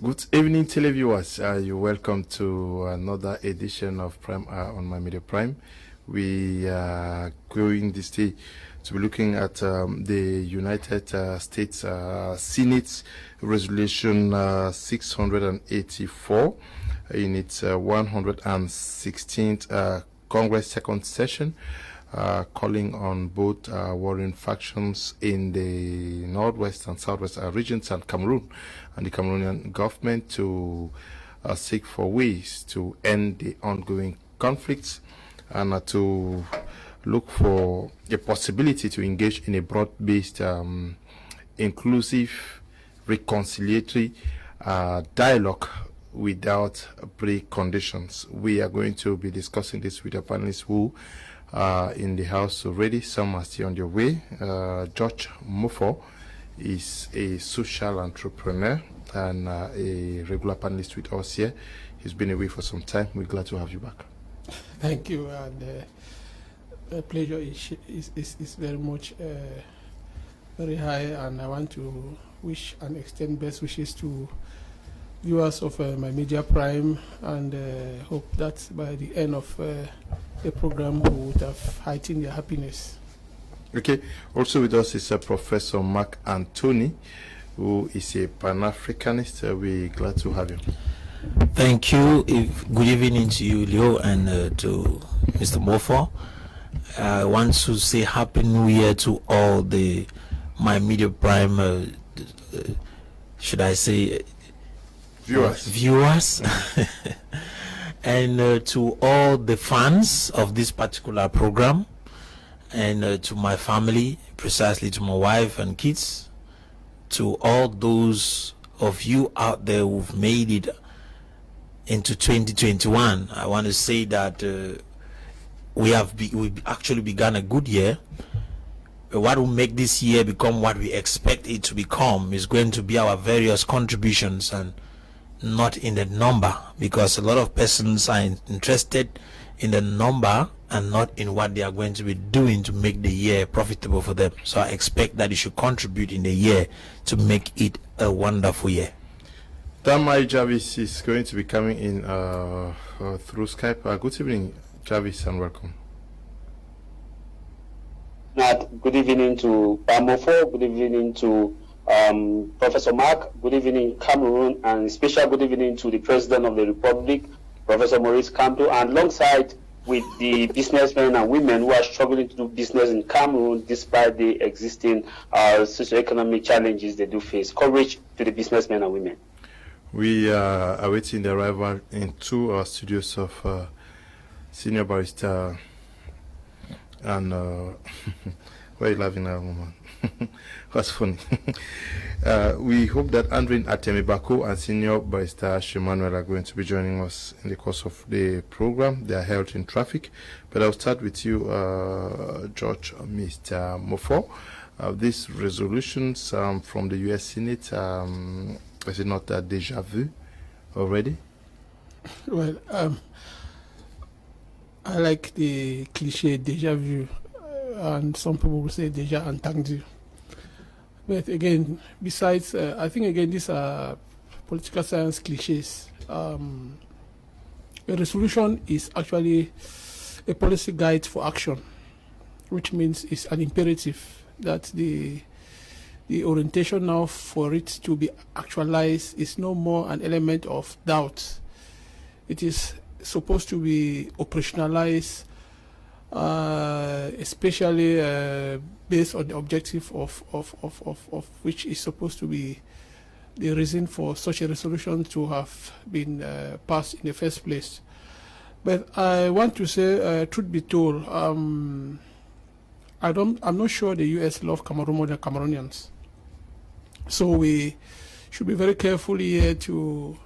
Good evening, televiewers. You're welcome to another edition of Prime Hour on My Media Prime. We are going this day to be looking at the United States Senate Resolution 684 in its 116th Congress second session, calling on both warring factions in the northwest and southwest regions and Cameroon and the Cameroonian government to seek for ways to end the ongoing conflicts and to look for a possibility to engage in a broad-based, inclusive, reconciliatory dialogue without preconditions. We are going to be discussing this with our panelists who are in the house already. Some are still on their way. George Mofo is a social entrepreneur and a regular panelist with us here. He's been away for some time. We're glad to have you back. Thank you, and the pleasure is very much very high, and I want to wish and extend best wishes to viewers of My Media Prime, and hope that by the end of the program we would have heightened their happiness. Okay, also with us is Professor Mark Anthony, who is a Pan-Africanist. We're glad to have you. Thank you. Good evening to you, Leo, and to Mr. Mofo. I want to say Happy New Year to all the My Media Prime, should I say, viewers. And to all the fans of this particular program, and to my family, precisely to my wife and kids, to all those of you out there who've made it into 2021. I want to say that we actually begun a good year. What will make this year become what we expect it to become is going to be our various contributions, and not in the number, because a lot of persons are interested in the number and not in what they are going to be doing to make the year profitable for them. So I expect that you should contribute in the year to make it a wonderful year. Damai Jarvis is going to be coming in through Skype. Good evening, Jarvis, and welcome. Good evening to Pamofo. Good evening to Professor Mark. Good evening, Cameroon, and special good evening to the President of the Republic, Professor Maurice Kamto, and alongside with the businessmen and women who are struggling to do business in Cameroon despite the existing socioeconomic challenges they do face. Courage to the businessmen and women. We are awaiting the arrival into our studios of Senior Barrister and why are you laughing now, woman? What's funny? We hope that Andrin Atemibako and Senior Barrister Ashu are going to be joining us in the course of the program. They are held in traffic. But I'll start with you, George, Mr. Mofo. These resolutions from the U.S. Senate, is it not a déjà vu already? Well, I like the cliche déjà vu, and some people will say déjà entendu. But again, besides, I think again these are political science cliches. A resolution is actually a policy guide for action, which means it's an imperative that the orientation now for it to be actualized is no more an element of doubt. It is supposed to be operationalized, especially based on the objective of which is supposed to be the reason for such a resolution to have been passed in the first place. But I want to say, truth be told, I'm not sure the U.S. love Cameroon more than Cameroonians. So we should be very careful here to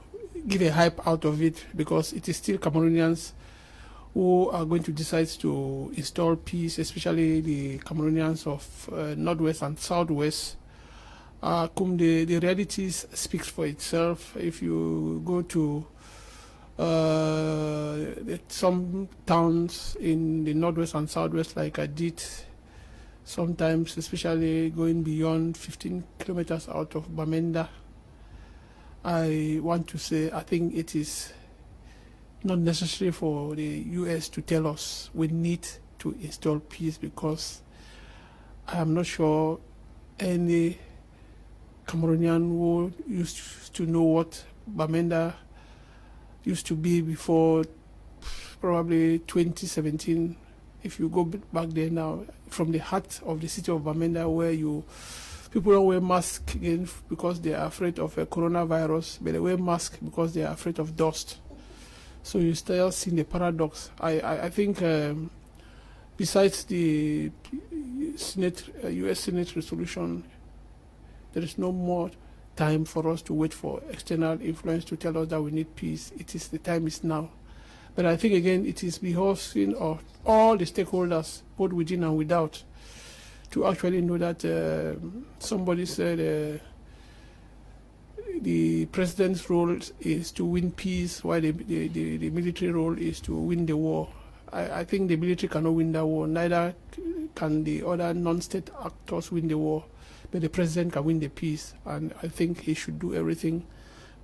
give a hype out of it, because it is still Cameroonians who are going to decide to install peace, especially the Cameroonians of Northwest and Southwest. The realities speaks for itself. If you go to some towns in the Northwest and Southwest, like I did, sometimes, especially going beyond 15 kilometers out of Bamenda, I want to say I think it is not necessary for the US to tell us we need to install peace, because I am not sure any Cameroonian who used to know what Bamenda used to be before probably 2017. If you go back there now, from the heart of the city of Bamenda, where people don't wear masks again because they are afraid of a coronavirus, but they wear masks because they are afraid of dust. So you still see the paradox. I think besides the US Senate resolution, there is no more time for us to wait for external influence to tell us that we need peace. The time is now. But I think again, it is behoving of all the stakeholders, both within and without, to actually know that somebody said the president's role is to win peace, while the military role is to win the war. I think the military cannot win that war, neither can the other non-state actors win the war, but the president can win the peace, and I think he should do everything.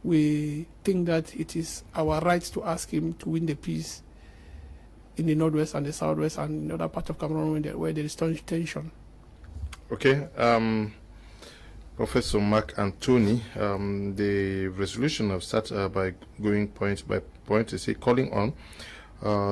We think that it is our right to ask him to win the peace in the northwest and the southwest and in other parts of Cameroon where there is tension. Okay, Professor Mark Anthony, the resolution of start by going point by point to say calling on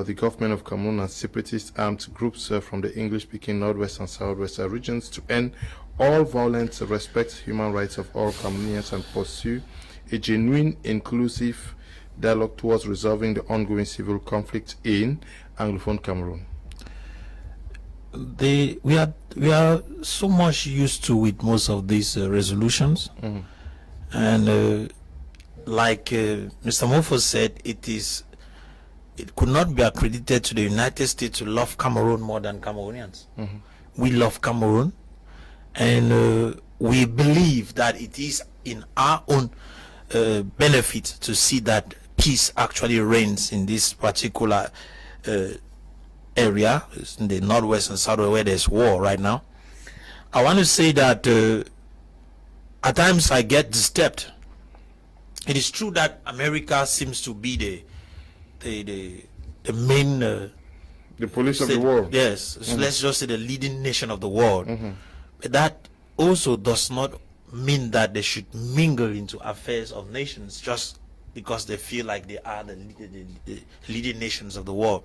the government of Cameroon and separatist armed groups from the English-speaking northwest and southwest regions to end all violence, respect human rights of all Cameroonians, and pursue a genuine, inclusive dialogue towards resolving the ongoing civil conflict in Anglophone Cameroon. We are so much used to with most of these resolutions, and like Mr. Mofo said, it could not be accredited to the United States to love Cameroon more than Cameroonians. We love Cameroon, and we believe that it is in our own benefit to see that peace actually reigns in this particular area, in the northwest and southwest, where there's war right now. I want to say that at times I get disturbed. It is true that America seems to be the main the police of the world. Yes, so let's just say the leading nation of the world. But that also does not mean that they should mingle into affairs of nations just because they feel like they are the leading nations of the world.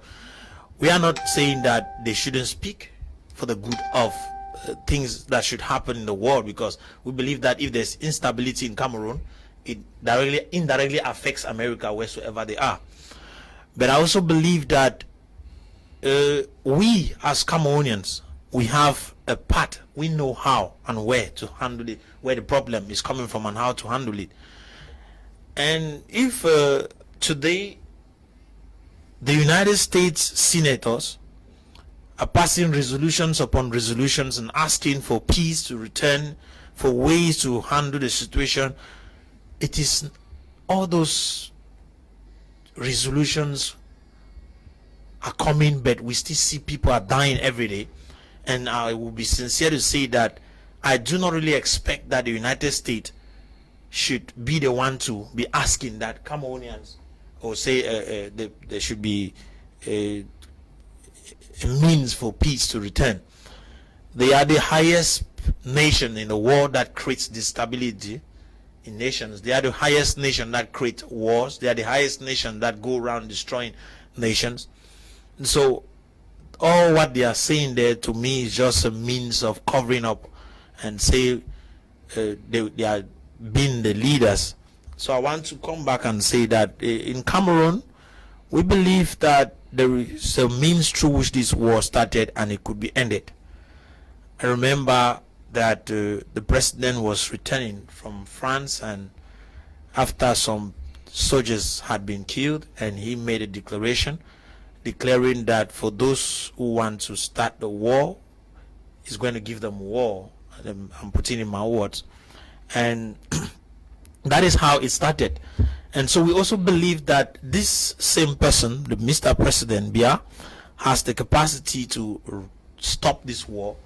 We are not saying that they shouldn't speak for the good of things that should happen in the world, because we believe that if there's instability in Cameroon, it indirectly affects America wheresoever they are. But I also believe that we as Cameroonians, we have a part. We know how and where to handle it, where the problem is coming from and how to handle it. And if today the United States senators are passing resolutions upon resolutions and asking for peace to return, for ways to handle the situation, it is all those resolutions are coming, but we still see people are dying every day. And I will be sincere to say that I do not really expect that the United States should be the one to be asking that Cameroonians, or say there should be a means for peace to return. They are the highest nation in the world that creates instability in nations. They are the highest nation that creates wars. They are the highest nation that go around destroying nations. And so all what they are saying there to me is just a means of covering up and say they are being the leaders. So I want to come back and say that in Cameroon, we believe that there is a means through which this war started and it could be ended. I remember that the president was returning from France, and after some soldiers had been killed, and he made a declaration declaring that for those who want to start the war, he's going to give them war. I'm putting in my words. And that is how it started. And so we also believe that this same person, the Mr. President Biya, has the capacity to stop this war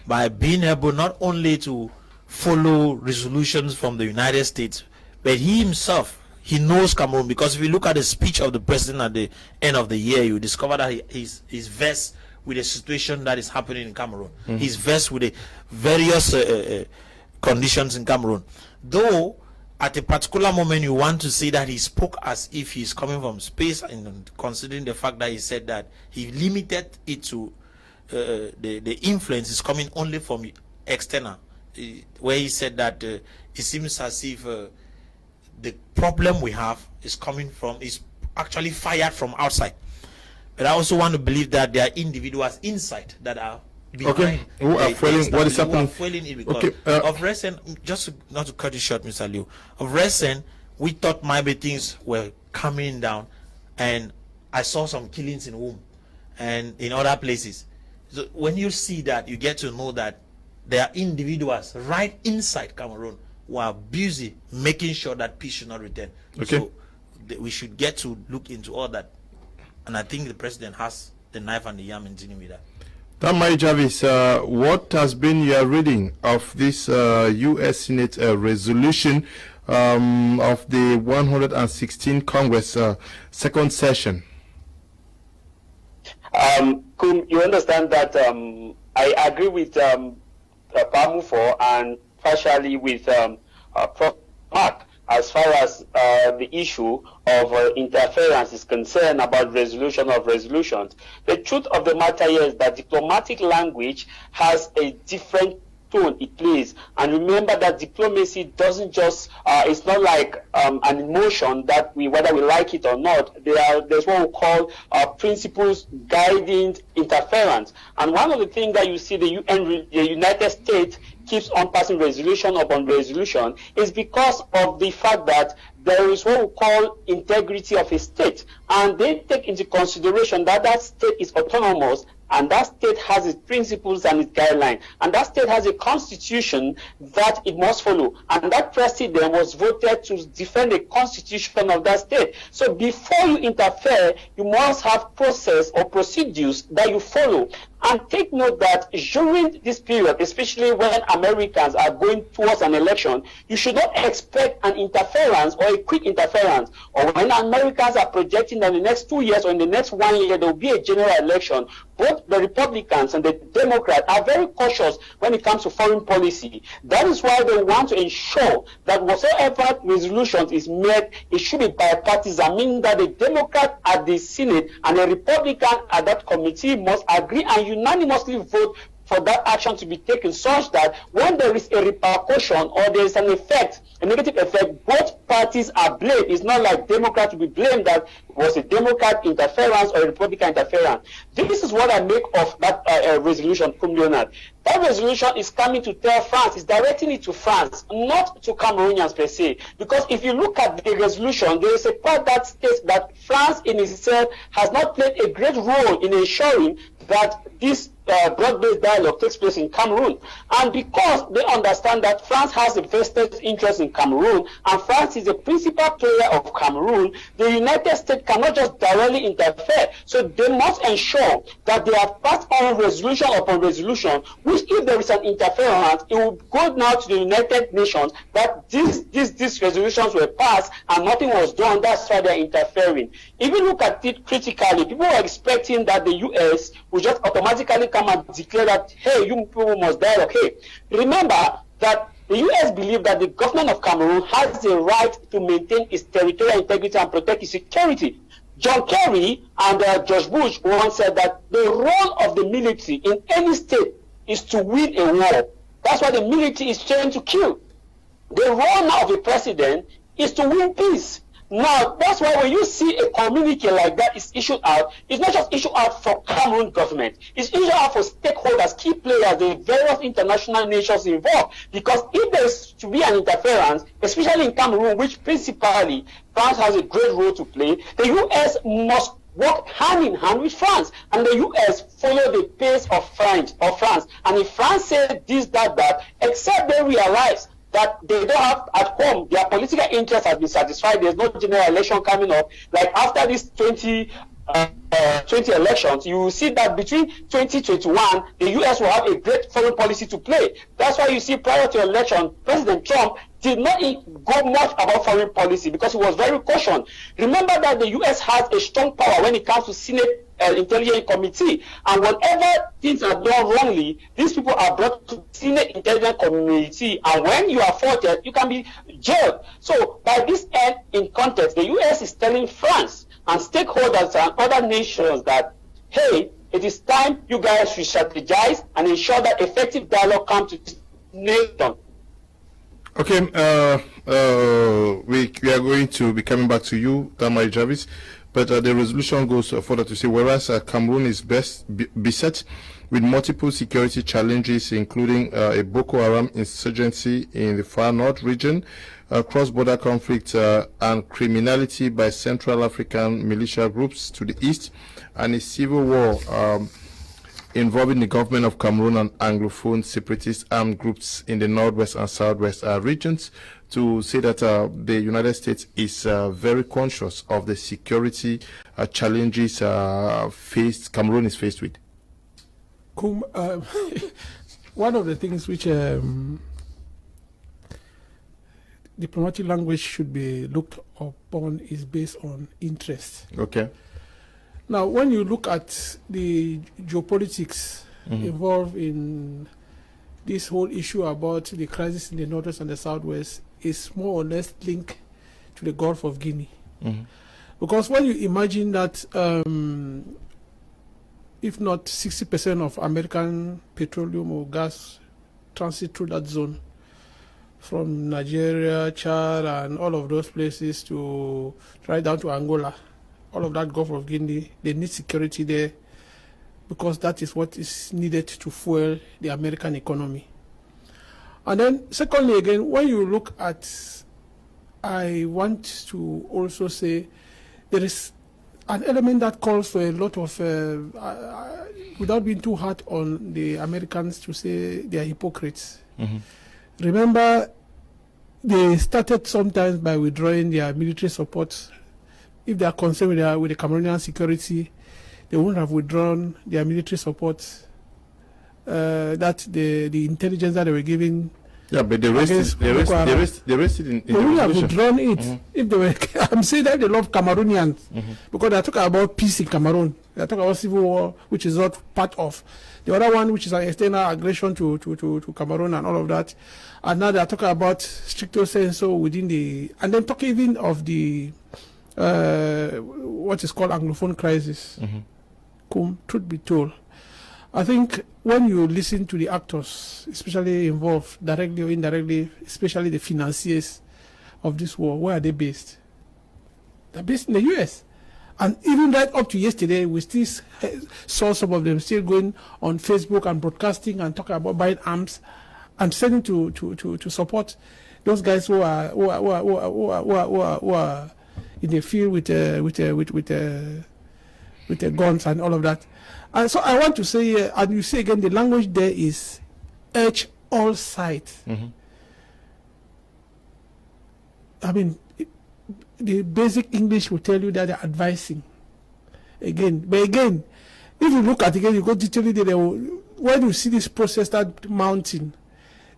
by being able not only to follow resolutions from the United States, But he himself, he knows Cameroon, because if you look at the speech of the president at the end of the year, you discover that he's vexed with the situation that is happening in Cameroon. He's vexed with the various conditions in Cameroon. Though at a particular moment you want to see that he spoke as if he's coming from space, and considering the fact that he said that he limited it to the influence is coming only from external, where he said that it seems as if the problem we have is actually fired from outside. But I also want to believe that there are individuals inside that are behind. Who are fueling what is happening? Because of recent, just not to cut you short, Mr. Liu, of recent, we thought maybe things were coming down, and I saw some killings in Womb and in other places. So when you see that, you get to know that there are individuals right inside Cameroon who are busy making sure that peace should not return. So we should get to look into all that. And I think the president has the knife and the yam in dealing with that. Tamai Jarvis, what has been your reading of this U.S. Senate resolution of the 116th Congress second session? Kum, you understand that I agree with Pamufo and partially with Prof. Mark as far as the issue of interference is concerned about resolution of resolutions. The truth of the matter is that diplomatic language has a different tone it plays, and remember that diplomacy doesn't just it's not like an emotion that whether we like it or not. There's what we call principles guiding interference, and one of the things that you see the United States keeps on passing resolution upon resolution is because of the fact that there is what we call integrity of a state, and they take into consideration that that state is autonomous, and that state has its principles and its guidelines, and that state has a constitution that it must follow, and that president was voted to defend the constitution of that state. So before you interfere, you must have process or procedures that you follow. And take note that during this period, especially when Americans are going towards an election, you should not expect an interference or a quick interference. Or when Americans are projecting that in the next 2 years or in the next 1 year there will be a general election, both the Republicans and the Democrats are very cautious when it comes to foreign policy. That is why they want to ensure that whatsoever resolutions is made, it should be bipartisan, meaning that the Democrat at the Senate and the Republican at that committee must agree and unanimously vote for that action to be taken, such that when there is a repercussion or there is an effect, a negative effect, both parties are blamed. It's not like Democrats to be blamed that it was a Democrat interference or a Republican interference. This is what I make of that resolution, Kum Leonard. That resolution is coming to tell France, it's directing it to France, not to Cameroonians per se. Because if you look at the resolution, there is a part that states that France in itself has not played a great role in ensuring that this broad-based dialogue takes place in Cameroon. And because they understand that France has a vested interest in Cameroon, and France is a principal player of Cameroon, the United States cannot just directly interfere. So they must ensure that they have passed on resolution upon resolution, which if there is an interference, it will go now to the United Nations that these resolutions were passed and nothing was done. That's why they're interfering. If you look at it critically, people are expecting that the U.S. will just automatically come and declare that, hey, you people must dialogue. Hey, remember that the U.S. believe that the government of Cameroon has the right to maintain its territorial integrity and protect its security. John Kerry and George Bush once said that the role of the military in any state is to win a war. That's why the military is trained to kill. The role now of a president is to win peace. Now, that's why when you see a communique like that is issued out, it's not just issued out for Cameroon government. It's issued out for stakeholders, key players, the various international nations involved. Because if there is to be an interference, especially in Cameroon, which principally France has a great role to play, the U.S. must work hand in hand with France, and the U.S. follow the pace of France. And if France says this, that, except they realize that they don't have at home, their political interest has been satisfied, there's no general election coming up, like after this 20 elections, you will see that between 2021, the U.S. will have a great foreign policy to play. That's why you see prior to election, President Trump did not go much about foreign policy because he was very cautious. Remember that the U.S. has a strong power when it comes to Senate Intelligence Committee, and whenever things are done wrongly, these people are brought to Senate Intelligence Committee, and when you are faulted, you can be jailed. So by this end, in context, the U.S. is telling France and stakeholders and other nations that, hey, it is time you guys should strategize and ensure that effective dialogue comes to this nation. Okay, we are going to be coming back to you, Tamari Jarvis, but the resolution goes further to say, whereas Cameroon is beset with multiple security challenges, including a Boko Haram insurgency in the far north region, cross-border conflict and criminality by Central African militia groups to the east, and a civil war involving the government of Cameroon and Anglophone separatist armed groups in the northwest and southwest regions, to say that the United States is very conscious of the security challenges Cameroon is faced with. One of the things which diplomatic language should be looked upon is based on interest. Okay. Now, when you look at the geopolitics involved in this whole issue about the crisis in the northwest and the southwest, is more or less linked to the Gulf of Guinea. Because when you imagine that if not 60% of American petroleum or gas transit through that zone, from Nigeria, Chad, and all of those places to right down to Angola, all of that Gulf of Guinea, they need security there because that is what is needed to fuel the American economy. And then secondly again, when you look at, I want to also say there is an element that calls for a lot of, without being too hard on the Americans to say they are hypocrites. Remember, they started sometimes by withdrawing their military support. If they are concerned with the Cameroonian security, they wouldn't have withdrawn their military support. That the intelligence that they were giving. Yeah, but they rested in they wouldn't have withdrawn it if they were. I'm saying that they love Cameroonians because they're talking about peace in Cameroon. They're talking about civil war, which is not part of the other one, which is an external aggression to Cameroon and all of that. And now they're talking about stricto sensu within the, and then talking even of the what is called Anglophone crisis. Truth be told, I think when you listen to the actors, especially involved directly or indirectly, especially the financiers of this war, where are they based? They're based in the US. And even right up to yesterday, we still saw some of them still going on Facebook and broadcasting and talking about buying arms and sending to support those guys who are in the field with the guns and all of that. And so I want to say, and you say again, the language there is urge all sides. I mean, the basic English will tell you that they're advising. Again, but again, if you look at it again, you go detailing there, when you see this process start mounting,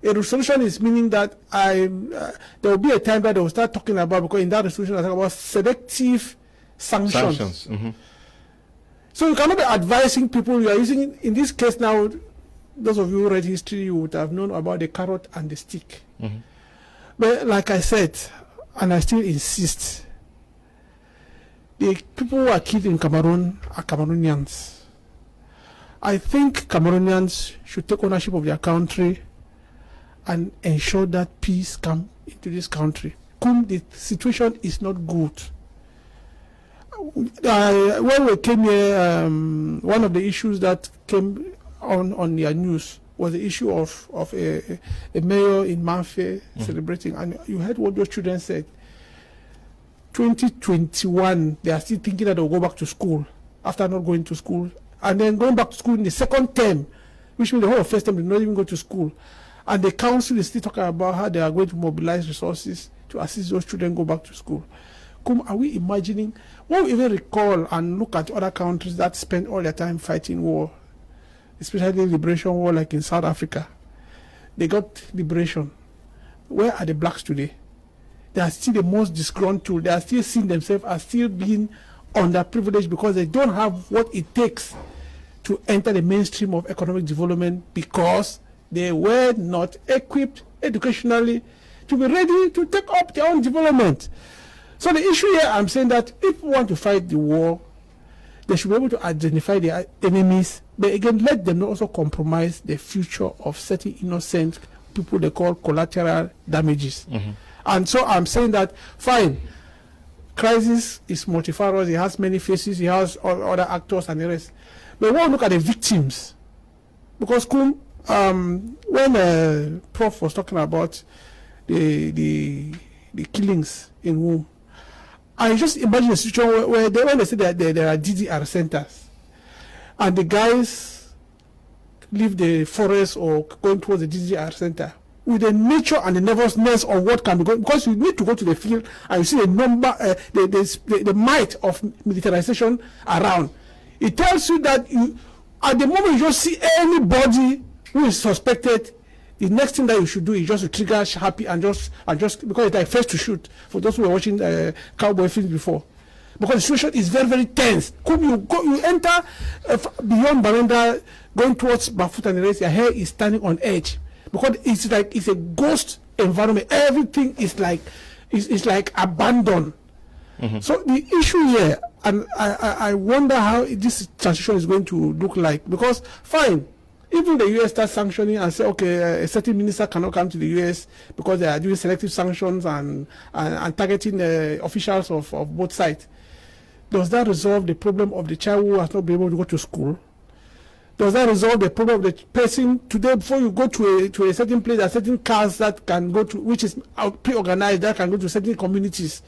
a resolution is meaning that there will be a time that they will start talking about, because in that resolution they talk about selective sanctions. So you cannot be advising people. You are using, in this case now, those of you who read history, you would have known about the carrot and the stick. But like I said, and I still insist, the people who are killed in Cameroon are Cameroonians. I think Cameroonians should take ownership of their country and ensure that peace comes into this country. The situation is not good. When we came here, one of the issues that came on their news was the issue of a mayor in Manfe celebrating, and you heard what those children said. 2021, they are still thinking that they'll go back to school after not going to school, and then going back to school in the second term, which means the whole of first term did not even go to school. And the council is still talking about how they are going to mobilize resources to assist those children go back to school. Are we imagining? When we even recall and look at other countries that spend all their time fighting war, especially liberation war, like in South Africa, they got liberation. where are the blacks today? They are still the most disgruntled. They are still seeing themselves as still being underprivileged because they don't have what it takes to enter the mainstream of economic development because they were not equipped educationally to be ready to take up their own development. So the issue here, I'm saying that if we want to fight the war, they should be able to identify their enemies, but again, let them not also compromise the future of certain innocent people they call collateral damages. And so I'm saying that, fine, crisis is multifarious, it has many faces, it has other actors and the rest. But we want to look at the victims. Because when Prof was talking about the killings in womb, I just imagine a situation where when they say that there are DDR centers, and the guys leave the forest or going towards the DDR center, with the nature and the nervousness of what can be going, because you need to go to the field and you see the number, the might of militarization around. It tells you that at the moment you just see anybody who is suspected, the next thing that you should do is just to trigger happy and just because it's like first to shoot for those who were watching cowboy films before. Because the situation is very, very tense. You enter beyond Baranda, going towards Bafut and the rest, your hair is standing on edge. Because it's a ghost environment. Everything is like abandoned. So the issue here, and I wonder how this transition is going to look like. Because fine, even the US starts sanctioning and say, okay, a certain minister cannot come to the US because they are doing selective sanctions and targeting officials of both sides. Does that resolve the problem of the child who has not been able to go to school? Does that resolve the problem of the person today? Before you go to a certain place, there are certain cars that can go to, which is pre-organized, that can go to certain communities.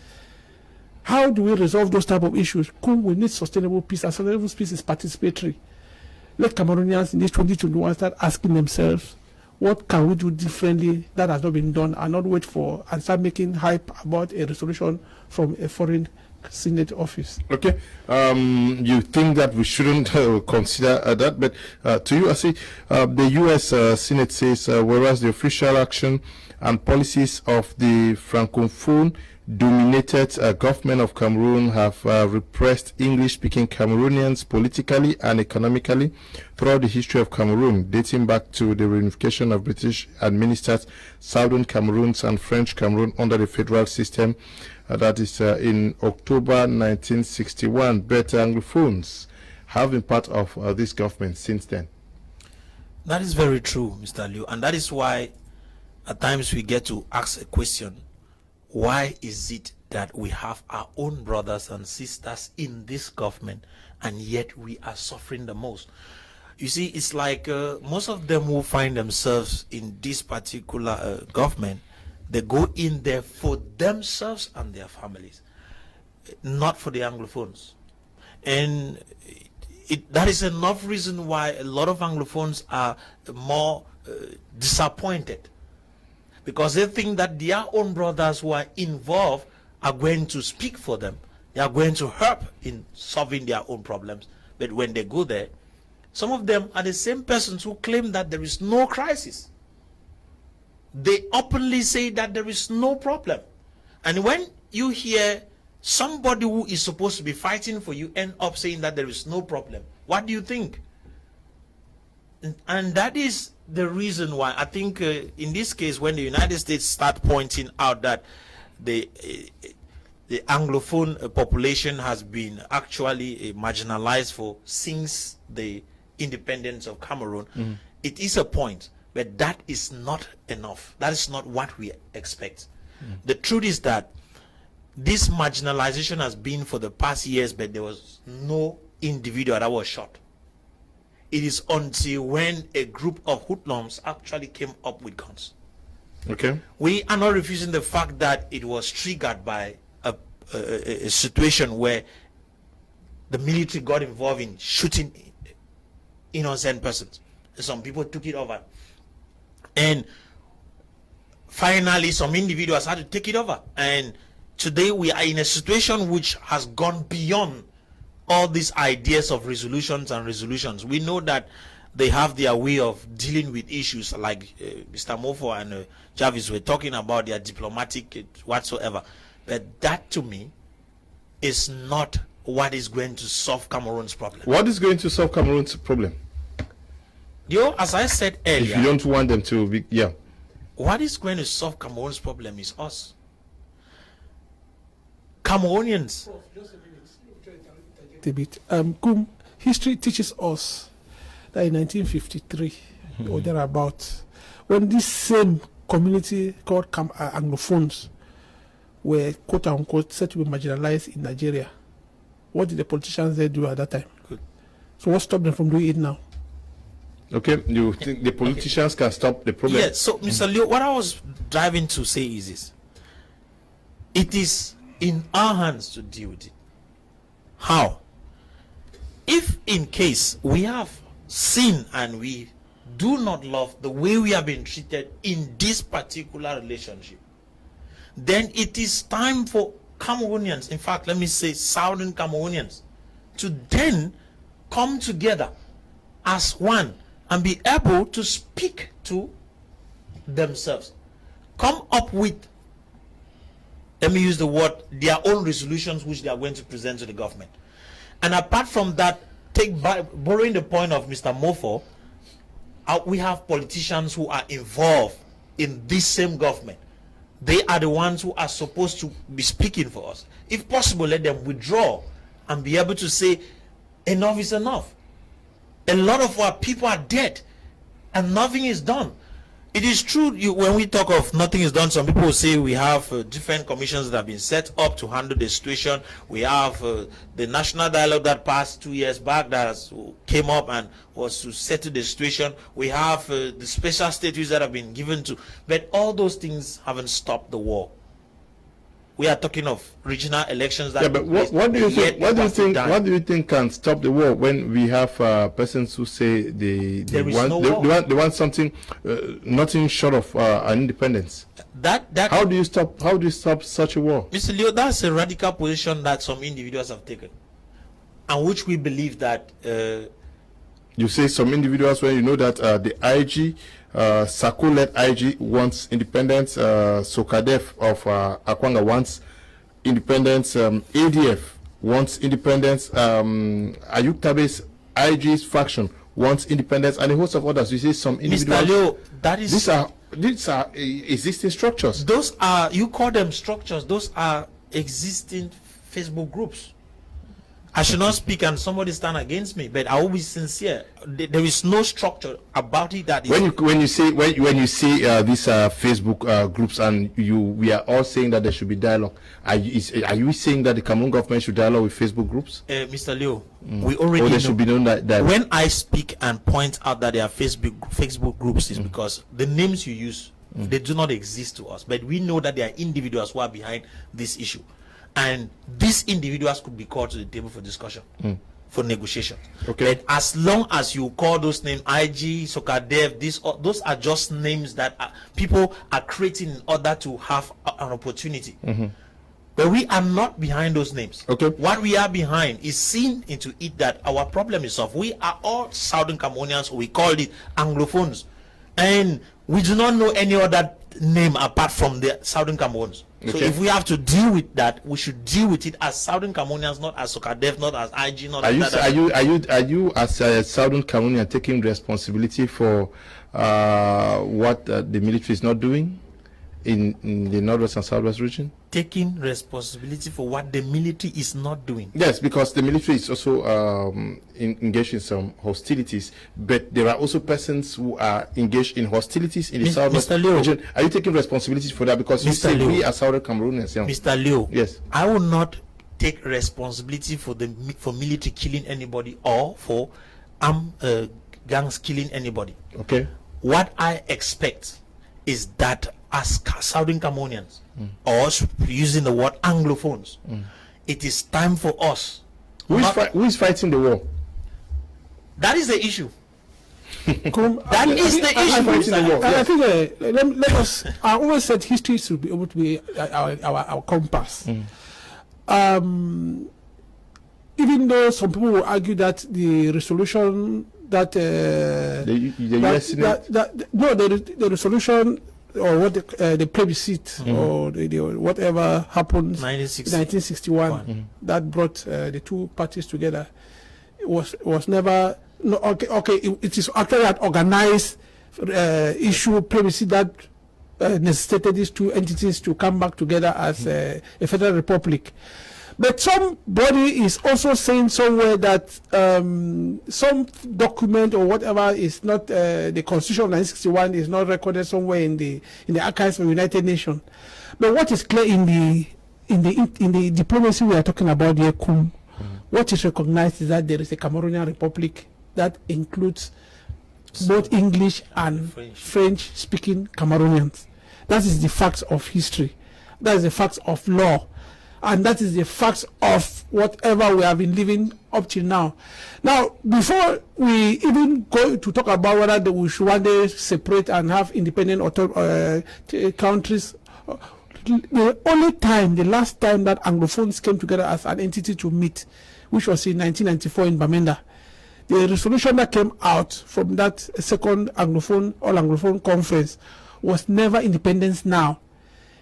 How do we resolve those type of issues? We need sustainable peace, and sustainable peace is participatory. Let Cameroonians in this 2021 start asking themselves, what can we do differently that has not been done, and not wait for and start making hype about a resolution from a foreign Senate office. Okay, you think that we shouldn't consider that, but to you, I see the U.S. Senate says, whereas the official action and policies of the Francophone dominated government of Cameroon have repressed English-speaking Cameroonians politically and economically throughout the history of Cameroon, dating back to the reunification of British-administered Southern Cameroons and French Cameroon under the federal system. That is in October 1961. But Anglophones have been part of this government since then. That is very true, Mr. Liu, and that is why at times we get to ask a question: why is it that we have our own brothers and sisters in this government and yet we are suffering the most? You see, it's like most of them who find themselves in this particular government, they go in there for themselves and their families, not for the Anglophones. And that is enough reason why a lot of Anglophones are more disappointed, because they think that their own brothers who are involved are going to speak for them. They are going to help in solving their own problems. But when they go there, some of them are the same persons who claim that there is no crisis. They openly say that there is no problem. And when you hear somebody who is supposed to be fighting for you end up saying that there is no problem, what do you think? And that is the reason why I think in this case, when the United States start pointing out that the Anglophone population has been actually marginalized since the independence of Cameroon, it is a point. But that is not enough. That is not what we expect. The truth is that this marginalization has been for the past years, but there was no individual that was shot. It is until when a group of hoodlums actually came up with guns. Okay. We are not refusing the fact that it was triggered by a situation where the military got involved in shooting innocent persons. Some people took it over. And finally, some individuals had to take it over. And today we are in a situation which has gone beyond all these ideas of resolutions and resolutions. We know that they have their way of dealing with issues, like Mr. Mofo and Jarvis were talking about their diplomatic whatsoever. But that, to me, is not what is going to solve Cameroon's problem. What is going to solve Cameroon's problem? As I said earlier, if you don't want them to be, yeah. What is going to solve Cameroon's problem is us. Cameroonians. History teaches us that in 1953 or thereabouts, when this same community called Anglophones were quote unquote said to be marginalized in Nigeria, what did the politicians there do at that time? Good. So what stopped them from doing it now? Okay, you think the politicians can stop the problem? Yes, so Mr. Leo, what I was driving to say is this. It is in our hands to deal with it. How? If in case we have seen and we do not love the way we have been treated in this particular relationship, then it is time for Cameroonians, in fact, let me say Southern Cameroonians, to then come together as one and be able to speak to themselves. Come up with, let me use the word, their own resolutions which they are going to present to the government. And apart from that, borrowing the point of Mr. Mofo, we have politicians who are involved in this same government. They are the ones who are supposed to be speaking for us. If possible, let them withdraw and be able to say, enough is enough. A lot of our people are dead and nothing is done. It is true, when we talk of nothing is done, some people say we have different commissions that have been set up to handle the situation. We have the national dialogue that passed 2 years back that came up and was to settle the situation. We have the special status that have been given to, but all those things haven't stopped the war. We are talking of regional elections. That but what do you think? What do you think can stop the war when we have persons who say they want something, nothing short of an independence? How do you stop such a war? Mr. Leo, that's a radical position that some individuals have taken, and which we believe that. You say some individuals when you know that the IG. Sako-led IG wants independence. Sokadef of Akwanga wants independence. ADF wants independence. Ayuk Tabe's IG's faction wants independence, and a host of others. You see some individuals. Mr. Leo, that is these are existing structures. Those are, you call them structures. Those are existing Facebook groups. I should not speak and somebody stand against me, but I will be sincere. There is no structure about it that is. When you say these Facebook groups and we are all saying that there should be dialogue. Are you saying that the Cameroon government should dialogue with Facebook groups? Mr. Leo, we already know. Should be known that when I speak and point out that there are Facebook groups, is because the names you use they do not exist to us, but we know that there are individuals who are behind this issue. And these individuals could be called to the table for discussion, for negotiation. Okay. But as long as you call those names, IG, Sokadev, those are just names that people are creating in order to have an opportunity. But we are not behind those names. Okay. What we are behind is seen into it that our problem is solved. We are all Southern Cameroonians, we call it Anglophones. And we do not know any other name apart from the Southern Cameroons. So if we have to deal with that, we should deal with it as Southern Cameroonians, not as Sokadev, not as IG, not as Are you as a Southern Cameroonian taking responsibility for what the military is not doing in the Northwest and Southwest region? Taking responsibility for what the military is not doing. Yes, because the military is also engaged in some hostilities, but there are also persons who are engaged in hostilities in the Southwest region. Are you taking responsibility for that? Because you say we are Southern Cameroonians. Yeah. Mr. Leo, yes, I will not take responsibility for military killing anybody or for gangs killing anybody. Okay. What I expect is that as Southern Cameroonians, or using the word Anglophones, it is time for us. Who is fighting the war? That is the issue. That is the issue. I think let us. I always said history should be able to be our compass. Even though some people will argue that the resolution that the US Senate? The resolution or what the plebiscite or the whatever happened 1961 that brought the two parties together was never it is actually an organized issue plebiscite that necessitated these two entities to come back together as a federal republic. But somebody is also saying somewhere that some document or whatever is not the Constitution of 1961 is not recorded somewhere in the archives of the United Nations. But what is clear in the diplomacy we are talking about here, what is recognized is that there is a Cameroonian Republic that includes both English and French-speaking Cameroonians. That is the facts of history. That is the facts of law. And that is the facts of whatever we have been living up till now. Now, before we even go to talk about whether we should one day separate and have independent countries, the last time that Anglophones came together as an entity to meet, which was in 1994 in Bamenda, the resolution that came out from that second Anglophone, All-Anglophone conference was never independence now.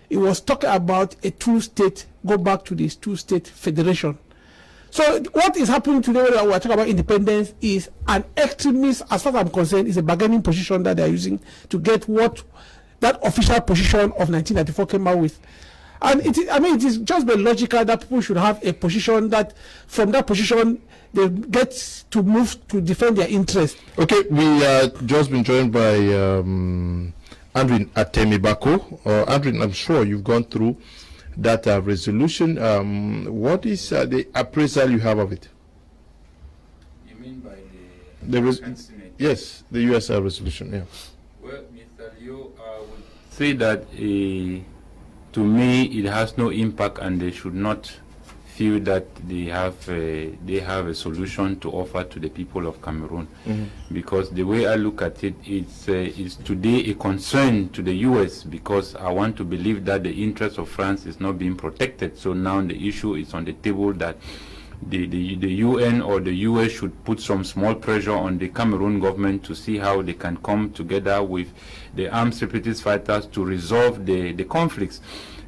It was talking about a two-state, go back to this two-state federation. So what is happening today when we are talking about independence is an extremist, as far as I'm concerned, is a bargaining position that they are using to get what that official position of 1994 came out with. And it is just the logical that people should have a position that from that position they get to move to defend their interest. Okay, we just been joined by Andrew Atemibako. Andrew, I'm sure you've gone through that resolution. What is the appraisal you have of it? You mean by the yes, the US resolution, yeah. Well, Mr. Leo, I would say that to me it has no impact, and they should not feel that they have a solution to offer to the people of Cameroon, because the way I look at it, it's today a concern to the US, because I want to believe that the interest of France is not being protected. So now the issue is on the table that the UN or the US should put some small pressure on the Cameroon government to see how they can come together with the armed separatist fighters to resolve the conflicts.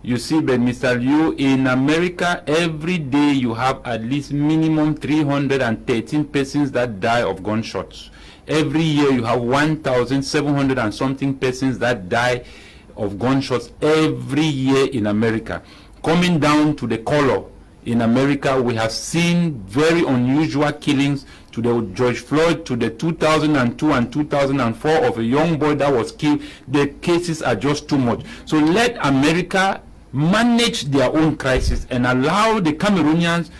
You see, but Mr. Liu, in America, every day you have at least minimum 313 persons that die of gunshots. Every year you have 1,700 and something persons that die of gunshots every year in America. Coming down to the color, in America, we have seen very unusual killings, to the George Floyd, to the 2002 and 2004 of a young boy that was killed. The cases are just too much. So let America manage their own crisis and allow the Cameroonians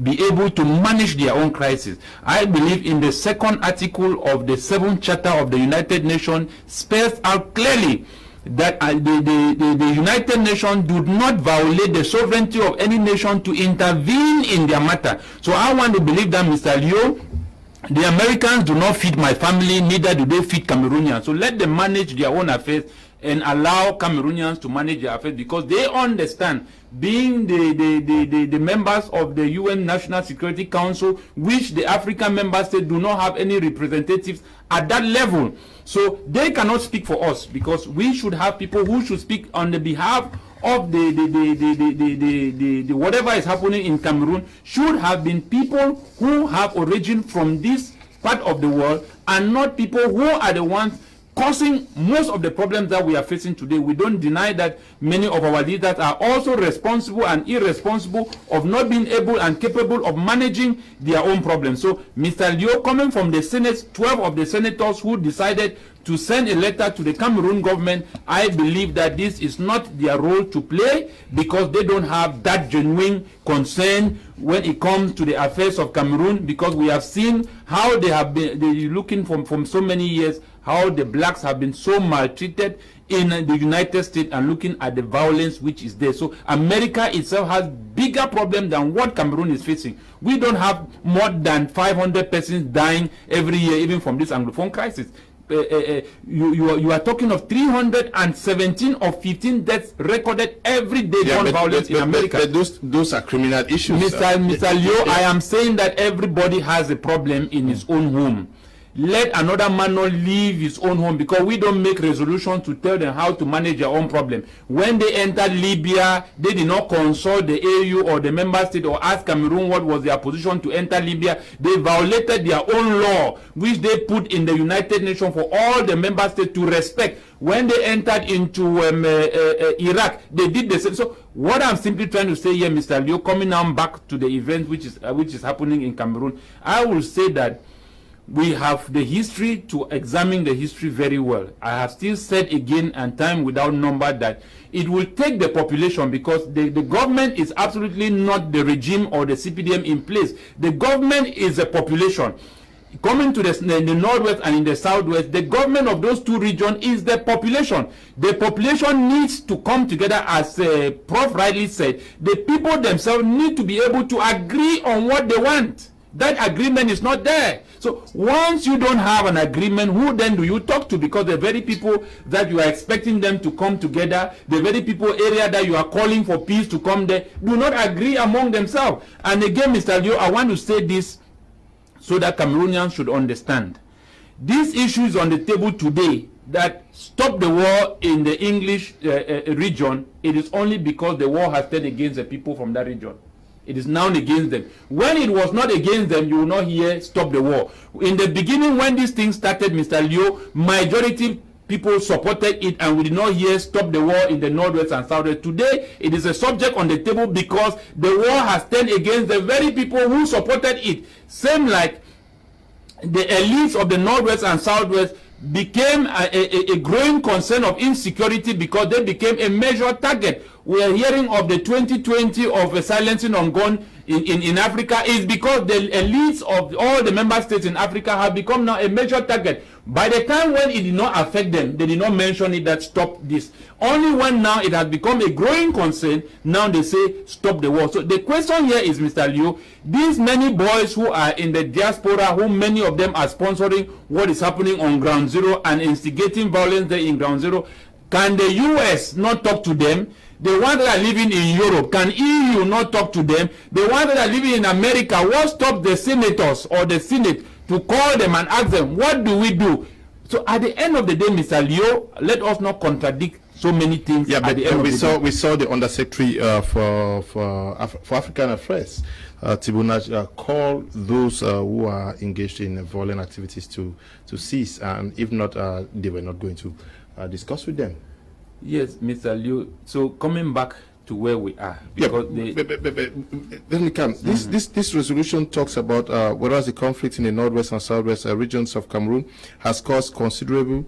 be able to manage their own crisis. I believe in the second article of the 7th Charter of the United Nations spells out clearly that the United Nations do not violate the sovereignty of any nation to intervene in their matter. So I want to believe that, Mr. Leo, the Americans do not feed my family, neither do they feed Cameroonians. So let them manage their own affairs and allow Cameroonians to manage their affairs, because they understand, being the members of the UN National Security Council, which the African member states do not have any representatives at that level. So they cannot speak for us, because we should have people who should speak on the behalf of the whatever is happening in Cameroon. Should have been people who have origin from this part of the world, and not people who are the ones causing most of the problems that we are facing today. We don't deny that many of our leaders are also responsible and irresponsible of not being able and capable of managing their own problems. So Mr. Leo, coming from the Senate, 12 of the senators who decided to send a letter to the Cameroon government, I believe that this is not their role to play, because they don't have that genuine concern when it comes to the affairs of Cameroon, because we have seen how they have been looking from so many years, how the blacks have been so maltreated in the United States, and looking at the violence which is there. So America itself has bigger problem than what Cameroon is facing. We don't have more than 500 persons dying every year, even from this Anglophone crisis. You are talking of 317 or 15 deaths recorded every day. Violence in America. But those are criminal issues. Mr. Leo, I am saying that everybody has a problem in his own home. let another man not leave his own home, because we don't make resolutions to tell them how to manage their own problem. When they entered Libya, they did not consult the AU or the member state or ask Cameroon what was their position to enter Libya. They violated their own law, which they put in the United Nations for all the member states to respect. When they entered into Iraq, they did the same. So what I'm simply trying to say here, Mr. Leo, coming now back to the event which is happening in Cameroon, I will say that we have the history to examine the history very well. I have still said again and time without number that it will take the population, because the government is absolutely not the regime or the CPDM in place. The government is the population. Coming to the northwest and in the southwest, the government of those two regions is the population. The population needs to come together, as Prof. rightly said. The people themselves need to be able to agree on what they want. That agreement is not there. So once you don't have an agreement, who then do you talk to? Because the very people that you are expecting them to come together, the very people area that you are calling for peace to come there, do not agree among themselves. And again, Mr. Leo, I want to say this so that Cameroonians should understand. This issue is on the table today, that stop the war in the English region. It is only because the war has turned against the people from that region. It is now against them. When it was not against them, you will not hear stop the war. In the beginning, when this thing started, Mr. Leo, majority people supported it, and we did not hear stop the war in the northwest and southwest. Today, it is a subject on the table because the war has turned against the very people who supported it. Same like the elites of the northwest and southwest became a growing concern of insecurity, because they became a major target. We are hearing of the 2020 of a silencing on gun in Africa, is because the elites of all the member states in Africa have become now a major target. By the time when it did not affect them, they did not mention it that stop this. Only when now it has become a growing concern, now they say stop the war. So the question here is, Mr. Leo, these many boys who are in the diaspora, who many of them are sponsoring what is happening on ground zero and instigating violence there in ground zero, can the US not talk to them? The ones that are living in Europe, can EU not talk to them? The ones that are living in America, what stops the senators or the Senate to call them and ask them, what do we do? So at the end of the day, Mr. Leo, let us not contradict so many things. Yeah, at but the end we saw the Undersecretary for African Affairs, Tibunaj, call those who are engaged in violent activities to cease, and if not, they were not going to discuss with them. Yes, Mr. Liu. So coming back to where we are, because this resolution talks about whereas the conflict in the northwest and southwest regions of Cameroon has caused considerable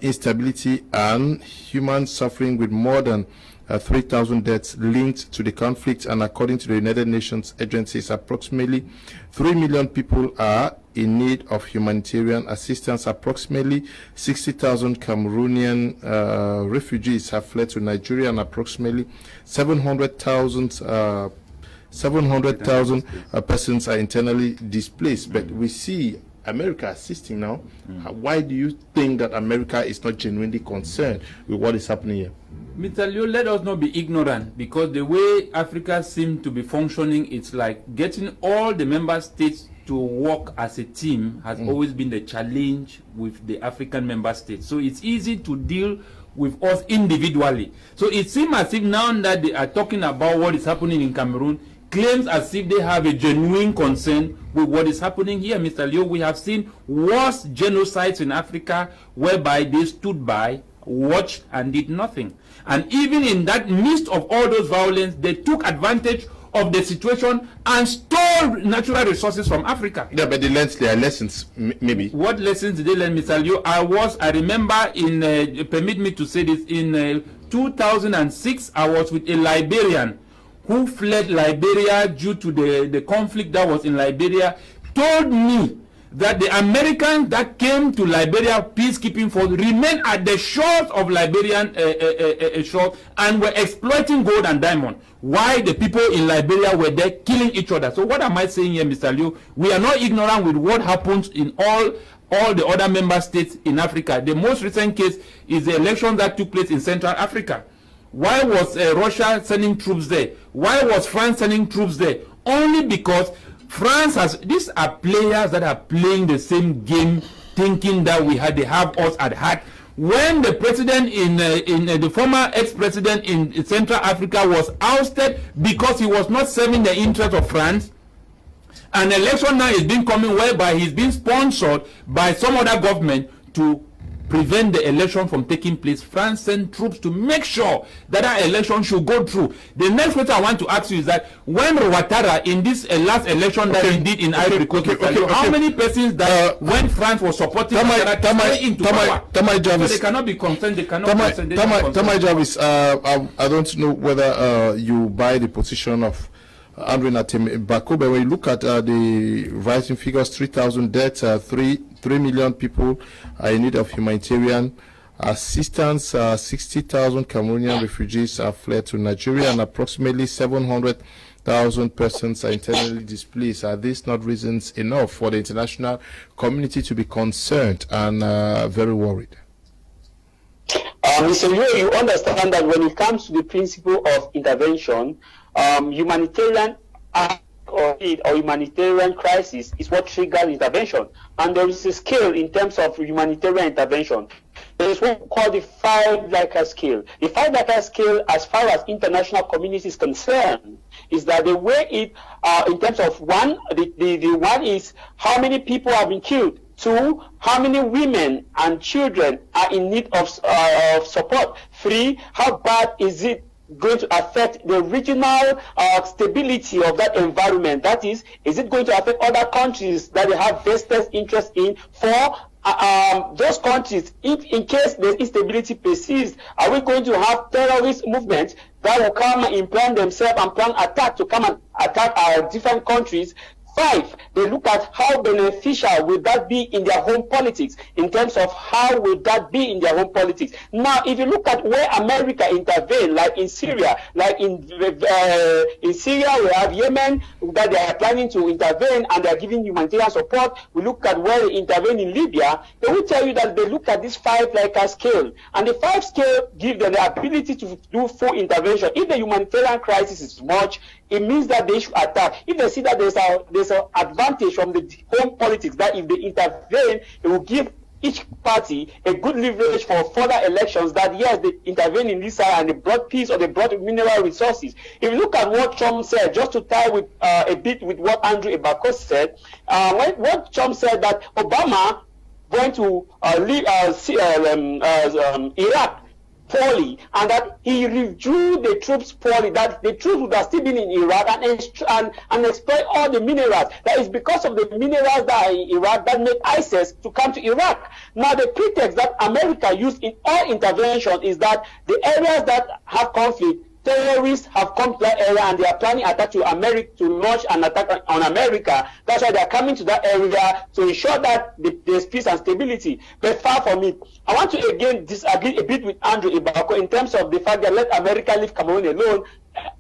instability and human suffering, with more than 3,000 deaths linked to the conflict, and according to the United Nations agencies, approximately 3 million people are in need of humanitarian assistance. Approximately 60,000 Cameroonian refugees have fled to Nigeria, and approximately 700,000 persons are internally displaced. But we see America assisting now. Why do you think that America is not genuinely concerned with what is happening here? Mr. Liu, let us not be ignorant, because the way Africa seems to be functioning, it's like getting all the member states to work as a team has always been the challenge with the African member states. So it's easy to deal with us individually. So it seems as if now that they are talking about what is happening in Cameroon, claims as if they have a genuine concern with what is happening here, Mr. Leo. We have seen worse genocides in Africa whereby they stood by, watched, and did nothing. And even in that midst of all those violence, they took advantage of the situation and stole natural resources from Africa. Yeah, but they learned their lessons, maybe. What lessons did they learn, Mr. Leo? I remember permit me to say this, in 2006, I was with a Liberian who fled Liberia due to the conflict that was in Liberia, told me that the Americans that came to Liberia peacekeeping force remained at the shores of Liberian shores and were exploiting gold and diamond. Why the people in Liberia were there killing each other. So what am I saying here, Mr. Liu? We are not ignorant with what happens in all the other member states in Africa. The most recent case is the election that took place in Central Africa. Why was Russia sending troops there? Why was France sending troops there? Only because France has, these are players that are playing the same game, thinking that they have us at heart. When the president the former ex-president in Central Africa was ousted because he was not serving the interest of France, an election now is being coming whereby he's being sponsored by some other government to prevent the election from taking place. France sent troops to make sure that election should go through. The next question I want to ask you is that when Ouattara in this last election that he did in Ivory Coast, how many persons that when France was supporting Ouattara into power? So they cannot be concerned. They cannot concerned. Tamai Jarvis, I don't know whether you buy the position of Andrew Natem Bako, but when you look at the rising figures, 3,000 deaths, 3 million people are in need of humanitarian assistance, 60,000 Cameroonian refugees have fled to Nigeria, and approximately 700,000 persons are internally displaced. Are these not reasons enough for the international community to be concerned and very worried? Mr. Liu, you understand that when it comes to the principle of intervention, humanitarian or humanitarian crisis is what triggers intervention, and there is a scale in terms of humanitarian intervention. There is what we call the 5-Likert scale. The 5-Likert scale, as far as international community is concerned, is that they weigh it in terms of one. The one is how many people have been killed. 2, how many women and children are in need of support. 3, how bad is it going to affect the regional stability of that environment? That is it going to affect other countries that they have vested interest in? 4, those countries, if in case the instability persists, are we going to have terrorist movements that will come and implant themselves and plan attack to come and attack our different countries? 5, they look at how beneficial will that be in their home politics, in terms of how will that be in their home politics. Now, if you look at where America intervened, like in Syria, in Syria we have Yemen that they are planning to intervene and they are giving humanitarian support. We look at where they intervene in Libya. They will tell you that they look at this 5-Likert scale, and the 5 scale gives them the ability to do full intervention. If the humanitarian crisis is much, it means that they should attack. If they see that there's an advantage from the home politics, that if they intervene, it will give each party a good leverage for further elections, that yes, they intervene in this side and they brought peace or they brought mineral resources. If you look at what Trump said, just to tie with a bit with what Andrew Bako said, what Trump said that Obama going to leave Iraq poorly, and that he withdrew the troops poorly, that the troops would have still been in Iraq and exploit all the minerals. That is because of the minerals that are in Iraq that make ISIS to come to Iraq. Now, the pretext that America used in all intervention is that the areas that have conflict, terrorists have come to that area and they are planning attack to America, to launch an attack on America. That's why they are coming to that area to ensure that there's peace and stability. But far from it, I want to again disagree a bit with Andrew Ibako in terms of the fact that let America leave Cameroon alone.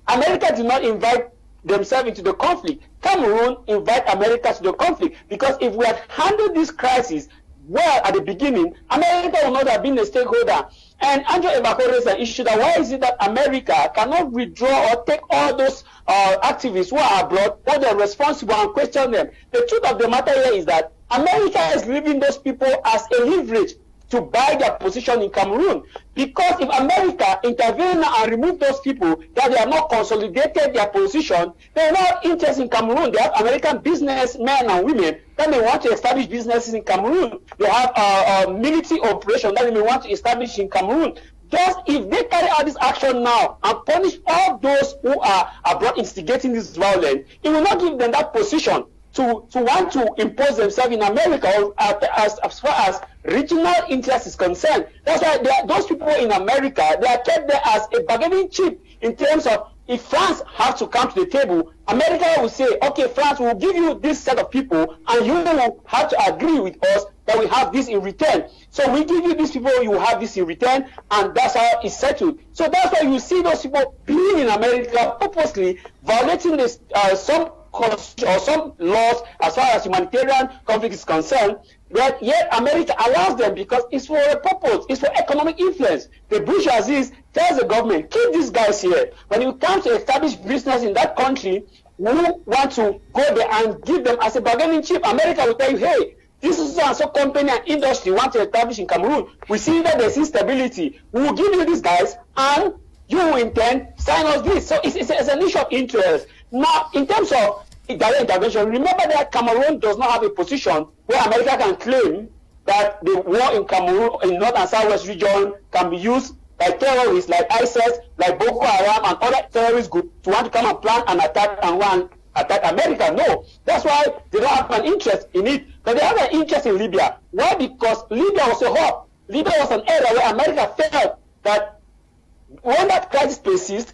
America did not invite themselves into the conflict. Cameroon invite America to the conflict, because if we had handled this crisis well at the beginning, America would not have been a stakeholder. And Andrew Ibako raised an issue that why is it that America cannot withdraw or take all those activists who are abroad, who they're responsible, and question them? The truth of the matter here is that America is leaving those people as a leverage to buy their position in Cameroon. Because if America intervene and remove those people, that they have not consolidated their position, they are not interested in Cameroon. They have American businessmen and women that may want to establish businesses in Cameroon. They have military operation that they may want to establish in Cameroon. Just if they carry out this action now and punish all those who are abroad instigating this violence, it will not give them that position to want to impose themselves in America, or as far as regional interest is concerned. That's why those people in America, they are kept there as a bargaining chip in terms of, if France has to come to the table, America will say, okay, France will give you this set of people and you will have to agree with us that we have this in return. So we give you these people, you will have this in return, and that's how it's settled. So that's why you see those people being in America purposely violating this, some laws as far as humanitarian conflict is concerned, but yet America allows them because it's for a purpose, it's for economic influence. The bourgeoisie tells the government, keep these guys here. When you come to establish business in that country, who want to go there and give them as a bargaining chip. America will tell you, hey, this is so and so company and industry want to establish in Cameroon. We see that there's instability. We will give you these guys, and you will intend sign us this. So it's an issue of interest. Now, in terms of direct intervention, remember that Cameroon does not have a position where America can claim that the war in Cameroon, in North and Southwest region, can be used by terrorists like ISIS, like Boko Haram, and other terrorist groups to want to come and plan an attack and want attack America. No, that's why they don't have an interest in it. But they have an interest in Libya. Why? Because Libya was a hub. Libya was an area where America felt that when that crisis persists,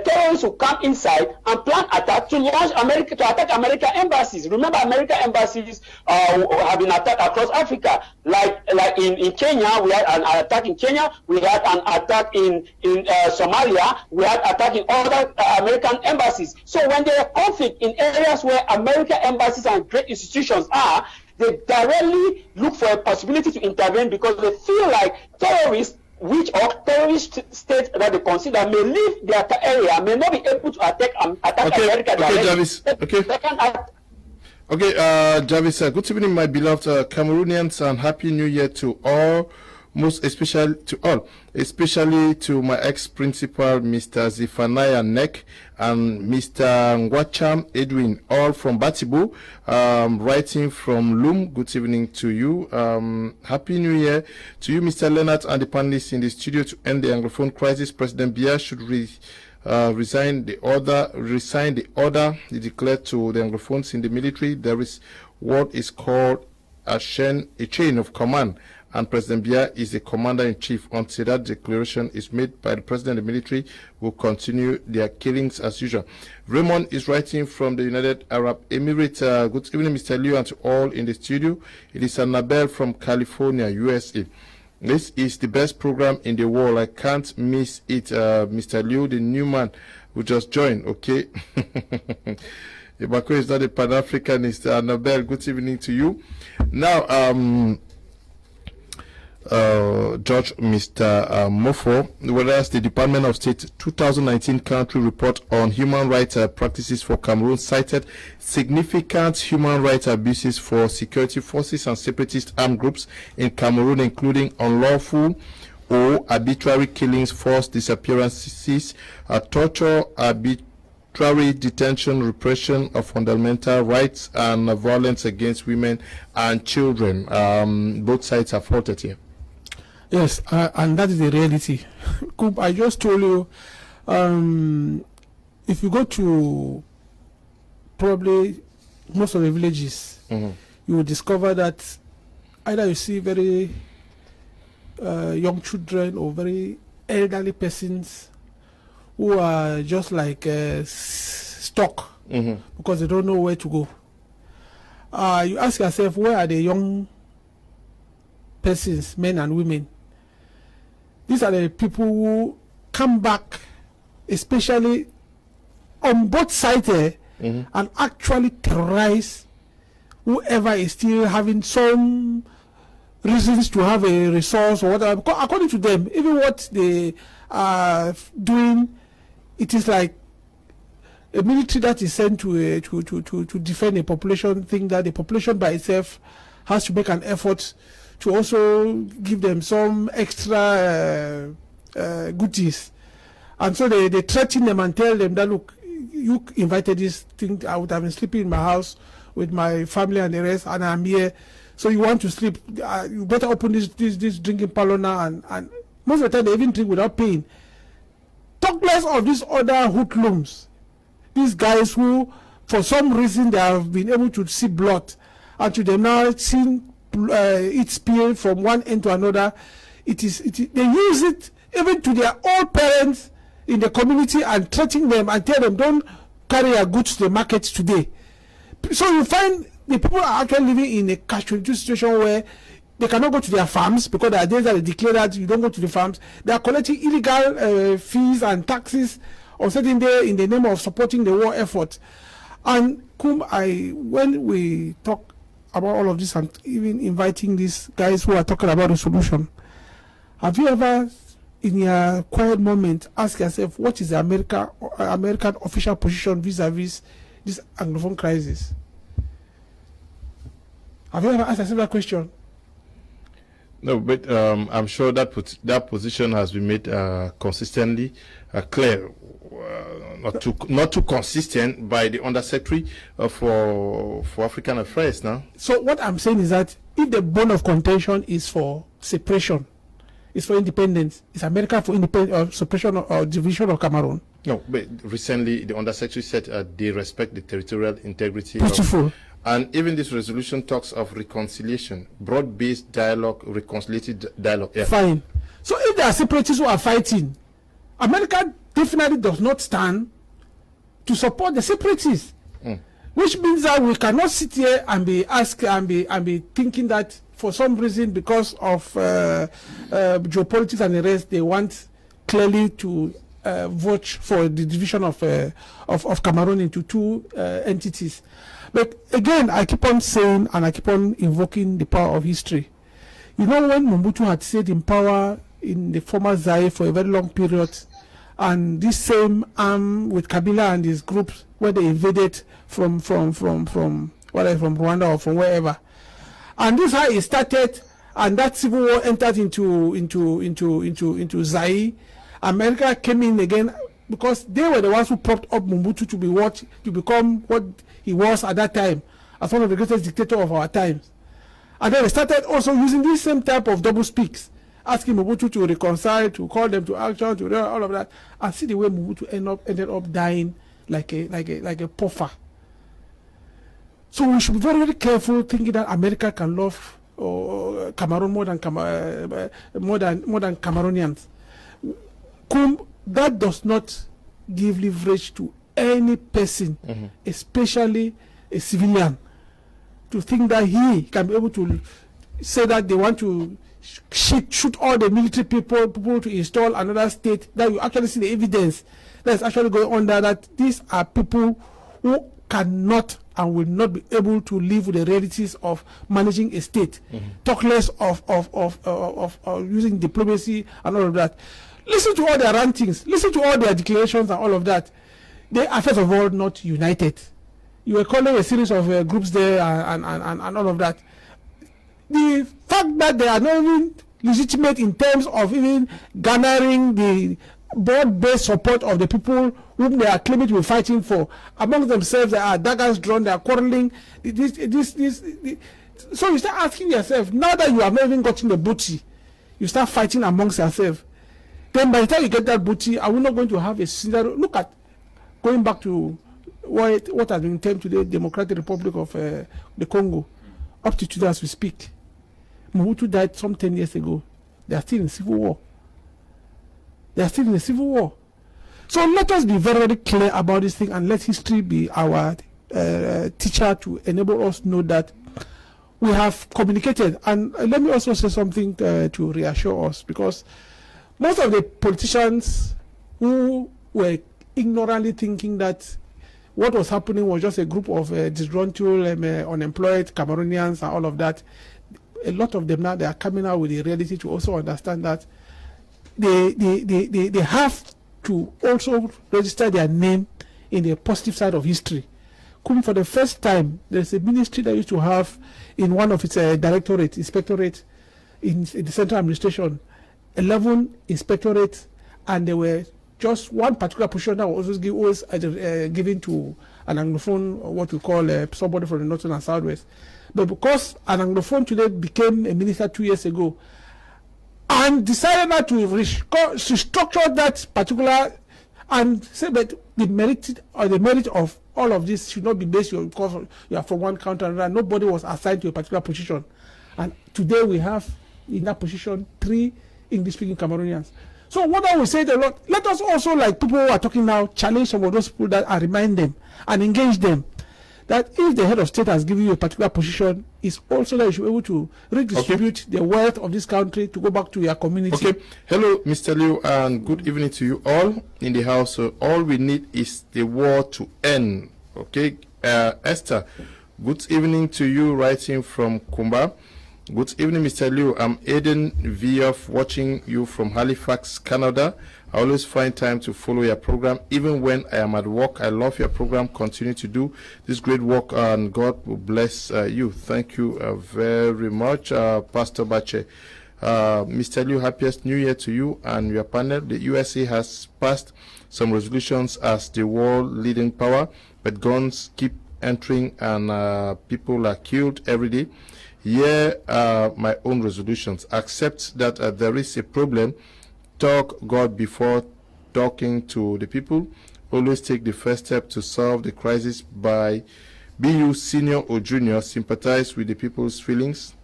terrorists will come inside and plan attack to launch America, to attack American embassies. Remember, American embassies have been attacked across Africa. Like in Kenya, we had an attack in Kenya. We had an attack in Somalia. We had attack in other American embassies. So when there are conflict in areas where American embassies and great institutions are, they directly look for a possibility to intervene because they feel like terrorists, which or terrorist states that they consider may leave their area, may not be able to attack America. Okay, Jarvis. Jarvis, good evening, my beloved Cameroonians, and Happy New Year to all, most especially to my ex-principal, Mr. Zephaniah Nek, and Mr. Ngwacham Edwin, all from Batibu, writing from Loom. Good evening to you. Happy New Year to you, Mr. Leonard, and the panelists in the studio. To end the Anglophone crisis, President Biya should resign the order he declared to the Anglophones in the military. There is what is called a chain of command, and President Biya is the commander-in-chief. Until that declaration is made by the president, the military will continue their killings as usual. Raymond is writing from the United Arab Emirates. Good evening, Mr. Liu, and to all in the studio. It is Annabelle from California, USA. This is the best program in the world. I can't miss it. Mr. Liu, the new man who just joined, okay? Ibako is not a Pan-Africanist. Annabelle, good evening to you. Now, George, Mr. Mofo, whereas the Department of State 2019 country report on human rights practices for Cameroon cited significant human rights abuses for security forces and separatist armed groups in Cameroon, including unlawful or arbitrary killings, forced disappearances, torture, arbitrary detention, repression of fundamental rights, and violence against women and children. Both sides are faulted here. Yes, and that is the reality. I just told you, if you go to probably most of the villages, you will discover that either you see very young children or very elderly persons who are just like stuck because they don't know where to go. You ask yourself, where are the young persons, men and women? These are the people who come back, especially on both sides, and actually terrorize whoever is still having some reasons to have a resource or whatever. Because according to them, even what they are doing, it is like a military that is sent to defend a population, think that the population by itself has to make an effort to also give them some extra goodies. And so they threaten them and tell them that, look, you invited this thing, I would have been sleeping in my house with my family and the rest, and I'm here, so you want to sleep, you better open this drinking parlor now, and most of the time they even drink without paying. Talk less of these other hoodlums, these guys who, for some reason, they have been able to see blood, and to them now seeing it spill from one end to another. They use it even to their old parents in the community and threaten them and tell them, don't carry your goods to the market today. So you find the people are actually living in a catch-22 situation where they cannot go to their farms because there are days that they declare that you don't go to the farms. They are collecting illegal fees and taxes on certain day in the name of supporting the war effort. And when we talk about all of this and even inviting these guys who are talking about the solution, have you ever, in your quiet moment, ask yourself, what is the American official position vis-a-vis this Anglophone crisis? Have you ever asked yourself that question? No, but I'm sure that that position has been made consistently clear, not too consistent by the Undersecretary for African Affairs now. So what I'm saying is that if the bone of contention is for separation, is for independence, is America for independence or separation or division of Cameroon? No, but recently the Undersecretary said they respect the territorial integrity. Beautiful. And even this resolution talks of reconciliation, broad-based dialogue, reconciliated dialogue. Yeah. Fine. So if there are separatists who are fighting, America definitely does not stand to support the separatists, which means that we cannot sit here and be asking and be thinking that for some reason, because of geopolitics and the rest, they want clearly to vote for the division of Cameroon into two entities. But again, I keep on saying and I keep on invoking the power of history. You know, when Mobutu had stayed in power in the former Zaire for a very long period, and this same arm with Kabila and his groups, where they invaded from Rwanda or from wherever, and this is how it started, and that civil war entered into Zaire. America came in again because they were the ones who propped up Mobutu to become what he was at that time, as one of the greatest dictators of our times. And then they started also using this same type of double speaks, asking Mobutu to reconcile, to call them to action, to do all of that, and see the way Mobutu ended up dying like a puffer. So we should be very, very careful thinking that America can love Cameroon more than Cameroonians. That does not give leverage to any person, especially a civilian, to think that he can be able to say that they want to shoot all the military people to install another state, that you actually see the evidence that's actually going on there, that these are people who cannot and will not be able to live with the realities of managing a state. Talk less of using diplomacy and all of that. Listen to all their rantings, listen to all their declarations and all of that. They are first of all not united. You were calling a series of groups there and all of that. The fact that they are not even legitimate in terms of even garnering the broad-based support of the people whom they are claiming to be fighting for, among themselves, there are daggers drawn, they are quarreling. So you start asking yourself, now that you have not even gotten the booty, you start fighting amongst yourselves. Then by the time you get that booty, are we not going to have a scenario? Look at, going back to what has been termed today, Democratic Republic of the Congo. Up to today as we speak, Mobutu died some 10 years ago. They are still in civil war. So let us be very, very clear about this thing, and let history be our teacher to enable us know that we have communicated. And let me also say something to reassure us, because most of the politicians who were ignorantly thinking that what was happening was just a group of disgruntled, unemployed Cameroonians and all of that, a lot of them now, they are coming out with the reality to also understand that they have to also register their name in the positive side of history. For the first time, there's a ministry that used to have in one of its inspectorate in the central administration, 11 inspectorates, and there were just one particular position that was always given to an Anglophone, what we call somebody from the northern and southwest. But because an Anglophone today became a minister 2 years ago, and decided not to restructure that particular, and say that the merit of all of this should not be based on because you are from one country and another. Nobody was assigned to a particular position, and today we have in that position 3 English-speaking Cameroonians. So what I will say a lot, let us also, like people who are talking now, challenge some of those people that and remind them and engage them that if the head of state has given you a particular position, it's also that you should be able to redistribute the wealth of this country to go back to your community. Okay. Hello, Mr. Liu, and good evening to you all in the house. So all we need is the war to end. Okay. Esther, good evening to you, writing from Kumba. Good evening, Mr. Liu. I'm Aiden Vioff, watching you from Halifax, Canada. I always find time to follow your program. Even when I am at work, I love your program. Continue to do this great work, and God will bless you. Thank you very much, Pastor Bache. Mr. Liu, happiest New Year to you and your panel. The USA has passed some resolutions as the world leading power, but guns keep entering and people are killed every day. Here are my own resolutions. Accept that there is a problem. Talk God before talking to the people. Always take the first step to solve the crisis by, be you senior or junior, sympathize with the people's feelings.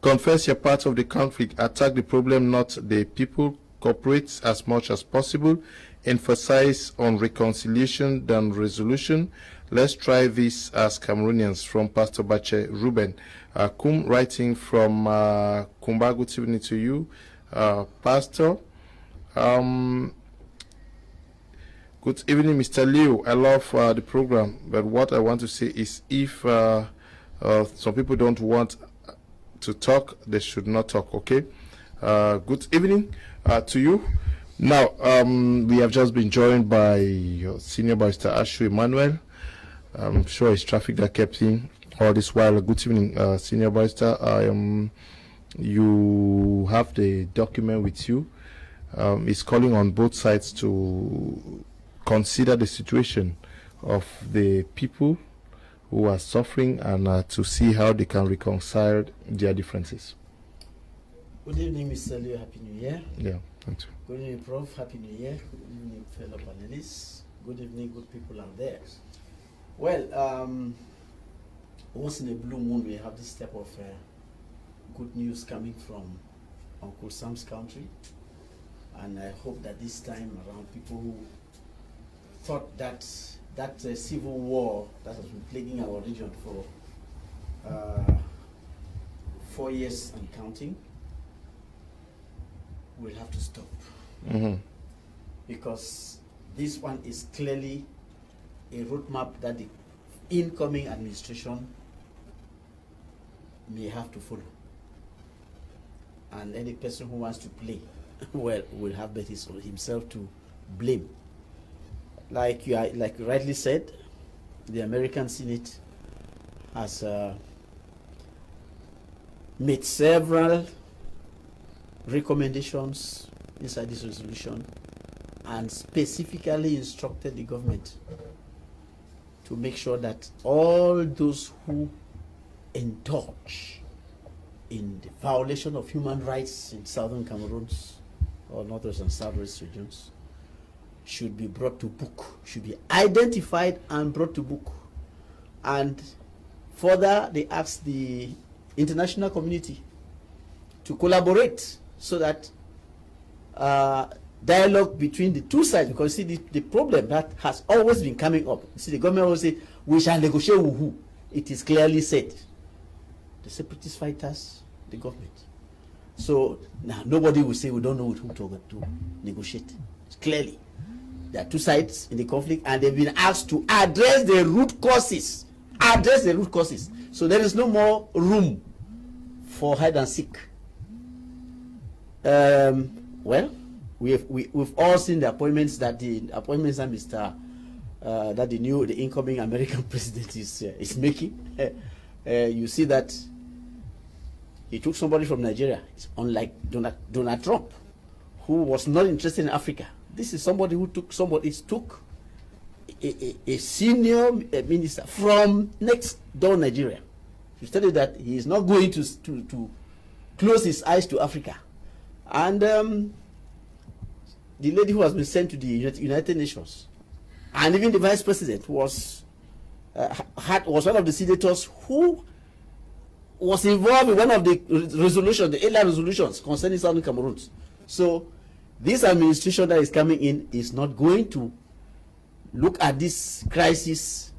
Confess your part of the conflict. Attack the problem, not the people. Cooperate as much as possible. Emphasize on reconciliation than resolution. Let's try this as Cameroonians. From Pastor Bache Ruben. Kum, writing from Kumba. Good evening to you, Pastor. Good evening, Mr. Liu. I love the program, but what I want to say is if some people don't want to talk, they should not talk, okay? Good evening to you. Now, we have just been joined by your senior barrister, Ashu Emmanuel. I'm sure it's traffic that kept him all this while. Good evening, senior barrister. You have the document with you. It's calling on both sides to consider the situation of the people who are suffering and to see how they can reconcile their differences. Good evening, Mr. Liu. Happy New Year. Yeah, thank you. Good evening, Prof. Happy New Year. Good evening, fellow panelists. Good evening, good people out there. Well, once in a blue moon, we have this type of good news coming from Uncle Sam's country. And I hope that this time around, people who thought that civil war that has been plaguing our region for 4 years and counting will have to stop. Mm-hmm. Because this one is clearly a roadmap that the incoming administration may have to follow. And any person who wants to play, well, will have but himself to blame. Like you rightly said, the American Senate has made several recommendations inside this resolution and specifically instructed the government to make sure that all those who indulge in the violation of human rights in southern Cameroons or northwest and southwest regions should be brought to book, should be identified and brought to book. And further, they asked the international community to collaborate so that dialogue between the two sides, because see the problem that has always been coming up. See, the government always say, we shall negotiate with who? It is clearly said. The separatist fighters, the government. So now nobody will say we don't know with whom to negotiate. Clearly, there are two sides in the conflict, and they've been asked to address the root causes. Address the root causes. So there is no more room for hide and seek. Well, we've all seen the appointments that the incoming American president is making. You see that he took somebody from Nigeria. It's unlike Donald Trump, who was not interested in Africa. This is somebody who took a senior minister from next door Nigeria. He stated that he is not going to close his eyes to Africa. And the lady who has been sent to the United Nations, and even the vice president was one of the senators who was involved in one of the resolutions, the earlier resolutions concerning Southern Cameroon. So this administration that is coming in is not going to look at this crisis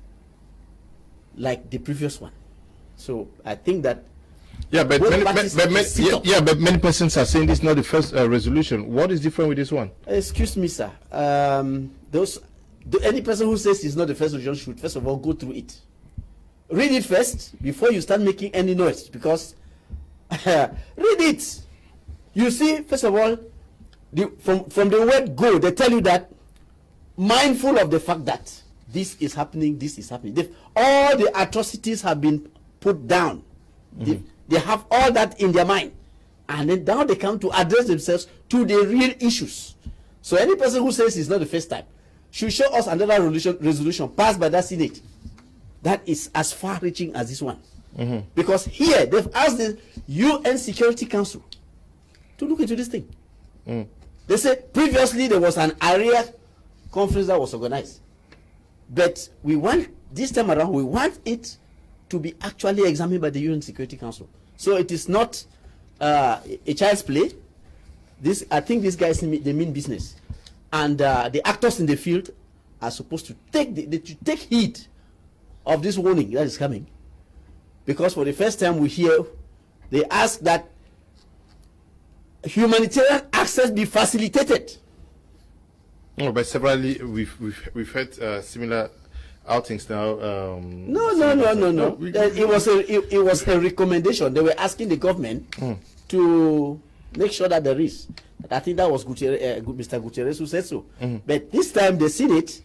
like the previous one. So I think that but many persons are saying this is not the first resolution. What is different with this one? Excuse me, sir. Any person who says it's not the first resolution should first of all go through it. Read it first before you start making any noise, because read it. You see, first of all, from the word go, they tell you that mindful of the fact that this is happening. All the atrocities have been put down. They have all that in their mind. And then now they come to address themselves to the real issues. So any person who says it's not the first time should show us another resolution passed by that Senate that is as far-reaching as this one. Because here they've asked the UN Security Council to look into this thing. They say previously there was an area conference that was organized, but we want this time around, we want it to be actually examined by the UN Security Council. So it is not a child's play. I think these guys, they mean business, and the actors in the field are supposed to take heed of this warning that is coming, because for the first time we hear they ask that humanitarian access be facilitated. No, but severally we've had similar outings now. No. It was a recommendation. They were asking the government to make sure that there is. I think that was Mr. Gutierrez who said so. But this time the Senate,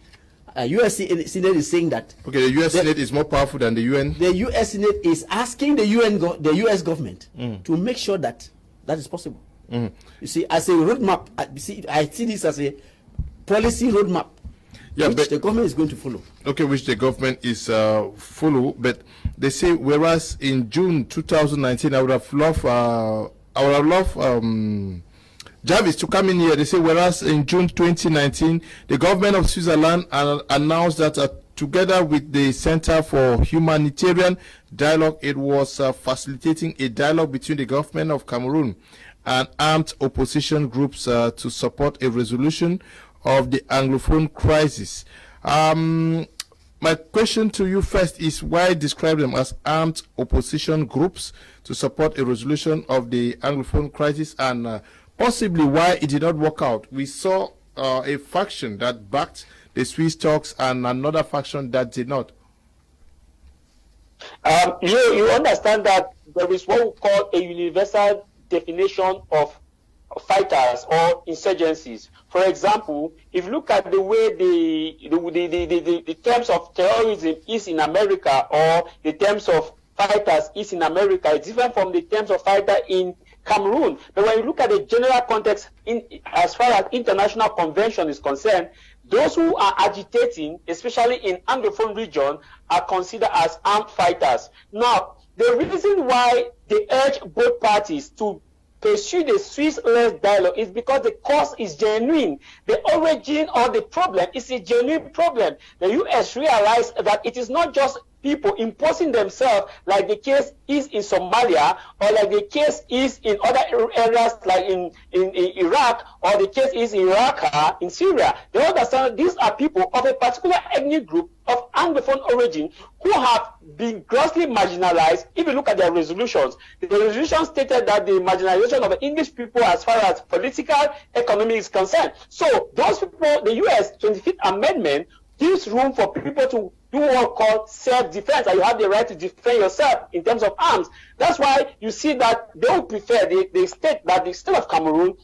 U.S. Senate is saying that. Okay, the U.S. Senate is more powerful than the UN. The U.S. Senate is asking the U.S. government to make sure that is possible. You see, as a roadmap, I see this as a policy roadmap, which the government is going to follow. Okay, which the government is follow, but they say whereas in June 2019, I would have loved Jarvis to come in here. They say whereas in June 2019, the government of Switzerland announced that together with the Center for Humanitarian Dialogue, it was facilitating a dialogue between the government of Cameroon and armed opposition groups to support a resolution of the Anglophone crisis. My question to you first is, why describe them as armed opposition groups to support a resolution of the Anglophone crisis, and possibly why it did not work out? We saw a faction that backed the Swiss talks and another faction that did not. You understand that there is what we call a universal definition of fighters or insurgencies. For example, if you look at the way the terms of terrorism is in America, or the terms of fighters is in America, it's different from the terms of fighter in Cameroon. But when you look at the general context, as far as international convention is concerned, those who are agitating, especially in Anglophone region, are considered as armed fighters. Now, the reason why they urge both parties to pursue the Swiss-led dialogue is because the cause is genuine. The origin of the problem is a genuine problem. The U.S. realized that it is not just people imposing themselves, like the case is in Somalia, or like the case is in other areas like in Iraq, or the case is in Raqqa in Syria. They understand these are people of a particular ethnic group of Anglophone origin who have been grossly marginalized. If you look at their resolutions, the resolution stated that the marginalization of the English people as far as political economy is concerned. So those people, the U.S. 25th Amendment gives room for people to do what called self-defense, and you have the right to defend yourself in terms of arms. That's why you see that they would prefer the state of Cameroon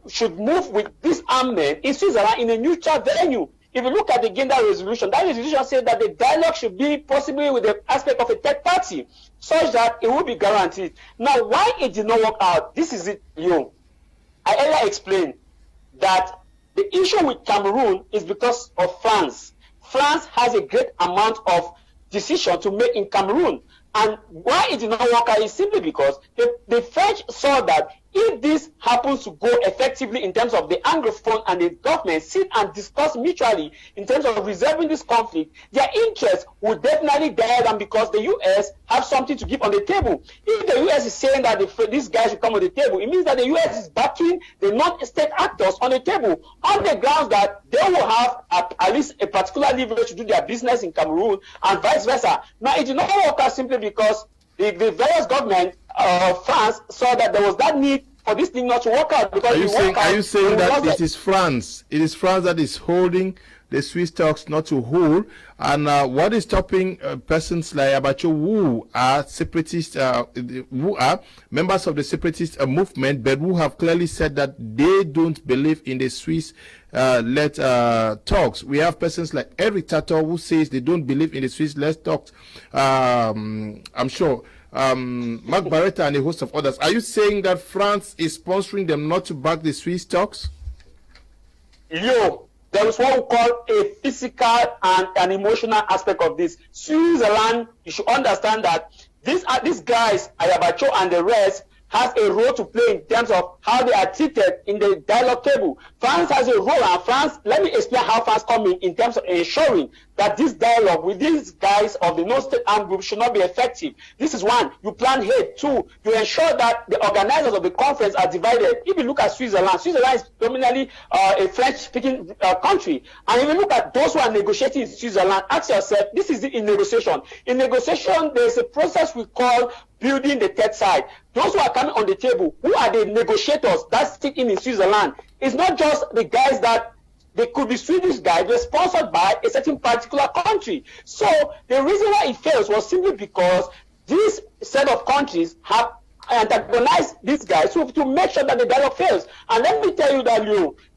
should move with this armament in Switzerland in a neutral venue. If you look at the Genda resolution, that resolution says that the dialogue should be possibly with the aspect of a third party, such that it will be guaranteed. Now, why it did not work out, this is it, I earlier explained that the issue with Cameroon is because of France. France has a great amount of decision to make in Cameroon. And why it did not work out is simply because the French saw that if this happens to go effectively in terms of the Anglophone and the government sit and discuss mutually in terms of resolving this conflict, their interests would definitely die down, because the U.S. have something to give on the table. If the U.S. is saying that these guys should come on the table, it means that the U.S. is backing the non-state actors on the table on the grounds that they will have at least a particular leverage to do their business in Cameroon and vice versa. Now, it did not work out simply because the various government of France saw that there was that need for this thing not to work out. Because are you saying that it is France? It is France that is holding the Swiss talks not to hold, and what is stopping persons like Abacho who are separatists, who are members of the separatist movement, but who have clearly said that they don't believe in the Swiss-led talks? We have persons like Eric Tato who says they don't believe in the Swiss-led talks. I'm sure Mark Barrister and a host of others. Are you saying that France is sponsoring them not to back the Swiss talks? There is what we call a physical and an emotional aspect of this. Switzerland, you should understand that these guys, Ayabacho and the rest, has a role to play in terms of how they are treated in the dialogue table. France has a role, and France, let me explain how France come in terms of ensuring that this dialogue with these guys of the no-state armed group should not be effective. This is one, you plan ahead. Two, you ensure that the organizers of the conference are divided. If you look at Switzerland is dominantly a French-speaking country. And if you look at those who are negotiating in Switzerland, ask yourself, this is in negotiation. In negotiation, there is a process we call building the third side. Those who are coming on the table, who are the negotiators that sit in Switzerland? It's not just the guys that they could be Swedish guys, they're sponsored by a certain particular country. So the reason why it fails was simply because this set of countries have antagonized these guys to make sure that the dialogue fails. And let me tell you that,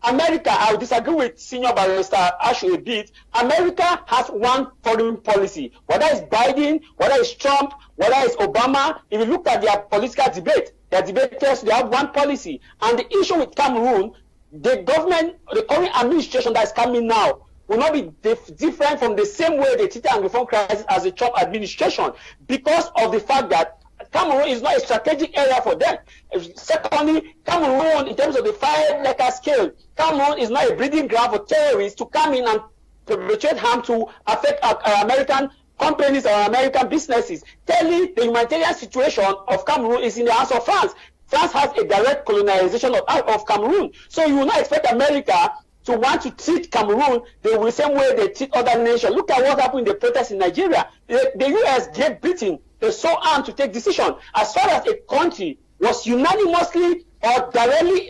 America, I would disagree with Senior Barrister Ashu a bit. America has one foreign policy. Whether it's Biden, whether it's Trump, whether it's Obama, if you look at their political debate, their debaters, they have one policy. And the issue with Cameroon, the government, the current administration that is coming now, will not be different from the same way they treated Anglophone crisis as the Trump administration, because of the fact that Cameroon is not a strategic area for them. Secondly, Cameroon, in terms of the 5-letter scale, Cameroon is not a breeding ground for terrorists to come in and perpetrate harm to affect American companies or American businesses. Thirdly, the humanitarian situation of Cameroon is in the hands of France. France has a direct colonization of Cameroon. So you will not expect America to want to treat Cameroon the same way they treat other nations. Look at what happened in the protests in Nigeria. The U.S. gave Britain the sole arm to take decision. As far as a country was unanimously or directly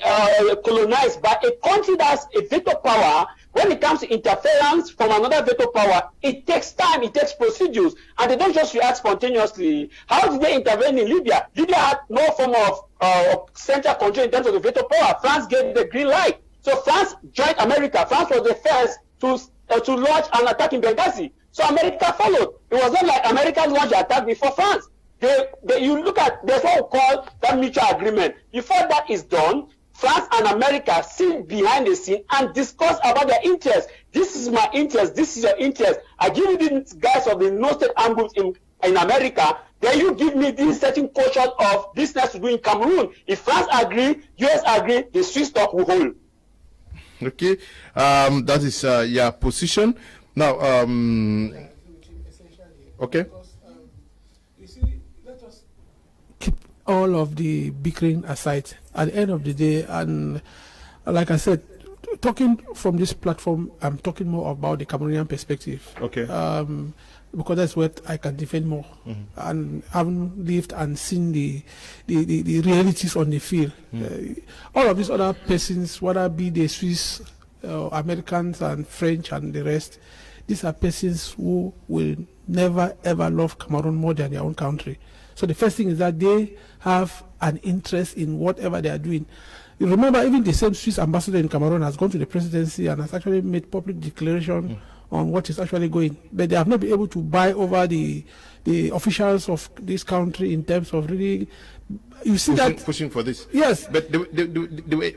colonized by a country that has a veto power, when it comes to interference from another veto power, it takes time, it takes procedures, and they don't just react spontaneously. How did they intervene in Libya? Libya had no form of central control in terms of the veto power. France gave the green light. So France joined America. France was the first to launch an attack in Benghazi. So America followed. It was not like America launched the attack before France. You look at, there's what we call that mutual agreement. Before that is done, France and America sit behind the scene and discuss about their interests. This is my interest, this is your interest. I give you these guys of the no-state armed groups in America, then you give me this certain portion of business to do in Cameroon. If France agree, US agree, the Swiss talk will hold. Okay, that is your position. Now, okay. You see, let us keep all of the bickering aside at the end of the day, and like I said, talking from this platform, I'm talking more about the Cameroonian perspective. Okay. Because that's what I can defend more, and having lived and seen the realities on the field. All of these other persons, whether be the Swiss, Americans and French and the rest, these are persons who will never ever love Cameroon more than their own country. So the first thing is that they have an interest in whatever they are doing. You remember, even the same Swiss ambassador in Cameroon has gone to the presidency and has actually made public declaration on what is actually going. But they have not been able to buy over the officials of this country in terms of really, you see pushing for this. Yes. But they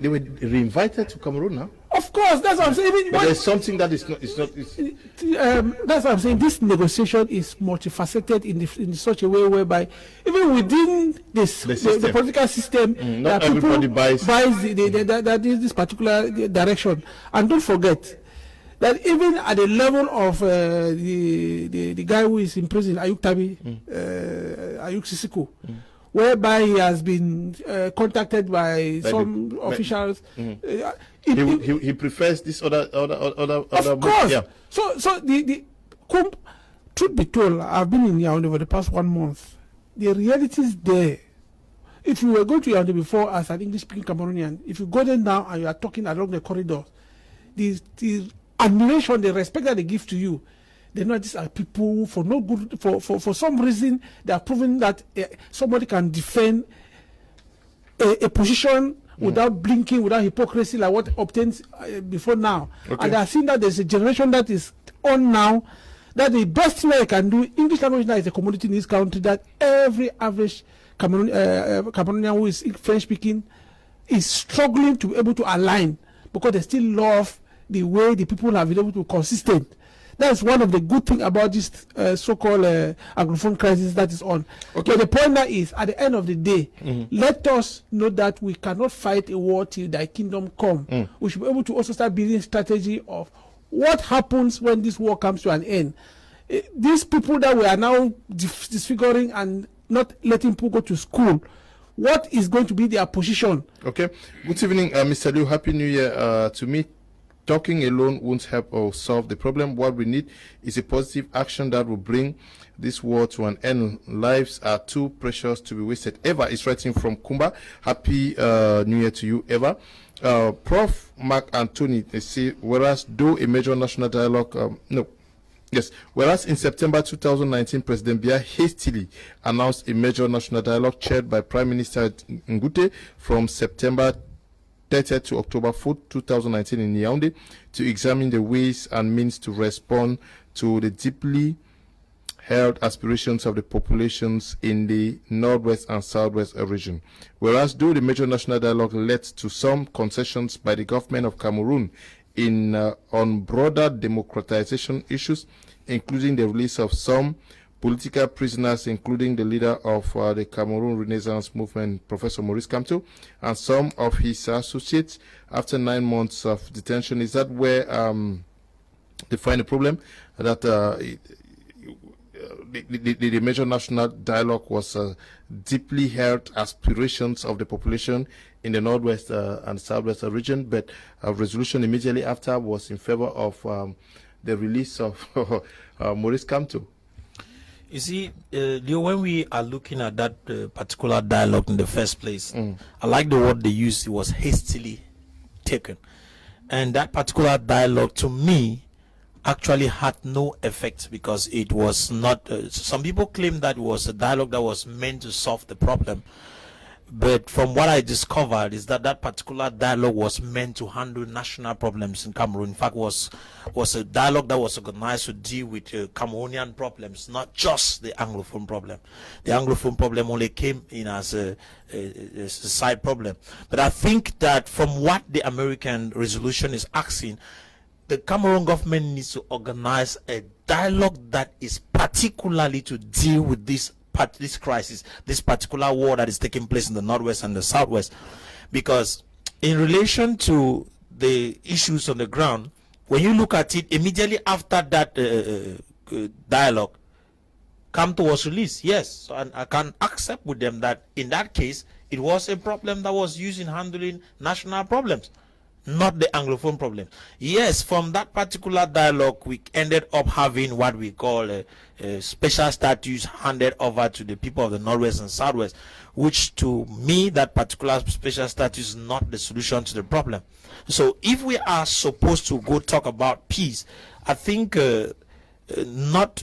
were reinvited to Cameroon now. Of course, that's what I'm saying. But there's something that is not. That's what I'm saying. This negotiation is multifaceted in such a way whereby even within the political system, not everybody buys this particular direction. And don't forget that even at the level of the guy who is in prison, Ayuk Tabi, Ayuk Sisiku, whereby he has been contacted by some officials. He prefers this other. Of course. Yeah. So the truth be told, I've been in Yaoundé for the past 1 month. The reality is there. if you were going to Yaoundé before as an English-speaking Cameroonian, if you go there now and you are talking along the corridor, the admiration, the respect that they give to you, they know these are people for no good, for some reason they are proving that somebody can defend a position without blinking, without hypocrisy, like what obtained before now. Okay. And they are seeing that there's a generation that is on now, that the best thing they can do, English language now is a commodity in this country, that every average Cameroonian who is French speaking is struggling to be able to align, because they still love the way the people have been able to consistent. That's one of the good things about this so-called Anglophone crisis that is on. Okay. But the point that is, at the end of the day, let us know that we cannot fight a war till thy kingdom come. We should be able to also start building strategy of what happens when this war comes to an end. These people that we are now disfiguring and not letting people go to school, what is going to be their position? Okay. Good evening, Mr. Liu. Happy New Year to me. Talking alone won't help or solve the problem. What we need is a positive action that will bring this war to an end. Lives are too precious to be wasted. Eva is writing from Kumba. Happy New Year to you, Eva. Prof. Mark and Tony, they say, whereas though a major national dialogue, whereas in September 2019, President Biya hastily announced a major national dialogue chaired by Prime Minister Ngute from September 30th to October 4th, 2019 in Yaoundé to examine the ways and means to respond to the deeply held aspirations of the populations in the Northwest and Southwest region. Whereas though the major national dialogue led to some concessions by the government of Cameroon on broader democratization issues, including the release of some political prisoners, including the leader of the Cameroon Renaissance Movement, Professor Maurice Kamto, and some of his associates after 9 months of detention. Is that where they find a problem? That the major national dialogue was deeply held aspirations of the population in the Northwest and Southwest region, but a resolution immediately after was in favor of the release of Maurice Kamto. You see, Leo, when we are looking at that particular dialogue in the first place, I like the word they used. It was hastily taken. And that particular dialogue, to me, actually had no effect, because it was not... some people claim that it was a dialogue that was meant to solve the problem. But from what I discovered is that that particular dialogue was meant to handle national problems in Cameroon. In fact, was a dialogue that was organized to deal with Cameroonian problems, not just the Anglophone problem. The Anglophone problem only came in as a side problem. But I think that from what the American resolution is asking, the Cameroon government needs to organize a dialogue that is particularly to deal with this crisis, this particular war that is taking place in the Northwest and the Southwest. Because in relation to the issues on the ground, when you look at it, immediately after that dialogue, Kamto was released. Yes, so I can accept with them that in that case, it was a problem that was used in handling national problems, not the Anglophone problem. Yes, from that particular dialogue, we ended up having what we call a special status handed over to the people of the Northwest and Southwest, which to me, that particular special status is not the solution to the problem. So if we are supposed to go talk about peace, I think not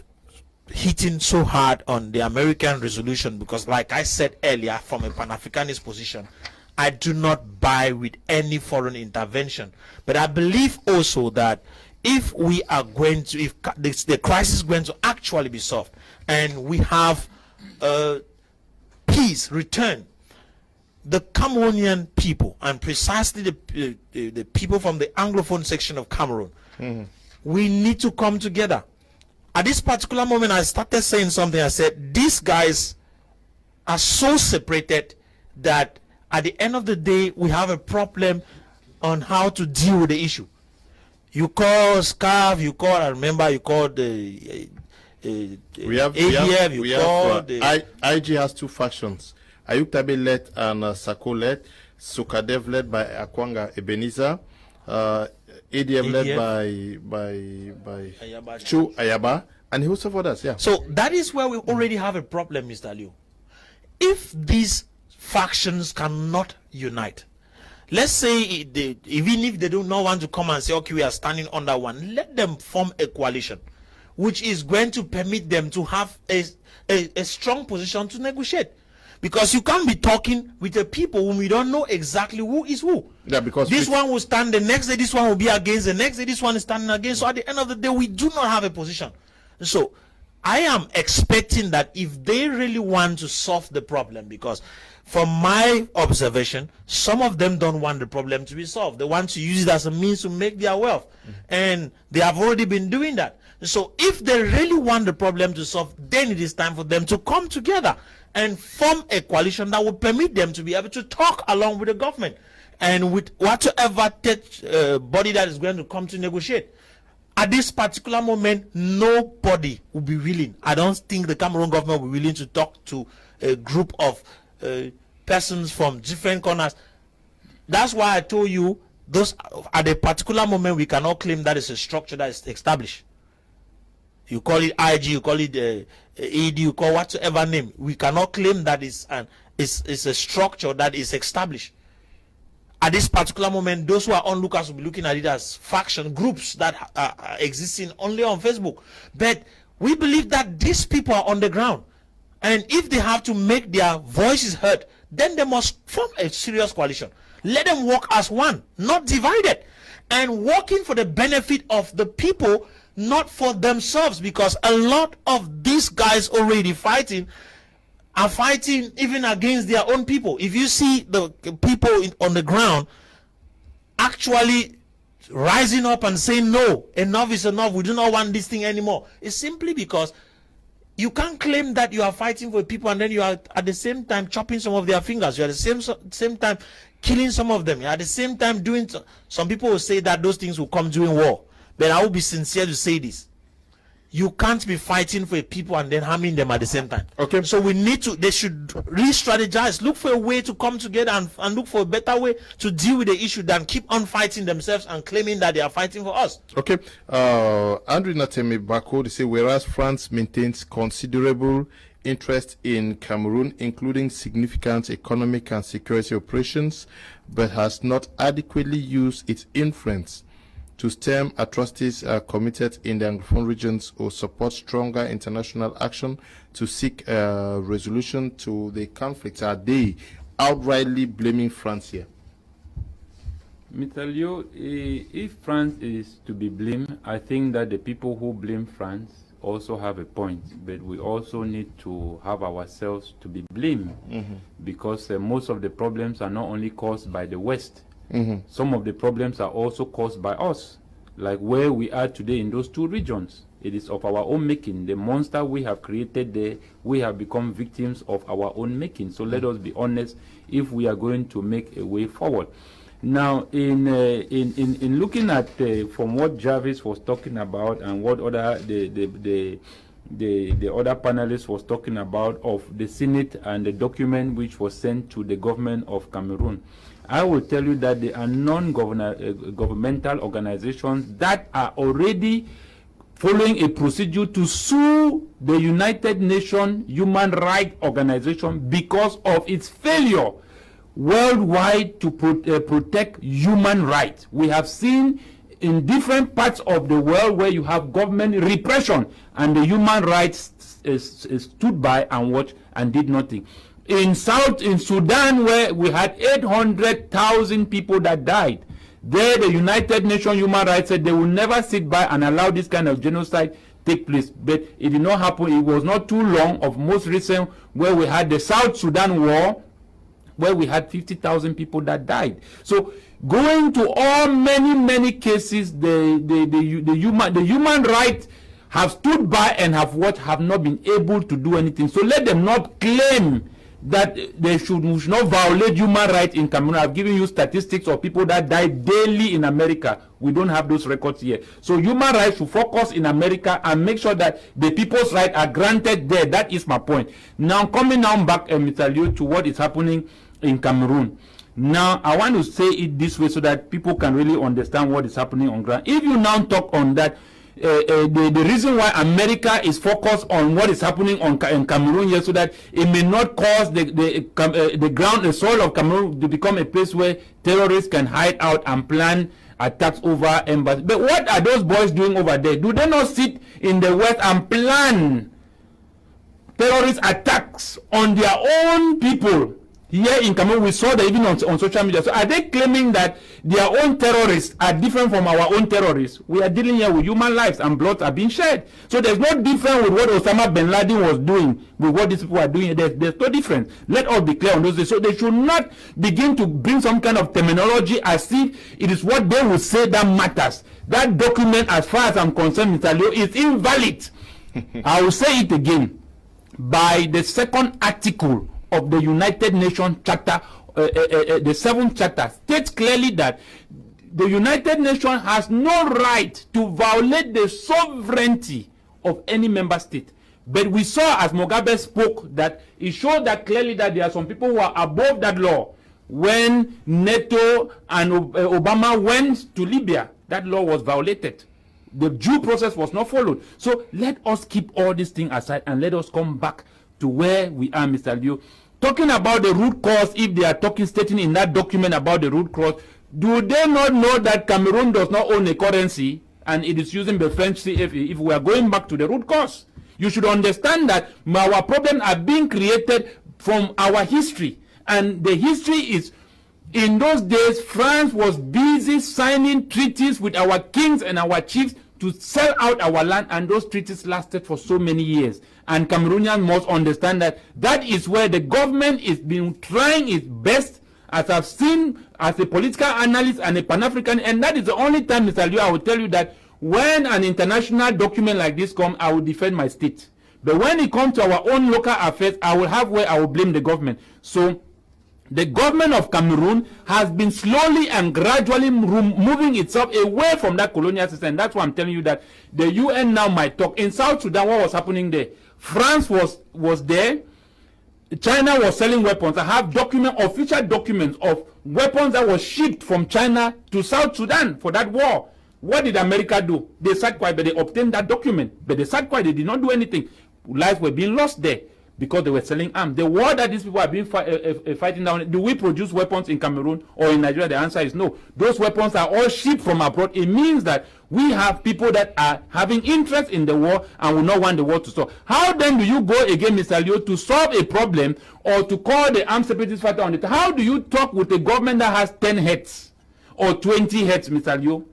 hitting so hard on the American resolution, because like I said earlier, from a Pan-Africanist position, I do not buy with any foreign intervention. But I believe also that if we are going to, if the crisis is going to actually be solved, and we have peace return, the Cameroonian people, and precisely the people from the Anglophone section of Cameroon, we need to come together. At this particular moment, I started saying something. I said, these guys are so separated that at the end of the day, we have a problem on how to deal with the issue. You call SCAF, you call, I remember you called the ADF, IG has two factions. Ayuk Tabe led and Sako led, Sukadev led by Akwanga Ebenezer, ADF led by Chu Ayaba, and host of others. Yeah. So that is where we already have a problem, Mr. Liu. If these factions cannot unite. Let's say even if they do not want to come and say, okay, we are standing under one, let them form a coalition, which is going to permit them to have a strong position to negotiate. Because you can't be talking with the people whom you don't know exactly who is who. Yeah, because this one will stand, the next day this one will be against, the next day this one is standing against. So at the end of the day, we do not have a position. So I am expecting that if they really want to solve the problem, because from my observation, some of them don't want the problem to be solved. They want to use it as a means to make their wealth. And they have already been doing that. So if they really want the problem to solve, then it is time for them to come together and form a coalition that will permit them to be able to talk along with the government and with whatever body that is going to come to negotiate. At this particular moment, nobody will be willing. I don't think the Cameroon government will be willing to talk to a group of persons from different corners. That's why I told you, those at a particular moment we cannot claim that is a structure that is established. You call it IG, you call it AD, you call whatever name. We cannot claim that it's a structure that is established. At this particular moment, those who are onlookers will be looking at it as faction groups that are existing only on Facebook. But we believe that these people are on the ground. And if they have to make their voices heard, then they must form a serious coalition. Let them work as one, not divided. And working for the benefit of the people, not for themselves. Because a lot of these guys already fighting are fighting even against their own people. If you see the people on the ground actually rising up and saying, no, enough is enough, we do not want this thing anymore, it's simply because you can't claim that you are fighting for people and then you are at the same time chopping some of their fingers. You are at the same time killing some of them. You are at the same time doing... Some people will say that those things will come during war. But I will be sincere to say this. You can't be fighting for people and then harming them at the same time. Okay. So they should re-strategize, look for a way to come together and look for a better way to deal with the issue than keep on fighting themselves and claiming that they are fighting for us. Okay. Andrew Natemi Bako, they say, whereas France maintains considerable interest in Cameroon, including significant economic and security operations, but has not adequately used its influence to stem atrocities committed in the Anglophone regions or support stronger international action to seek resolution to the conflict. Are they outrightly blaming France here? Mr. Leo, if France is to be blamed, I think that the people who blame France also have a point, but we also need to have ourselves to be blamed, because most of the problems are not only caused by the West. Some of the problems are also caused by us, like where we are today in those two regions. It is of our own making. The monster we have created there, we have become victims of our own making. So let us be honest if we are going to make a way forward. Now, in looking at from what Jarvis was talking about and what other the other panelists was talking about of the Senate and the document which was sent to the government of Cameroon, I will tell you that there are non-governmental organizations that are already following a procedure to sue the United Nations Human Rights Organization because of its failure worldwide to protect human rights. We have seen in different parts of the world where you have government repression and the human rights stood by and watched and did nothing. In Sudan, where we had 800,000 people that died, there the United Nations Human Rights said they will never sit by and allow this kind of genocide take place. But it did not happen. It was not too long of most recent where we had the South Sudan war, where we had 50,000 people that died. So going to all many cases, the human rights have stood by and have not been able to do anything. So let them not claim that they should not violate human rights in Cameroon. I've given you statistics of people that die daily in America. We don't have those records here. So human rights should focus in America and make sure that the people's rights are granted there. That is my point. Now, coming now back, Mr. Liu, to what is happening in Cameroon. Now, I want to say it this way so that people can really understand what is happening on ground. If you now talk on that, the reason why America is focused on what is happening in Cameroon here, so that it may not cause the soil of Cameroon to become a place where terrorists can hide out and plan attacks over embassies. But what are those boys doing over there? Do they not sit in the West and plan terrorist attacks on their own people? Here in Cameroon, we saw that even on social media. So are they claiming that their own terrorists are different from our own terrorists? We are dealing here with human lives and blood are being shed. So there's no difference with what Osama bin Laden was doing with what these people are doing. There's no difference. Let us be clear on those things. So they should not begin to bring some kind of terminology as if it is what they will say that matters. That document, as far as I'm concerned, Mr. Leo, is invalid. I will say it again. By the second article of the United Nations Charter, the 7th Charter, states clearly that the United Nations has no right to violate the sovereignty of any member state. But we saw, as Mugabe spoke, that it showed that clearly that there are some people who are above that law. When NATO and Obama went to Libya, that law was violated. The due process was not followed. So let us keep all these things aside and let us come back to where we are, Mr. Liu. Talking about the root cause, if they are stating in that document about the root cause, do they not know that Cameroon does not own a currency and it is using the French CFA? If we are going back to the root cause, you should understand that our problems are being created from our history. And the history is, in those days, France was busy signing treaties with our kings and our chiefs to sell out our land, and those treaties lasted for so many years. And Cameroonians must understand that that is where the government is been trying its best, as I've seen as a political analyst and a Pan-African, and that is the only time, Mr. Liu, I will tell you that when an international document like this comes, I will defend my state. But when it comes to our own local affairs, I will have where I will blame the government. So the government of Cameroon has been slowly and gradually moving itself away from that colonial system. That's why I'm telling you that the UN now might talk. In South Sudan, what was happening there? France was there. China was selling weapons. I have official documents of weapons that were shipped from China to South Sudan for that war. What did America do? They sat quiet, but they obtained that document. But they sat quiet. They did not do anything. Lives were being lost there because they were selling arms. The war that these people are being fighting down, do we produce weapons in Cameroon or in Nigeria? The answer is no. Those weapons are all shipped from abroad. It means that we have people that are having interest in the war and will not want the war to stop. How then do you go again, Mr. Leo, to solve a problem or to call the armed separatist fighter on it? How do you talk with a government that has 10 heads or 20 heads, Mr. Leo?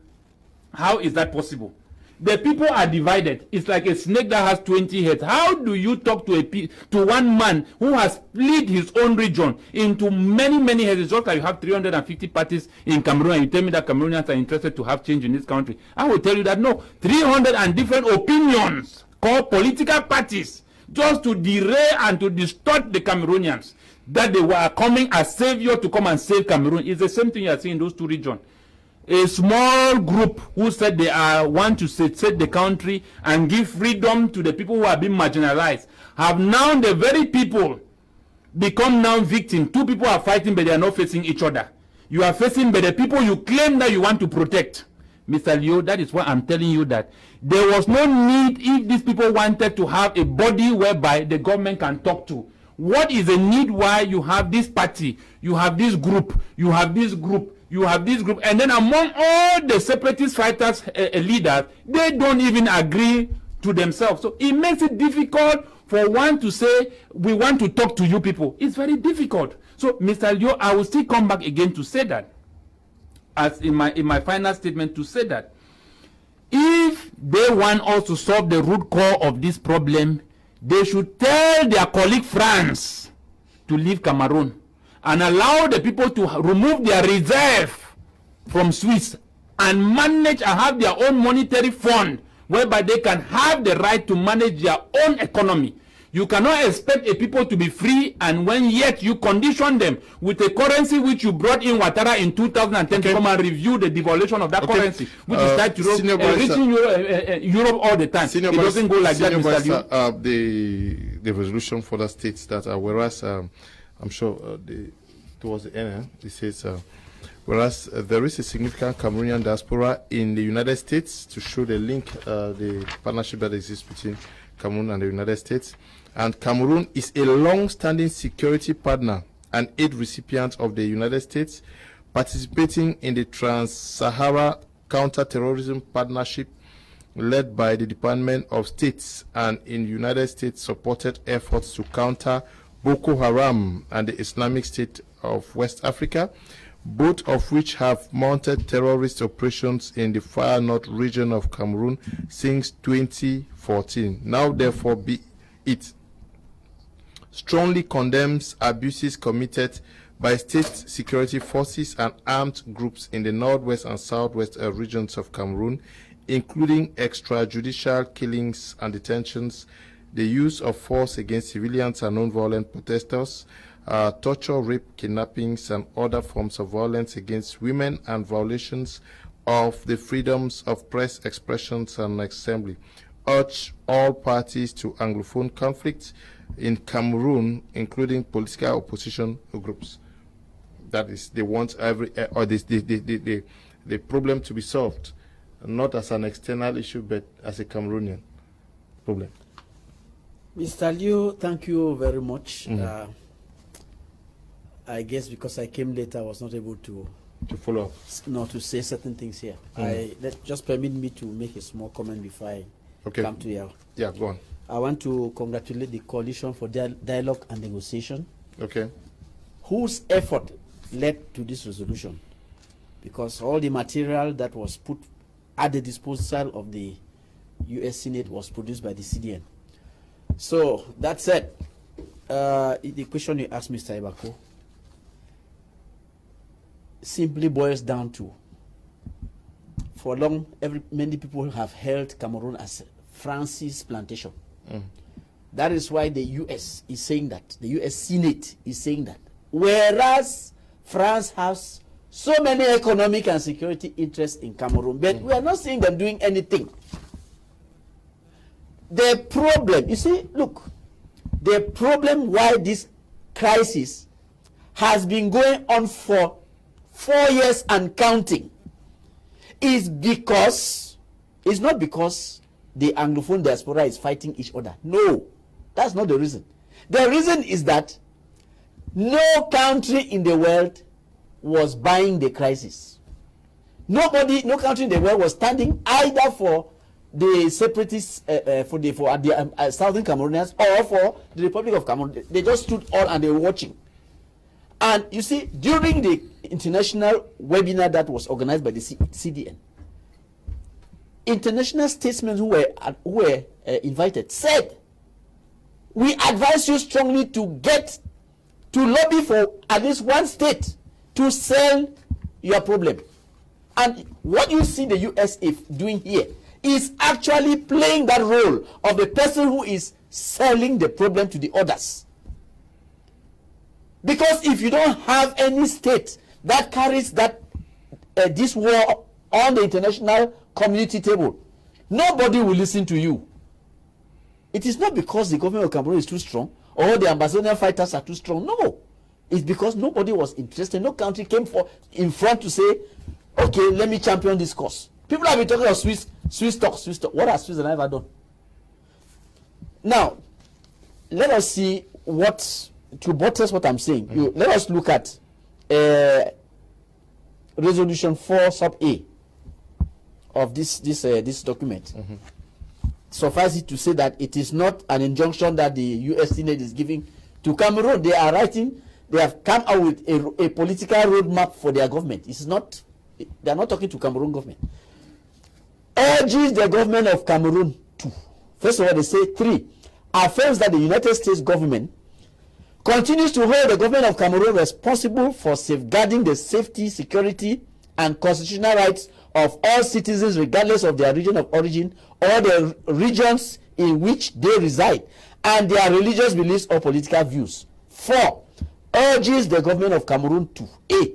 How is that possible? The people are divided. It's like a snake that has 20 heads. How do you talk to one man who has split his own region into many, many heads? It's just like you have 350 parties in Cameroon and you tell me that Cameroonians are interested to have change in this country. I will tell you that no. 300 and different opinions called political parties just to derail and to distort the Cameroonians. That they were coming as savior to come and save Cameroon. It's the same thing you are seeing in those two regions. A small group who said they want to set the country and give freedom to the people who are being marginalized have now the very people become now victims. Two people are fighting but they are not facing each other. You are facing by the people you claim that you want to protect. Mr. Leo, that is why I'm telling you that there was no need if these people wanted to have a body whereby the government can talk to. What is the need why you have this party, you have this group, you have this group, you have this group, and then among all the separatist fighters leaders, they don't even agree to themselves. So it makes it difficult for one to say, we want to talk to you people. It's very difficult. So, Mr. Leo, I will still come back again to say that, as in my final statement, to say that if they want us to solve the root core of this problem, they should tell their colleague France to leave Cameroon and allow the people to remove their reserve from Swiss and manage and have their own monetary fund whereby they can have the right to manage their own economy. You cannot expect a people to be free and when yet you condition them with a currency which you brought in Ouattara in 2010 to come and review the devaluation of that currency, which is tied to reaching Europe all the time. It doesn't go like that, Mr. Liu. The resolution for the states that whereas I'm sure towards the end, it says whereas there is a significant Cameroonian diaspora in the United States, to show the link, the partnership that exists between Cameroon and the United States. And Cameroon is a long-standing security partner and aid recipient of the United States, participating in the Trans-Sahara Counter-Terrorism Partnership led by the Department of State, and in United States supported efforts to counter Boko Haram and the Islamic State of West Africa, both of which have mounted terrorist operations in the far north region of Cameroon since 2014. Now, therefore, be it strongly condemns abuses committed by state security forces and armed groups in the northwest and southwest regions of Cameroon, including extrajudicial killings and detentions, the use of force against civilians and non-violent protesters, torture, rape, kidnappings, and other forms of violence against women, and violations of the freedoms of press, expressions, and assembly. Urge all parties to Anglophone conflicts in Cameroon, including political opposition groups. That is, they want the problem to be solved, not as an external issue, but as a Cameroonian problem. Mr. Liu, thank you very much. I guess because I came later, I was not able to follow up. No, to say certain things here. Just permit me to make a small comment before I come to you. Yeah, go on. I want to congratulate the Coalition for Dialogue and Negotiation. Okay. Whose effort led to this resolution, because all the material that was put at the disposal of the U.S. Senate was produced by the CDN. So that said, the question you asked, Mr. Ibako, simply boils down to, for long, many people have held Cameroon as France's plantation. That is why the U.S. is saying that, the U.S. Senate is saying that, whereas France has so many economic and security interests in Cameroon, but we are not seeing them doing anything. The problem, you see, look, the problem why this crisis has been going on for 4 years and counting is because, it's not because the Anglophone diaspora is fighting each other. No, that's not the reason. The reason is that no country in the world was buying the crisis. No country in the world was standing either for the separatists, for the Southern Cameroonians, or for the Republic of Cameroon. They just stood all and they were watching. And you see, during the international webinar that was organized by the CDN, international statesmen who were invited said, we advise you strongly to lobby for at least one state to sell your problem. And what you see the US doing here is actually playing that role of the person who is selling the problem to the others. Because if you don't have any state that carries that this war on the international community table, nobody will listen to you. It is not because the government of Cameroon is too strong or the Ambazonian fighters are too strong. No. It's because nobody was interested. No country came in front to say, okay, let me champion this cause. People have been talking about Swiss talk. What has Switzerland ever done? Now, let us see to buttress what I'm saying. Let us look at Resolution 4 sub A of this document. Suffice it to say that it is not an injunction that the U.S. Senate is giving to Cameroon. They have come out with a political roadmap for their government. They are not talking to Cameroon government. Urges the government of Cameroon to, first of all, they say 3, affirms that the United States government continues to hold the government of Cameroon responsible for safeguarding the safety, security, and constitutional rights of all citizens regardless of their region of origin or the regions in which they reside and their religious beliefs or political views. 4, urges the government of Cameroon to A,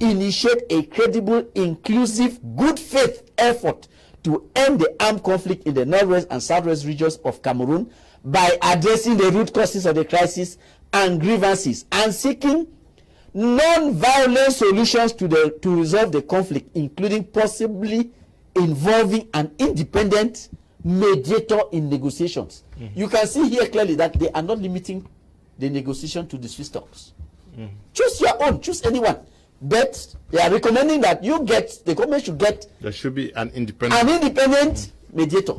initiate a credible, inclusive, good faith effort to end the armed conflict in the northwest and southwest regions of Cameroon by addressing the root causes of the crisis and grievances and seeking non-violent solutions to resolve the conflict, including possibly involving an independent mediator in negotiations. You can see here clearly that they are not limiting the negotiation to the Swiss talks. Choose your own, choose anyone. But they are recommending that the government should get. There should be an independent mediator.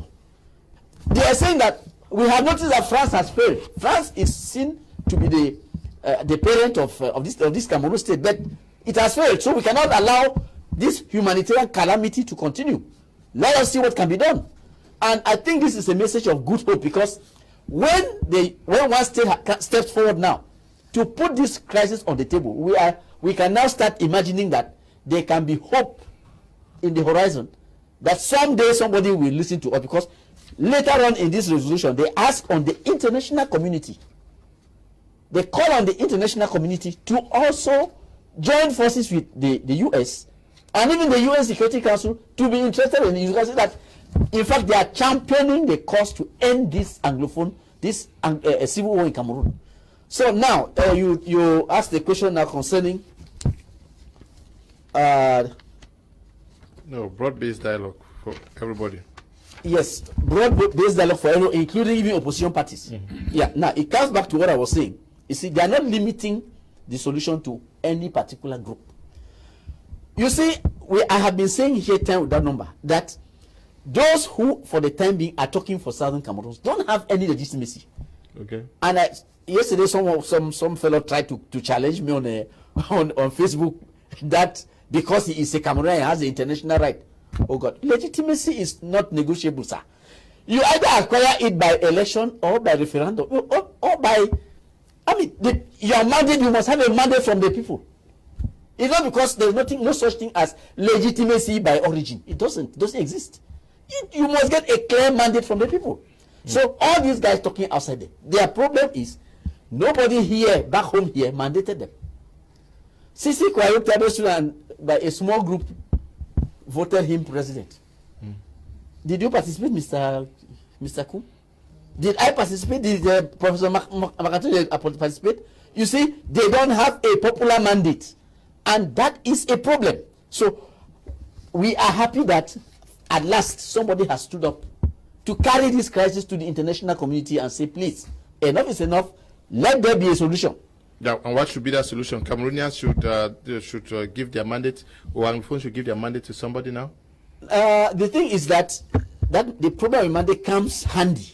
They are saying that we have noticed that France has failed. France is seen to be the parent of this Cameroon state, but it has failed. So we cannot allow this humanitarian calamity to continue. Let us see what can be done. And I think this is a message of good hope, because when one state steps forward now to put this crisis on the table, we can now start imagining that there can be hope in the horizon, that someday somebody will listen to us, because later on in this resolution they ask on the international community, they call on the international community to also join forces with the US and even the UN Security Council to be interested in it. You can see that in fact they are championing the cause to end this Anglophone, this civil war in Cameroon. So now you ask the question now concerning broad-based dialogue for everybody. Yes, broad-based dialogue for everyone, including even opposition parties. Yeah. Now it comes back to what I was saying. You see, they are not limiting the solution to any particular group. You see, I have been saying here time with that number that those who, for the time being, are talking for Southern Cameroons don't have any legitimacy. Okay. And yesterday, some fellow tried to challenge me on Facebook that because he is a Cameroonian, he has the international right. Oh God, legitimacy is not negotiable, sir. You either acquire it by election or by referendum or by, your mandate. You must have a mandate from the people. It's not because there's no such thing as legitimacy by origin. It doesn't exist. You must get a clear mandate from the people. So all these guys talking outside their problem is nobody here, back home here, mandated them. Sisi Kwayok Tabesu and by a small group voted him president. Did you participate, Mr. Kum? Did I participate? Did Professor Makatu participate? You see, they don't have a popular mandate, and that is a problem. So we are happy that at last somebody has stood up to carry this crisis to the international community and say, please, enough is enough. Let there be a solution. Yeah, and what should be that solution? Cameroonians should give their mandate, or Anglophone should give their mandate to somebody now? The thing is that the problem with mandate comes handy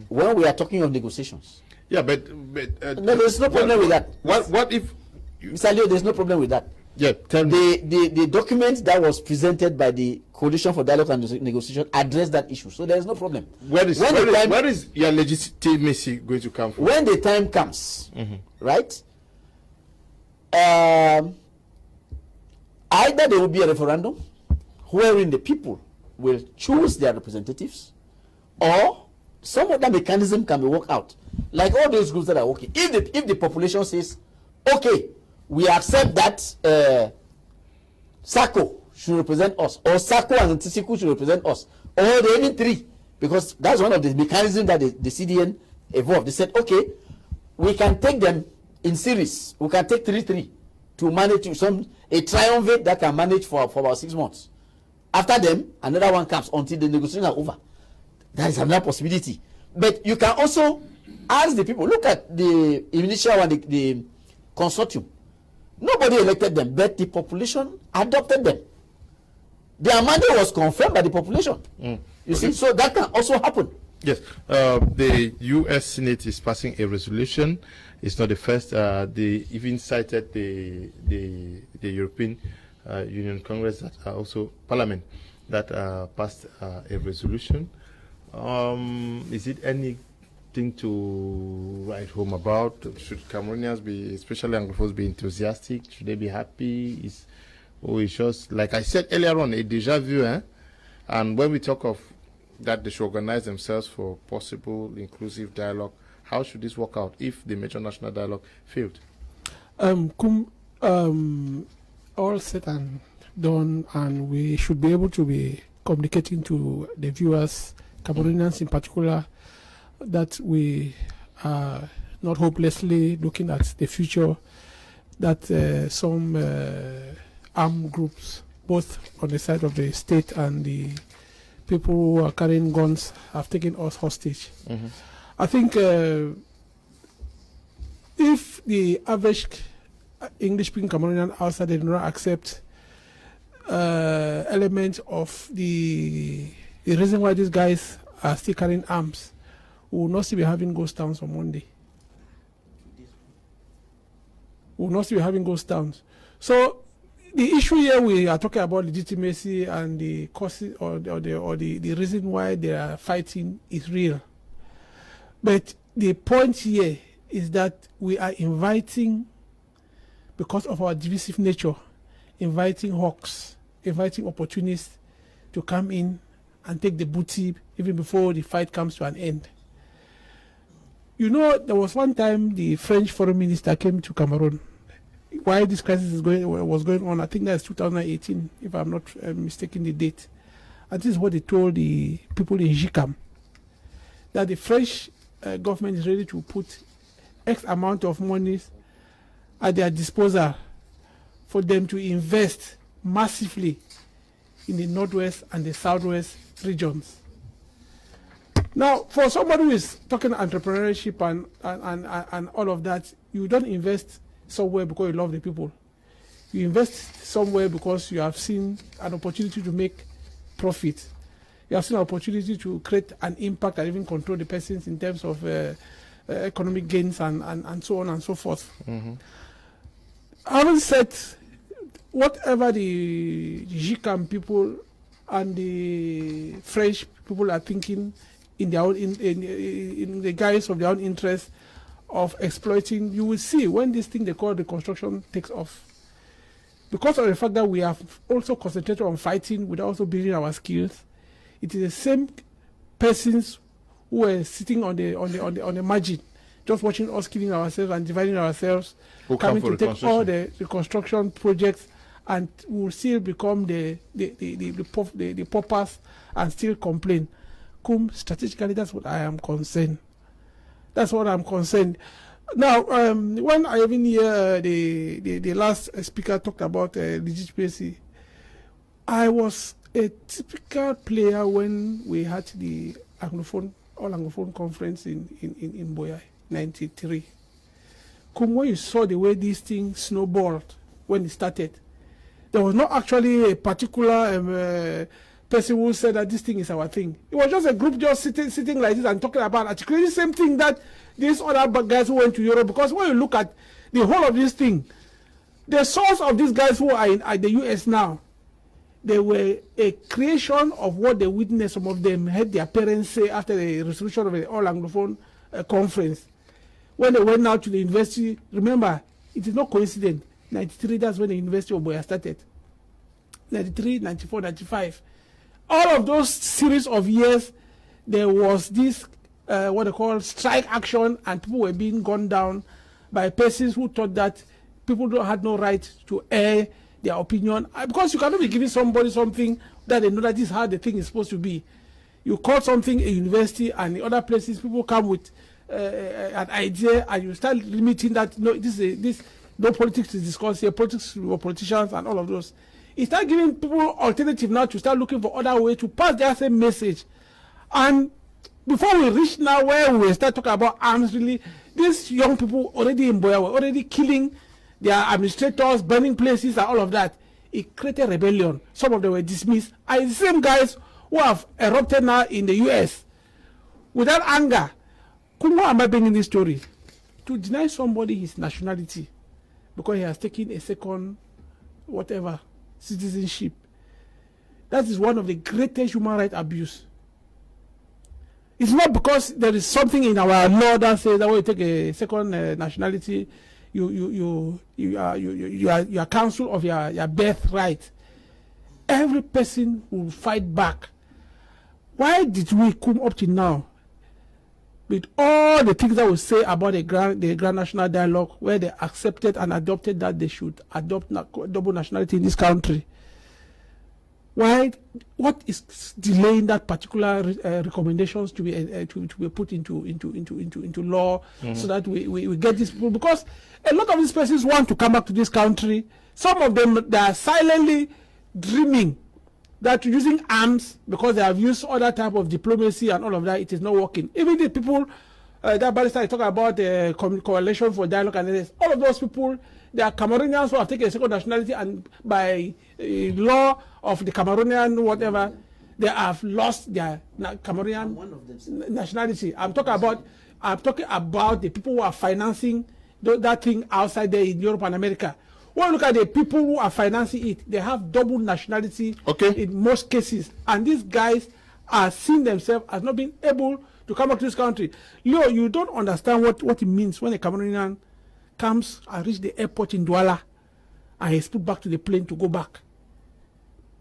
when we are talking of negotiations. Yeah, but no, there's no problem with that. What if, Mr. Leo, there's no problem with that. Yeah, tell me. The document that was presented by the Coalition for Dialogue and Negotiation addressed that issue, so there is no problem. Where is your legitimacy going to come from? When the time comes, right? Either there will be a referendum wherein the people will choose their representatives, or some other mechanism can be worked out, like all those groups that are working. If the population says, okay, we accept that SACO should represent us, or SACO and TCQ should represent us, or the even three, because that's one of the mechanisms that the CDN evolved. They said, okay, we can take them in series. We can take 3-3 to manage a triumvirate that can manage for about 6 months. After them, another one comes until the negotiations are over. That is another possibility. But you can also ask the people. Look at the initial one, the consortium. Nobody elected them, but the population adopted them. Their mandate was confirmed by the population. You see, so that can also happen. Yes, the U.S. Senate is passing a resolution. It's not the first. They even cited the European Union Congress that are also Parliament that passed a resolution. Is it anything to write home about? Should Cameroonians be, especially Anglophones, be enthusiastic? Should they be happy? It's just, like I said earlier on, a deja vu, eh? And when we talk of that they should organize themselves for possible inclusive dialogue, how should this work out if the major national dialogue failed? All said and done, and we should be able to be communicating to the viewers, Cameroonians in particular, that we are not hopelessly looking at the future that some armed groups, both on the side of the state and the people who are carrying guns, have taken us hostage. I think if the average English-speaking Cameroonian outside did not accept elements of the reason why these guys are still carrying arms, we will not still be having ghost towns on Monday. We will not still be having ghost towns. So the issue here, we are talking about legitimacy and the causes or the reason why they are fighting is real. But the point here is that we are inviting, because of our divisive nature, inviting hawks, inviting opportunists to come in and take the booty even before the fight comes to an end. You know, there was one time the French foreign minister came to Cameroon. While this crisis was going on, I think that's 2018, if I'm not mistaken the date. And this is what they told the people in Jicam, that the French government is ready to put X amount of money at their disposal for them to invest massively in the northwest and the southwest regions. Now, for somebody who is talking entrepreneurship and all of that, you don't invest somewhere because you love the people. You invest somewhere because you have seen an opportunity to make profit. You have seen an opportunity to create an impact and even control the persons in terms of economic gains and so on and so forth. Having said, whatever the Jicam people and the French people are thinking in their own, in the guise of their own interest of exploiting, you will see when this thing they call reconstruction takes off. Because of the fact that we have also concentrated on fighting without also building our skills, it is the same persons who are sitting on the margin, just watching us killing ourselves and dividing ourselves, who coming to take all the reconstruction projects, and will still become the paupers and still complain. Strategically, that's what I am concerned. That's what I'm concerned. Now, when I even hear the last speaker talked about legitimacy, I was a typical player when we had the All-Anglophone conference in Boya, 93. When you saw the way this thing snowballed when it started, there was not actually a particular person who said that this thing is our thing. It was just a group just sitting like this and talking about articulating the same thing that these other guys who went to Europe. Because when you look at the whole of this thing, the source of these guys who are at the US now, they were a creation of what they witnessed. Some of them had their parents say after the resolution of the All-Anglophone conference. When they went out to the university, remember, it is not coincidence. 93, that's when the University of Boya started. 93, 94, 95. All of those series of years, there was this, what they call strike action, and people were being gunned down by persons who thought that people had no right to air their opinion. Because you cannot be giving somebody something that they know that this is how the thing is supposed to be. You call something a university, and in other places, people come with an idea, and you start limiting that, no, no politics is discussed here, politics for politicians and all of those. It start giving people alternative now to start looking for other ways to pass their same message. And before we reach now where we start talking about arms, really, these young people already in Boya were already killing their administrators, burning places and all of that. It created rebellion. Some of them were dismissed. And the same guys who have erupted now in the US without anger. Why am I bringing this story? To deny somebody his nationality because he has taken a second whatever citizenship. That is one of the greatest human rights abuse. It's not because there is something in our law that says that when you take a second nationality, you are counsel of your birthright. Every person will fight back. Why did we come up to now with all the things that we say about the Grand National Dialogue, where they accepted and adopted that they should adopt double nationality in this country? Why? What is delaying that particular recommendations to be put into law, so that we get these people? Because a lot of these persons want to come back to this country. Some of them, they are silently dreaming that using arms, because they have used other type of diplomacy and all of that, it is not working. Even the people that Barrister is talking about, the coalition for dialogue and this, all of those people, they are Cameroonians who have taken a second nationality, and by law of the Cameroonian whatever, they have lost their Cameroonian nationality. I'm talking about the people who are financing that thing outside there in Europe and America. When you look at the people who are financing it, they have double nationality in most cases, and these guys are seeing themselves as not being able to come back to this country. Leo, you don't understand what it means when a Cameroonian comes and reach the airport in Douala and he's put back to the plane to go back,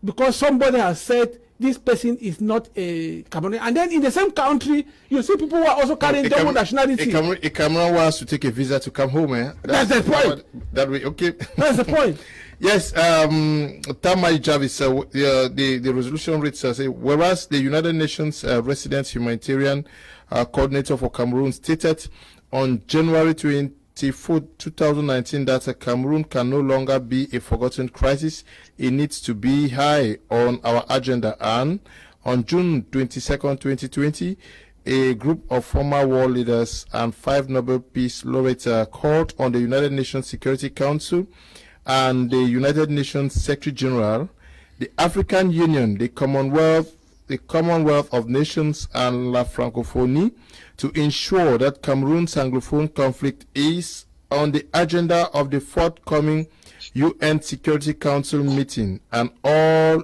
because somebody has said this person is not a Cameroonian. And then in the same country, you see people who are also carrying double nationality. A Cameroon wants to take a visa to come home, eh? That's the point. That way, okay. That's the point. Yes, Tamai Jarvis, the resolution reads, say, whereas the United Nations resident humanitarian coordinator for Cameroon stated on January 24, 2019 that Cameroon can no longer be a forgotten crisis. It needs to be high on our agenda. And on June 22nd, 2020, a group of former war leaders and 5 Nobel Peace laureates called on the United Nations Security Council and the United Nations Secretary General, the African Union, the Commonwealth of Nations, and La Francophonie to ensure that Cameroon's Anglophone conflict is on the agenda of the forthcoming UN Security Council meeting and all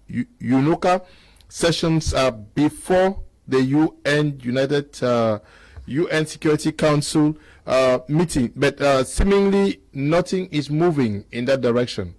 UNOCA sessions before the UN Security Council meeting. But seemingly nothing is moving in that direction.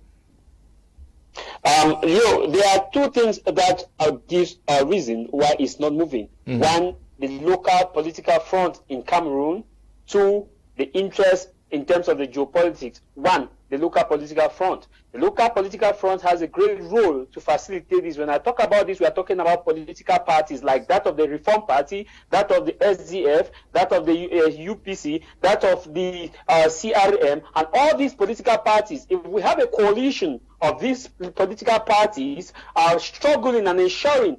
There are two things that gives a reason why it's not moving. Mm-hmm. One, the local political front in Cameroon. Two, the interest in terms of the geopolitics. One, the local political front. The local political front has a great role to facilitate this. When I talk about this, we are talking about political parties like that of the Reform Party, that of the SDF, that of the UPC, that of the CRM, and all these political parties. If we have a coalition of these political parties are struggling and ensuring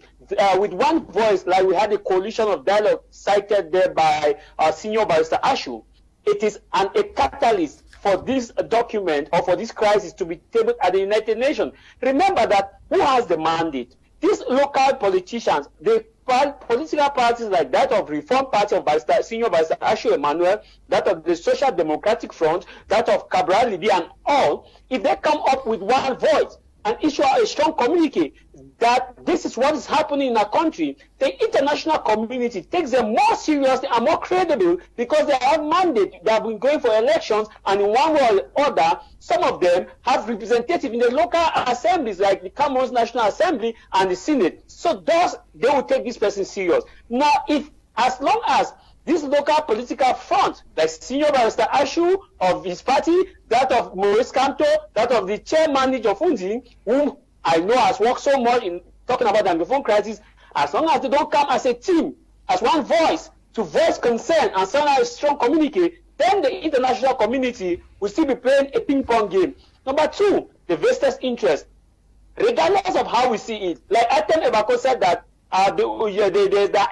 with one voice, like we had a coalition of dialogue cited there by Senior Barrister Ashu, it is a catalyst for this document or for this crisis to be tabled at the United Nations. Remember that who has the mandate? These local politicians, the political parties like that of Reform Party of Senior Barrister Ashu Emmanuel, that of the Social Democratic Front, that of Cabral Libby, and all, if they come up with one voice and issue a strong communique that this is what is happening in our country, the international community takes them more seriously and more credible because they have mandate. They have been going for elections, and in one way or other, some of them have representatives in the local assemblies like the Cameroon's National Assembly and the Senate. So thus, they will take this person serious. Now, as long as this local political front, like Senior Barrister Ashu of his party, that of Maurice Kamto, that of the chairman of Undi, whom I know has worked so much in talking about the Anglophone crisis, as long as they don't come as a team, as one voice, to voice concern and send out a strong communique, then the international community will still be playing a ping-pong game. Number two, the vested interest. Regardless of how we see it, like Atem Ebako said that the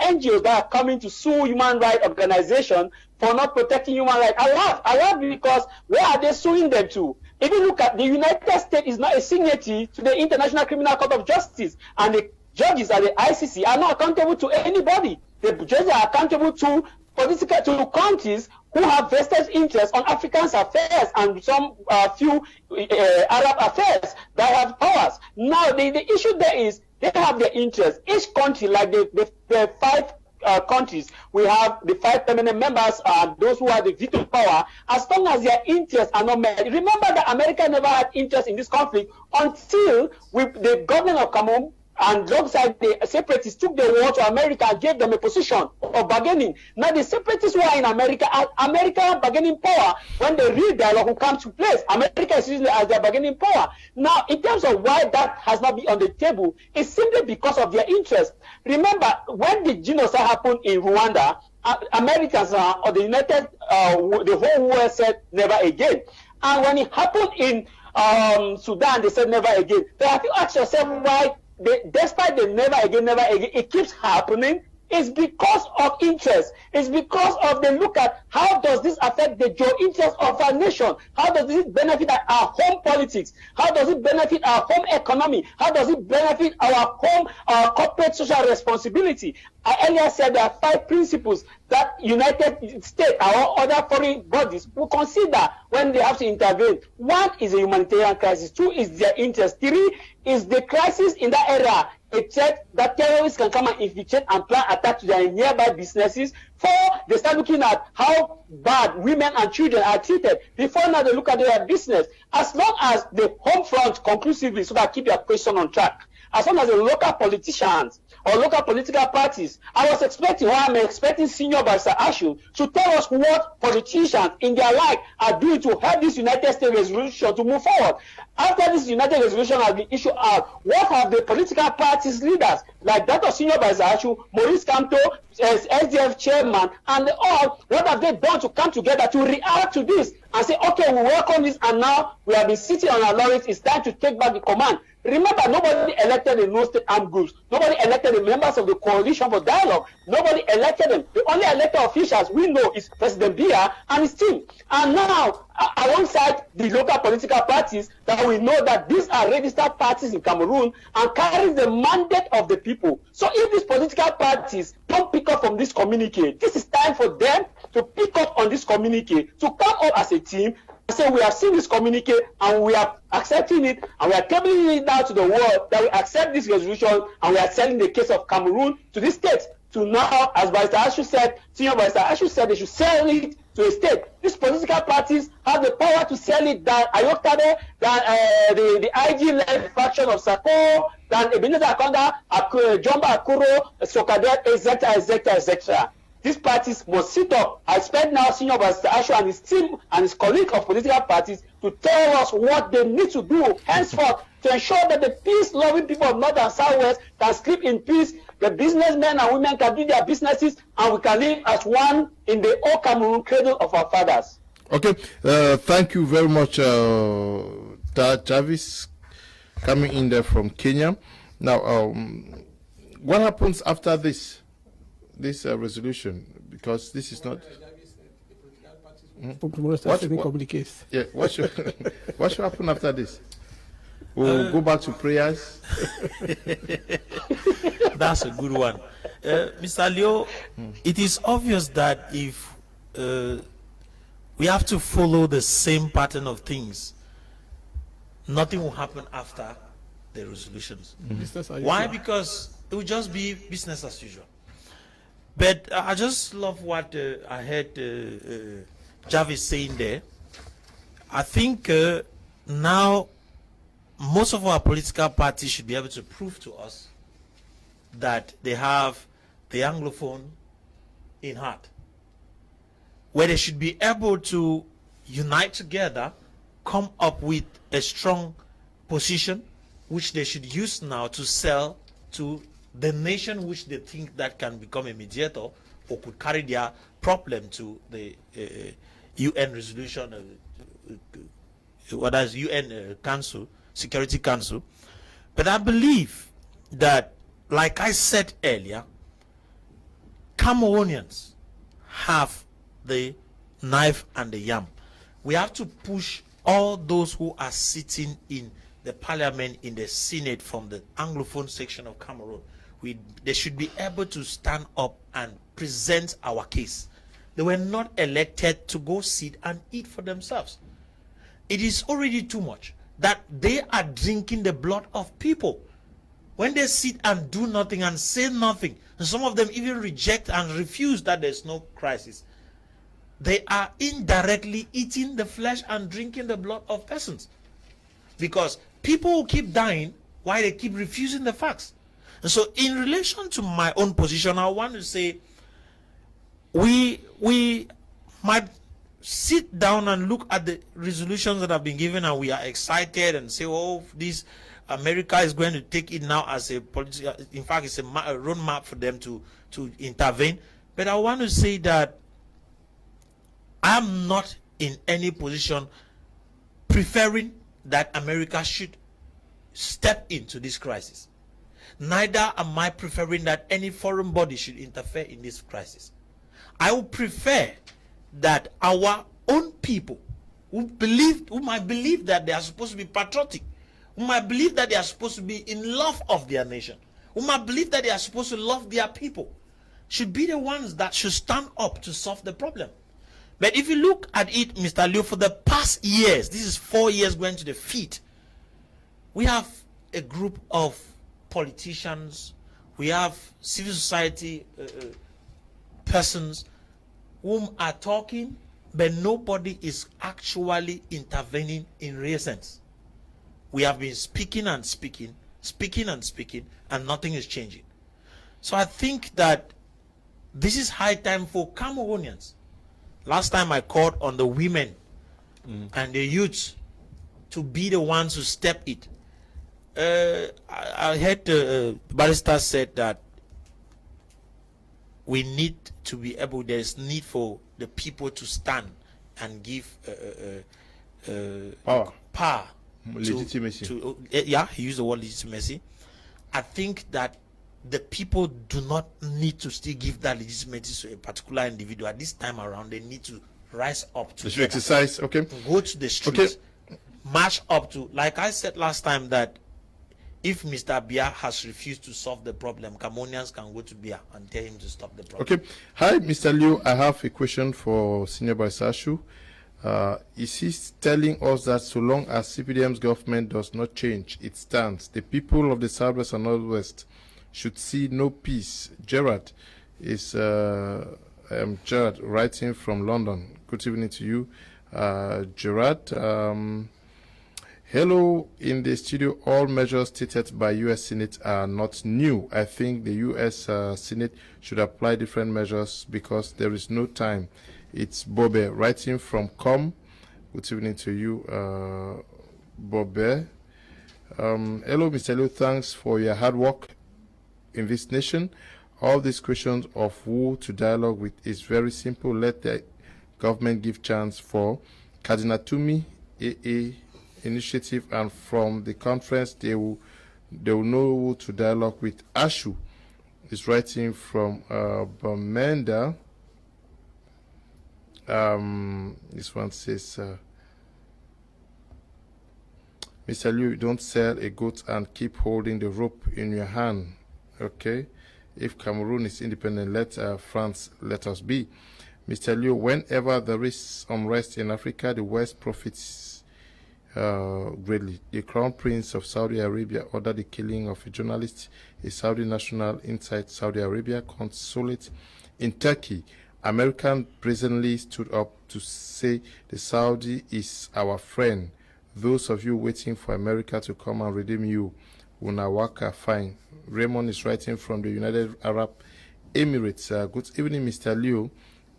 NGOs that are coming to sue human rights organizations for not protecting human rights. I laugh because where are they suing them to? If you look at the United States is not a signatory to the International Criminal Court of Justice, and the judges at the ICC are not accountable to anybody. The judges are accountable to countries who have vested interests on African affairs and some few Arab affairs that have powers. Now the issue there is they have their interests. Each country, like the 5 countries, we have the 5 permanent members, those who have the veto power, as long as their interests are not met. Remember that America never had interest in this conflict until the government of Cameroon and alongside the separatists took the war to America and gave them a position of bargaining. Now the separatists who are in America, American bargaining power, when the real dialogue will come to place, America is using it as their bargaining power. Now, in terms of why that has not been on the table, it's simply because of their interest. Remember, when the genocide happened in Rwanda, Americans or the United, the whole world said never again. And when it happened in Sudan, they said never again. But have you asked yourself why, despite the never again, it keeps happening? It's because of interest. It's because of the look at how does this affect the geo-interest of our nation? How does this benefit our home politics? How does it benefit our home economy? How does it benefit our home corporate social responsibility? I earlier said there are 5 principles that United States or other foreign bodies will consider when they have to intervene. 1 is a humanitarian crisis. 2 is their interest. 3 is the crisis in that area, a threat that terrorists can come and infiltrate and plan attack to their nearby businesses. 4, they start looking at how bad women and children are treated. Before now, they look at their business. As long as the home front conclusively, so that keep your question on track, as long as the local politicians or local political parties, I'm expecting Senior Barrister Ashu to tell us what politicians in their life are doing to help this United States resolution to move forward. After this United resolution has been issued out, what have the political parties leaders, like that of Senior Barrister Ashu, Maurice Kamto, as SDF chairman, and all, what have they done to come together to react to this and say, okay, we welcome this, and now we have been sitting on our laurels, it's time to take back the command. Remember, nobody elected the no-state armed groups. Nobody elected the members of the Coalition for Dialogue. Nobody elected them. The only elected officials we know is President Biya and his team. And now, alongside the local political parties, that we know that these are registered parties in Cameroon and carry the mandate of the people. So if these political parties don't pick up from this communique, this is time for them to pick up on this communique, to come up as a team. So we have seen this communique and we are accepting it, and we are tabling it out to the world that we accept this resolution, and we are selling the case of Cameroon to the states. To now, as Barrister Ashu said, Senior Barrister Ashu said, they should sell it to a state. These political parties have the power to sell it than Ayoktabe, than the IG-led faction of Sako, than Ebenezer Akonda, Jomba Akuro, Sokadet, etc., etc., etc. These parties must sit up. I expect now Senior Barrister Ashu and his team and his colleagues of political parties to tell us what they need to do henceforth to ensure that the peace-loving people of North and Southwest can sleep in peace, the businessmen and women can do their businesses, and we can live as one in the old Cameroon cradle of our fathers. Okay, thank you very much, Jarvis, coming in there from Kenya. Now, what happens after this resolution? Because this is not. Yeah, what should happen after this? We'll go back to prayers. That's a good one. Mr. Leo, it is obvious that if we have to follow the same pattern of things, nothing will happen after the resolutions. Why? Because it will just be business as usual. But I just love what I heard Jarvis saying there. I think now most of our political parties should be able to prove to us that they have the Anglophone in heart, where they should be able to unite together, come up with a strong position, which they should use now to sell to the nation which they think that can become a mediator or could carry their problem to the UN resolution, UN Council, Security Council. But I believe that, like I said earlier, Cameroonians have the knife and the yam. We have to push all those who are sitting in the parliament, in the Senate from the Anglophone section of Cameroon. They should be able to stand up and present our case. They were not elected to go sit and eat for themselves. It is already too much that they are drinking the blood of people. When they sit and do nothing and say nothing, and some of them even reject and refuse that there's no crisis, they are indirectly eating the flesh and drinking the blood of persons. Because people will keep dying while they keep refusing the facts. And so in relation to my own position, I want to say we might sit down and look at the resolutions that have been given, and we are excited and say, oh, this America is going to take it now as a political, in fact, it's a roadmap for them to intervene. But I want to say that I'm not in any position preferring that America should step into this crisis. Neither am I preferring that any foreign body should interfere in this crisis. I would prefer that our own people who might believe that they are supposed to be patriotic, who might believe that they are supposed to be in love of their nation, who might believe that they are supposed to love their people, should be the ones that should stand up to solve the problem. But if you look at it, Mr. Liu, for the past years, this is 4 years going to the 5th, we have a group of politicians, we have civil society persons whom are talking, but nobody is actually intervening in real sense. We have been speaking and speaking, and nothing is changing. So I think that this is high time for Cameroonians. Last time I called on the women and the youths to be the ones who step it. I heard the barrister said that we need to be able, there's need for the people to stand and give power. Legitimacy. Yeah, he used the word legitimacy. I think that the people do not need to still give that legitimacy to a particular individual. This time around, they need to rise up to exercise, okay. Go to the streets, march up to, like I said last time, that if Mr. Biya has refused to solve the problem, Cameroonians can go to Biya and tell him to stop the problem. Okay. Hi, Mr. Liu. I have a question for Senior Barrister Ashu. Is he telling us that so long as CPDM's government does not change its stance, the people of the Southwest and Northwest should see no peace? Gerard is Gerard writing from London. Good evening to you, Gerard. Hello, in the studio. All measures stated by U.S. Senate are not new. I think the U.S. Senate should apply different measures because there is no time. It's Bobe writing from Com. Good evening to you, Bobe. Hello, Mr. Liu. Thanks for your hard work in this nation. All these questions of who to dialogue with is very simple. Let the government give chance for Cardinal Tumi AA initiative, and from the conference they will know who to dialogue with. Ashu is writing from Bamenda. This one says, Mr. Liu, don't sell a goat and keep holding the rope in your hand. Okay, if Cameroon is independent, let France let us be. Mr. Liu, whenever there is unrest in Africa, the West profits greatly. The Crown Prince of Saudi Arabia ordered the killing of a journalist, a Saudi national inside Saudi Arabia consulate in Turkey. American presently stood up to say the Saudi is our friend. Those of you waiting for America to come and redeem you, Unawaka, fine. Raymond is writing from the United Arab Emirates. Good evening, Mr. Liu.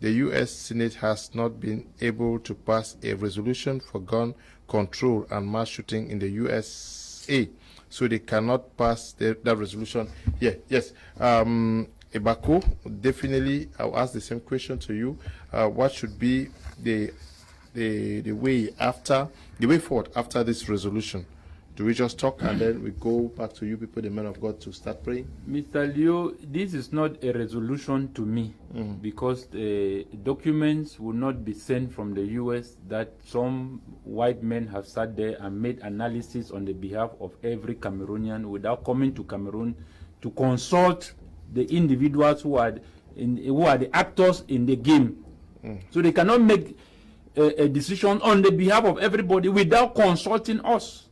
The U.S. Senate has not been able to pass a resolution for gun control and mass shooting in the USA, so they cannot pass that resolution. Yeah, yes. Ebako, definitely, I'll ask the same question to you. What should be the way forward after this resolution? Do we just talk and then we go back to you people, the men of God, to start praying? Mr. Liu, this is not a resolution to me because the documents will not be sent from the U.S. that some white men have sat there and made analysis on the behalf of every Cameroonian without coming to Cameroon to consult the individuals who are the actors in the game. So they cannot make a decision on the behalf of everybody without consulting us.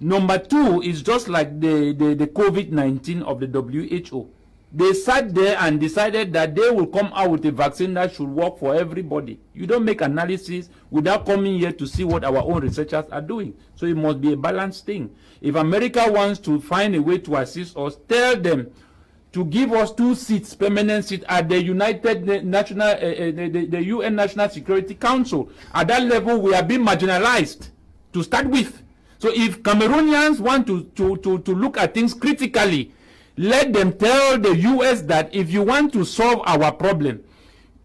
Number two is just like the COVID-19 of the WHO. They sat there and decided that they will come out with a vaccine that should work for everybody. You don't make analysis without coming here to see what our own researchers are doing. So it must be a balanced thing. If America wants to find a way to assist us, tell them to give us 2 seats, permanent seats at the the UN National Security Council. At that level, we are being marginalized to start with. So if Cameroonians want to look at things critically, let them tell the US that if you want to solve our problem,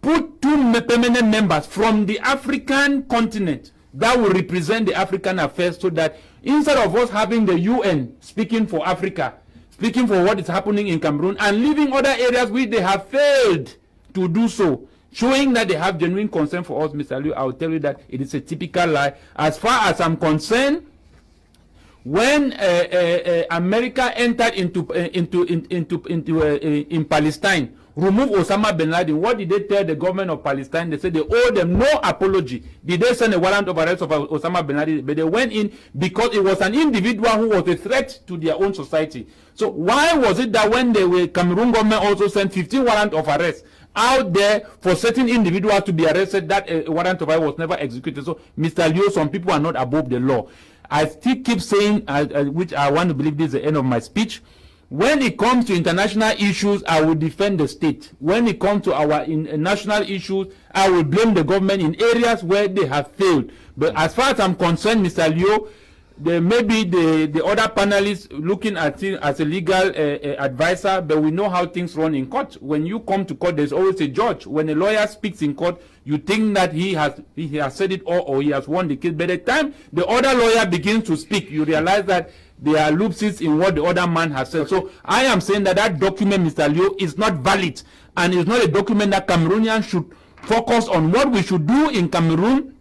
put 2 permanent members from the African continent that will represent the African affairs, so that instead of us having the UN speaking for Africa, speaking for what is happening in Cameroon, and leaving other areas where they have failed to do so, showing that they have genuine concern for us, Mr. Liu, I will tell you that it is a typical lie. As far as I'm concerned, when America entered in Palestine, remove Osama bin Laden, what did they tell the government of Palestine? They said they owe them no apology. Did they send a warrant of arrest of Osama bin Laden? But they went in because it was an individual who was a threat to their own society. So why was it that when the Cameroon government also sent 15 warrant of arrest out there for certain individuals to be arrested, that warrant of arrest was never executed? So, Mr. Liu, some people are not above the law. I still keep saying, which I want to believe this is the end of my speech, when it comes to international issues, I will defend the state. When it comes to our national issues, I will blame the government in areas where they have failed. But as far as I'm concerned, Mr. Liu, there may be the other panelists looking at it as a legal advisor, but we know how things run in court. When you come to court, there's always a judge. When a lawyer speaks in court, you think that he has said it all, or he has won the case. By the time the other lawyer begins to speak, you realize that there are loopholes in what the other man has said. So I am saying that that document, Mr. Liu, is not valid, and it's not a document that Cameroonians should focus on. What we should do in Cameroon,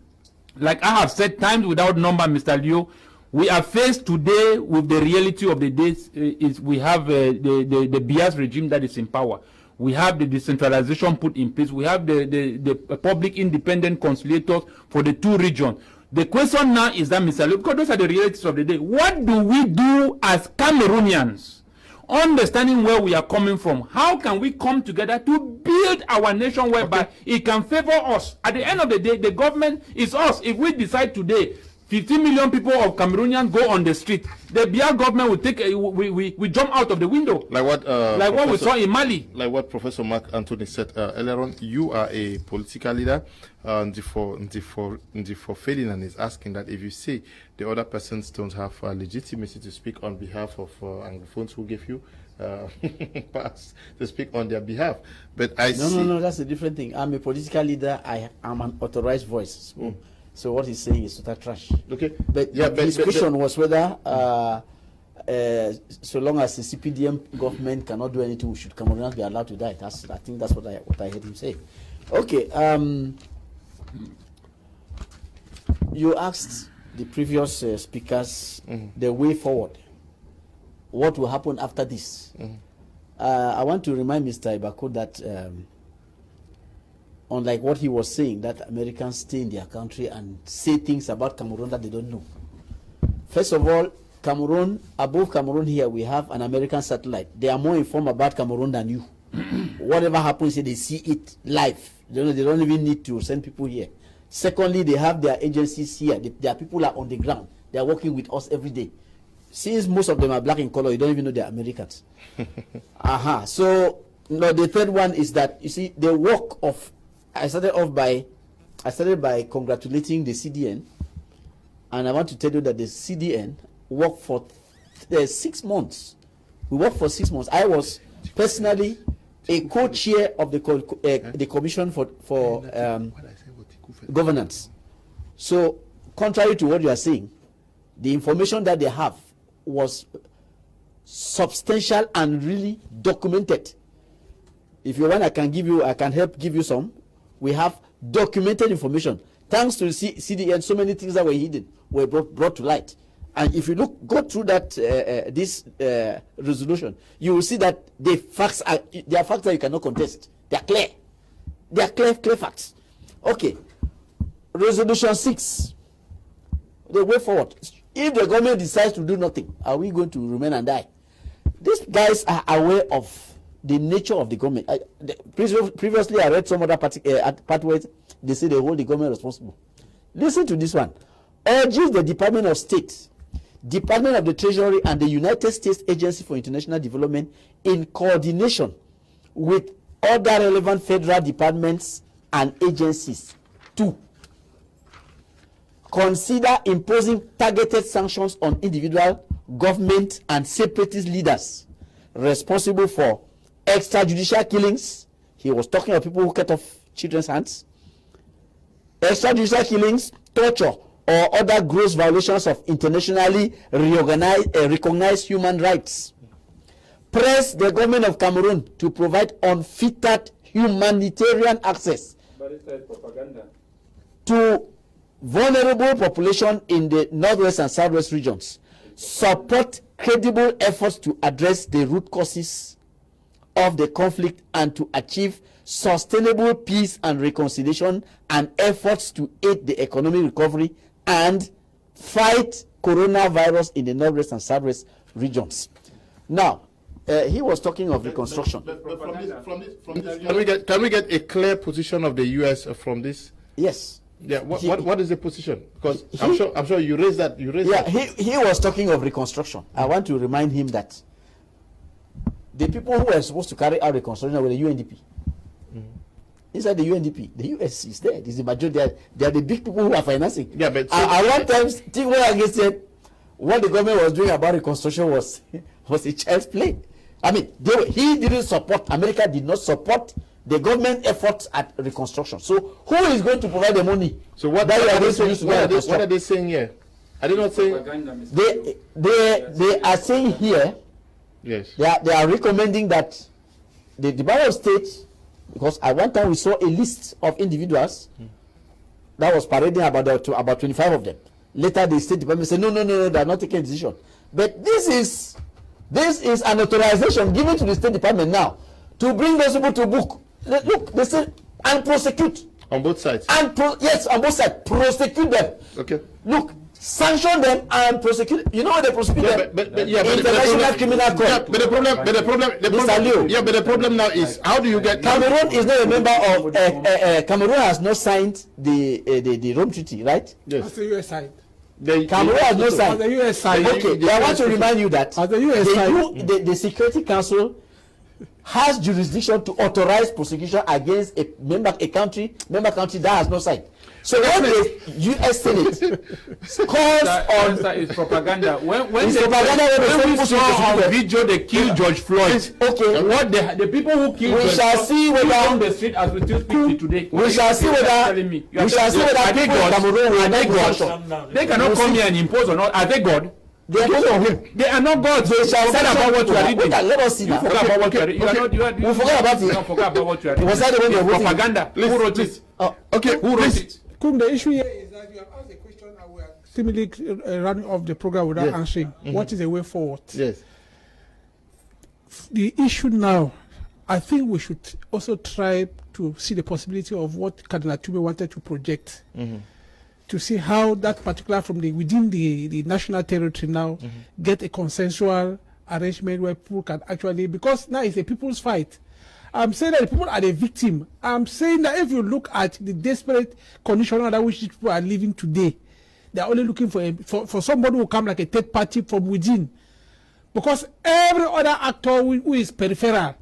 like I have said times without number, Mr. Liu, we are faced today with the reality of the days. Is we have the bias regime that is in power. We have the decentralization put in place. We have the public independent conciliators for the 2 regions. The question now is that, Mr. Liu, because those are the realities of the day, what do we do as Cameroonians? Understanding where we are coming from, how can we come together to build our nation whereby it can favor us? At the end of the day, the government is us. If we decide today 15 million people of Cameroonians go on the street, the BR government will take we jump out of the window. Like what we saw in Mali. Like what Professor Mark Anthony said earlier on, you are a political leader. For Ferdinand is asking that if you say the other persons don't have legitimacy to speak on behalf of Anglophones who gave you pass to speak on their behalf. But No, that's a different thing. I'm a political leader. I am an authorized voice. So what he's saying is total trash. Okay. But the discussion was whether, so long as the CPDM government cannot do anything, we should Cameroonians be allowed to die. I think that's what I heard him say. Okay. You asked the previous speakers the way forward. What will happen after this? I want to remind Mr. Ibako that unlike what he was saying, that Americans stay in their country and say things about Cameroon that they don't know. First of all, Cameroon, above Cameroon here, we have an American satellite. They are more informed about Cameroon than you. Whatever happens here, they see it live. They don't even need to send people here. Secondly, they have their agencies here. Their people are on the ground. They are working with us every day. Since most of them are black in color, you don't even know they're Americans. So, the third one is that, you see, the work of, I started by congratulating the CDN, and I want to tell you that the CDN worked for 6 months. We worked for 6 months. I was personally a co-chair of the commission for governance. So, contrary to what you are saying, the information that they have was substantial and really documented. If you want, I can help give you some. We have documented information. Thanks to the CDN, so many things that were hidden were brought to light. And if you go through that this resolution, you will see that they are facts that you cannot contest. They are clear. They are clear facts. Okay. Resolution 6. The way forward. If the government decides to do nothing, are we going to remain and die? These guys are aware of the nature of the government. Previously, I read some other pathways. They say they hold the government responsible. Listen to this one. Urges the Department of State, Department of the Treasury, and the United States Agency for International Development, in coordination with other relevant federal departments and agencies, to consider imposing targeted sanctions on individual, government, and separatist leaders responsible for extrajudicial killings. He was talking of people who cut off children's hands. Extrajudicial killings, torture, or other gross violations of internationally recognized human rights. Press the government of Cameroon to provide unfettered humanitarian access to vulnerable population in the northwest and southwest regions. Support credible efforts to address the root causes of the conflict and to achieve sustainable peace and reconciliation, and efforts to aid the economic recovery and fight coronavirus in the northwest and southwest regions. Now, he was talking of reconstruction. From this, can we get a clear position of the U.S. from this? Yes. Yeah. What is the position? Because I'm sure you raised that. He was talking of reconstruction. I want to remind him that the people who were supposed to carry out reconstruction were the UNDP. Inside the UNDP, the US is there. This is the majority. They are the big people who are financing. Yeah, but at one time, Tigo said what the government was doing about reconstruction was a child's play. I mean, he didn't support. America did not support the government efforts at reconstruction. So, who is going to provide the money? So, what are they saying here? Are they not saying? They are saying here. Yes. They are recommending that the Department of State. Because at one time we saw a list of individuals that was parading about 25 of them. Later the State Department said, no, they are not taking a decision. But this is an authorization given to the State Department now to bring those people to book. Look, they say, and prosecute. On both sides? Yes, on both sides. Prosecute them. Okay. Look, sanction them and prosecute. You know how they prosecute them? International Criminal Court. But the problem now is, how do you get... Cameroon is not a member of... Cameroon has not signed the Rome Treaty, right? Yes. As the US side. Cameroon has not signed. As the US side. Okay, I want to remind you that as the US side, the Security Council has jurisdiction to authorize prosecution against a member country that has not signed. So when the U.S. Senate calls on is propaganda. When we saw on video they killed George Floyd. Okay. What the people who killed we shall see whether on the street as we still speak today. We shall see whether people in Cameroon will not God. They cannot come here and impose on us. Are they God? They are not him. They are not gods. They shall forget about what you are reading. Let us see. You forget about what you are reading. We forget about it. You don't forget about what you are reading. Was that the one you're voting? Propaganda. Who wrote it? Okay. Who wrote it? The issue here is that you have asked a question and we are seemingly running off the program without answering. What is the way forward? Yes. The issue now, I think we should also try to see the possibility of what Cardinal Tube wanted to project, to see how that particular from within the national territory now get a consensual arrangement where people can actually, because now it's a people's fight. I'm saying that the people are the victim. I'm saying that if you look at the desperate condition under which people are living today, they are only looking for somebody who come like a third party from within. Because every other actor who is peripheral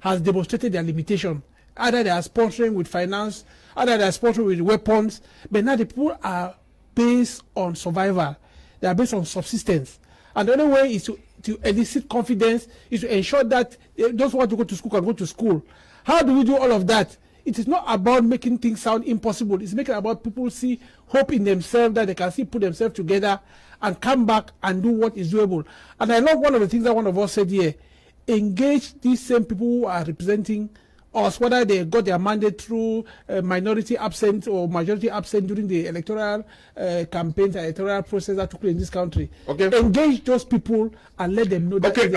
has demonstrated their limitation. Either they are sponsoring with finance, either they are sponsoring with weapons, but now the people are based on survival. They are based on subsistence. And the only way is to elicit confidence, is to ensure that those who want to go to school can go to school. How do we do all of that? It is not about making things sound impossible. It's making about people see hope in themselves, that they can see put themselves together and come back and do what is doable. And I love one of the things that one of us said here. Engage these same people who are representing us, whether they got their mandate through minority absent or majority absent during the electoral campaigns, electoral process that took place in this country. Okay. Engage those people and let them know that. Okay.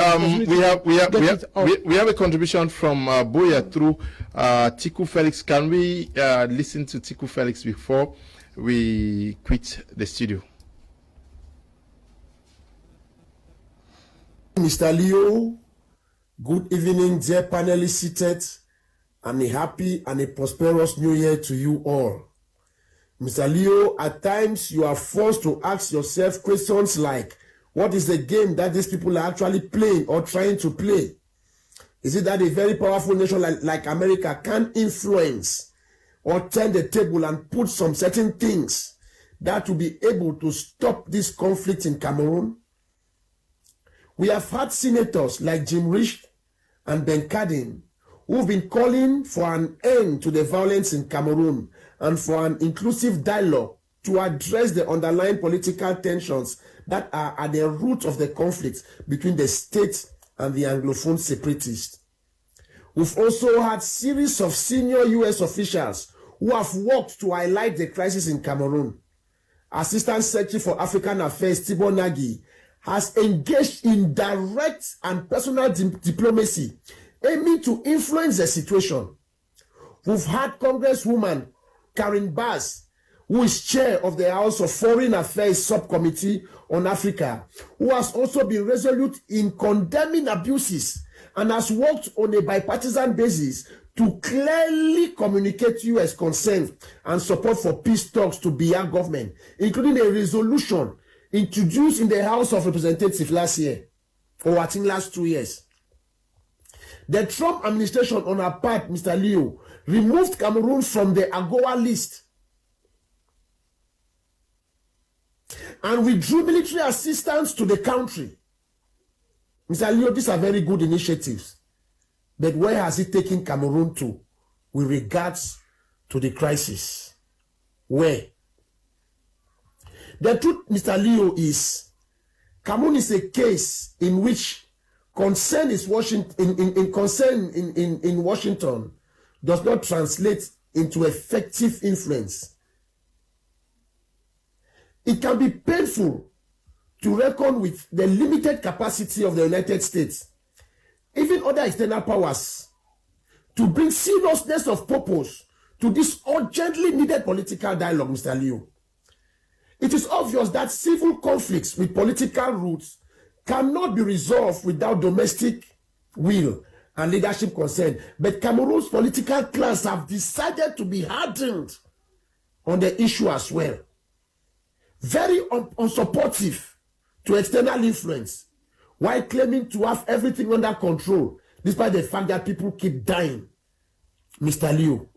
We have a contribution from Boya through Tiku Felix. Can we listen to Tiku Felix before we quit the studio? Mr. Leo, Good evening, dear panelists seated, and a happy and a prosperous new year to you all. Mr. Leo, at times you are forced to ask yourself questions like, what is the game that these people are actually playing or trying to play? Is it that a very powerful nation like America can influence or turn the table and put some certain things that will be able to stop this conflict in Cameroon? We have had senators like Jim Rich and Ben Cardin who've been calling for an end to the violence in Cameroon and for an inclusive dialogue to address the underlying political tensions that are at the root of the conflict between the state and the Anglophone separatists. We've also had series of senior U.S. officials who have worked to highlight the crisis in Cameroon. Assistant Secretary for African Affairs Thibault Nagy has engaged in direct and personal diplomacy aiming to influence the situation. We've had Congresswoman Karen Bass, who is chair of the House of Foreign Affairs Subcommittee on Africa, who has also been resolute in condemning abuses and has worked on a bipartisan basis to clearly communicate U.S. concern and support for peace talks to Biya government, including a resolution introduced in the House of Representatives last year, or I think last 2 years. The Trump administration, on her part, Mr. Leo, removed Cameroon from the AGOA list and withdrew military assistance to the country. Mr. Leo, these are very good initiatives. But where has it taken Cameroon to with regards to the crisis? Where? The truth, Mr. Leo, is Cameroon is a case in which concern is in Washington does not translate into effective influence. It can be painful to reckon with the limited capacity of the United States, even other external powers, to bring seriousness of purpose to this urgently needed political dialogue, Mr. Leo. It is obvious that civil conflicts with political roots cannot be resolved without domestic will and leadership consent. But Cameroon's political class have decided to be hardened on the issue as well. Very unsupportive to external influence, while claiming to have everything under control, despite the fact that people keep dying. Mr. Leo,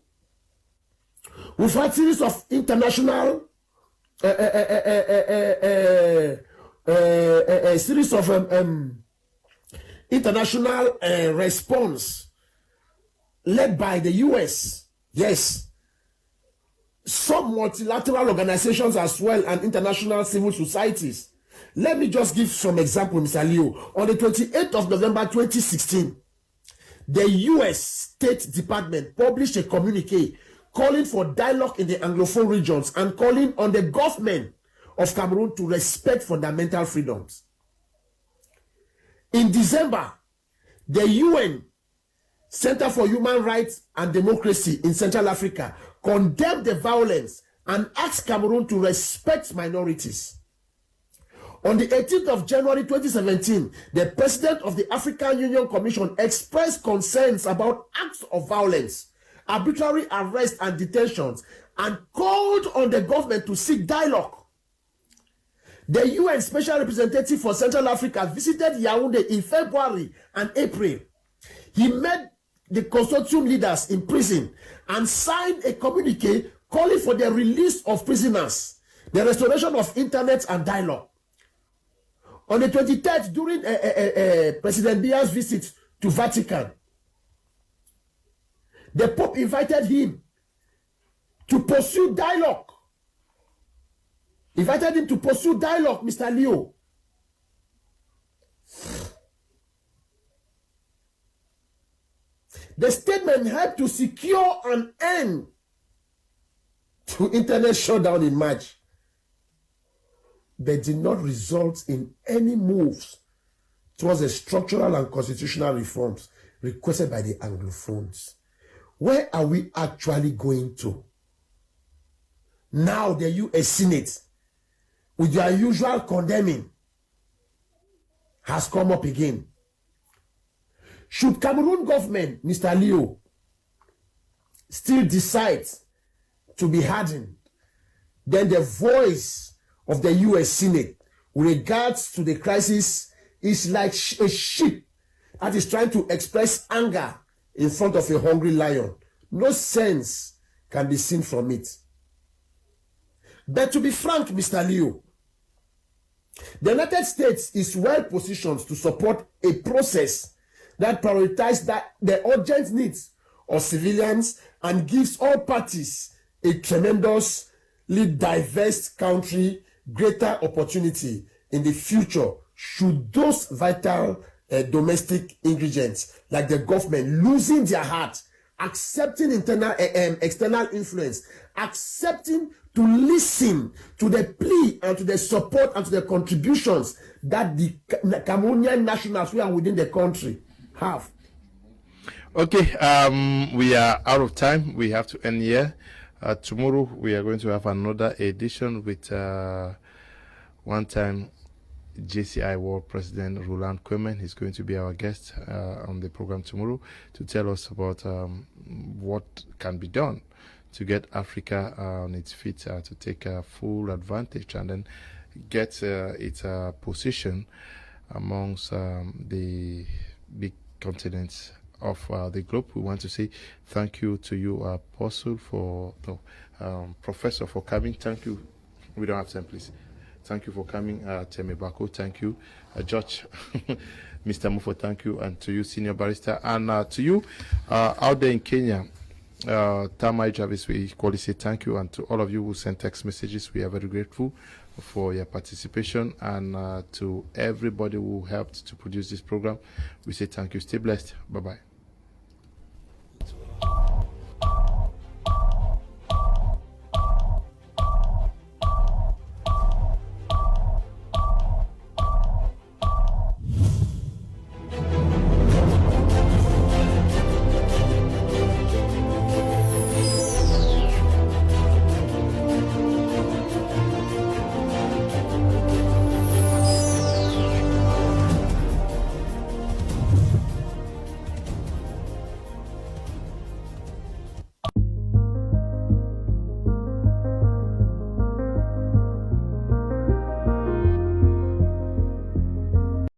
we've had a series of international international response led by the U.S. Yes. Some multilateral organizations as well and international civil societies. Let me just give some examples, Mr. Leo. On the 28th of November 2016, the U.S. State Department published a communique calling for dialogue in the Anglophone regions and calling on the government of Cameroon to respect fundamental freedoms. In December, the UN Center for Human Rights and Democracy in Central Africa condemned the violence and asked Cameroon to respect minorities. On the 18th of January 2017, the President of the African Union Commission expressed concerns about acts of violence, arbitrary arrests and detentions, and called on the government to seek dialogue. The UN Special Representative for Central Africa visited Yaoundé in February and April. He met the consortium leaders in prison and signed a communique calling for the release of prisoners, the restoration of internet and dialogue. On the 23rd, during President Biya's visit to Vatican, the Pope invited him to pursue dialogue. Invited him to pursue dialogue, Mr. Leo. The statement helped to secure an end to internet shutdown in March, but did not result in any moves towards the structural and constitutional reforms requested by the Anglophones. Where are we actually going to? Now the U.S. Senate, with their usual condemning, has come up again. Should Cameroon government, Mr. Leo, still decide to be hardened, then the voice of the U.S. Senate with regards to the crisis is like a sheep that is trying to express anger in front of a hungry lion. No sense can be seen from it. But to be frank, Mr. Leo, the United States is well positioned to support a process that prioritizes the urgent needs of civilians and gives all parties a tremendously diverse country greater opportunity in the future should those vital domestic ingredients like the government losing their heart, accepting external influence, accepting to listen to the plea and to the support and to the contributions that the Cameroonian nationals who are within the country have. Okay, we are out of time. We have to end here. Tomorrow we are going to have another edition with one-time JCI World President Roland Koeman. He's going to be our guest on the program tomorrow to tell us about what can be done to get Africa on its feet to take full advantage and then get its position amongst the big continents of the globe. We want to say thank you to you, Apostle, Professor, for coming. Thank you. We don't have time, please. Thank you for coming, Teme Bako. Thank you, Judge, Mr. Mufo. Thank you, and to you, Senior Barrister, and to you out there in Kenya, Tamai Jarvis. We equally say thank you, and to all of you who sent text messages. We are very grateful for your participation, and to everybody who helped to produce this program. We say thank you. Stay blessed. Bye bye.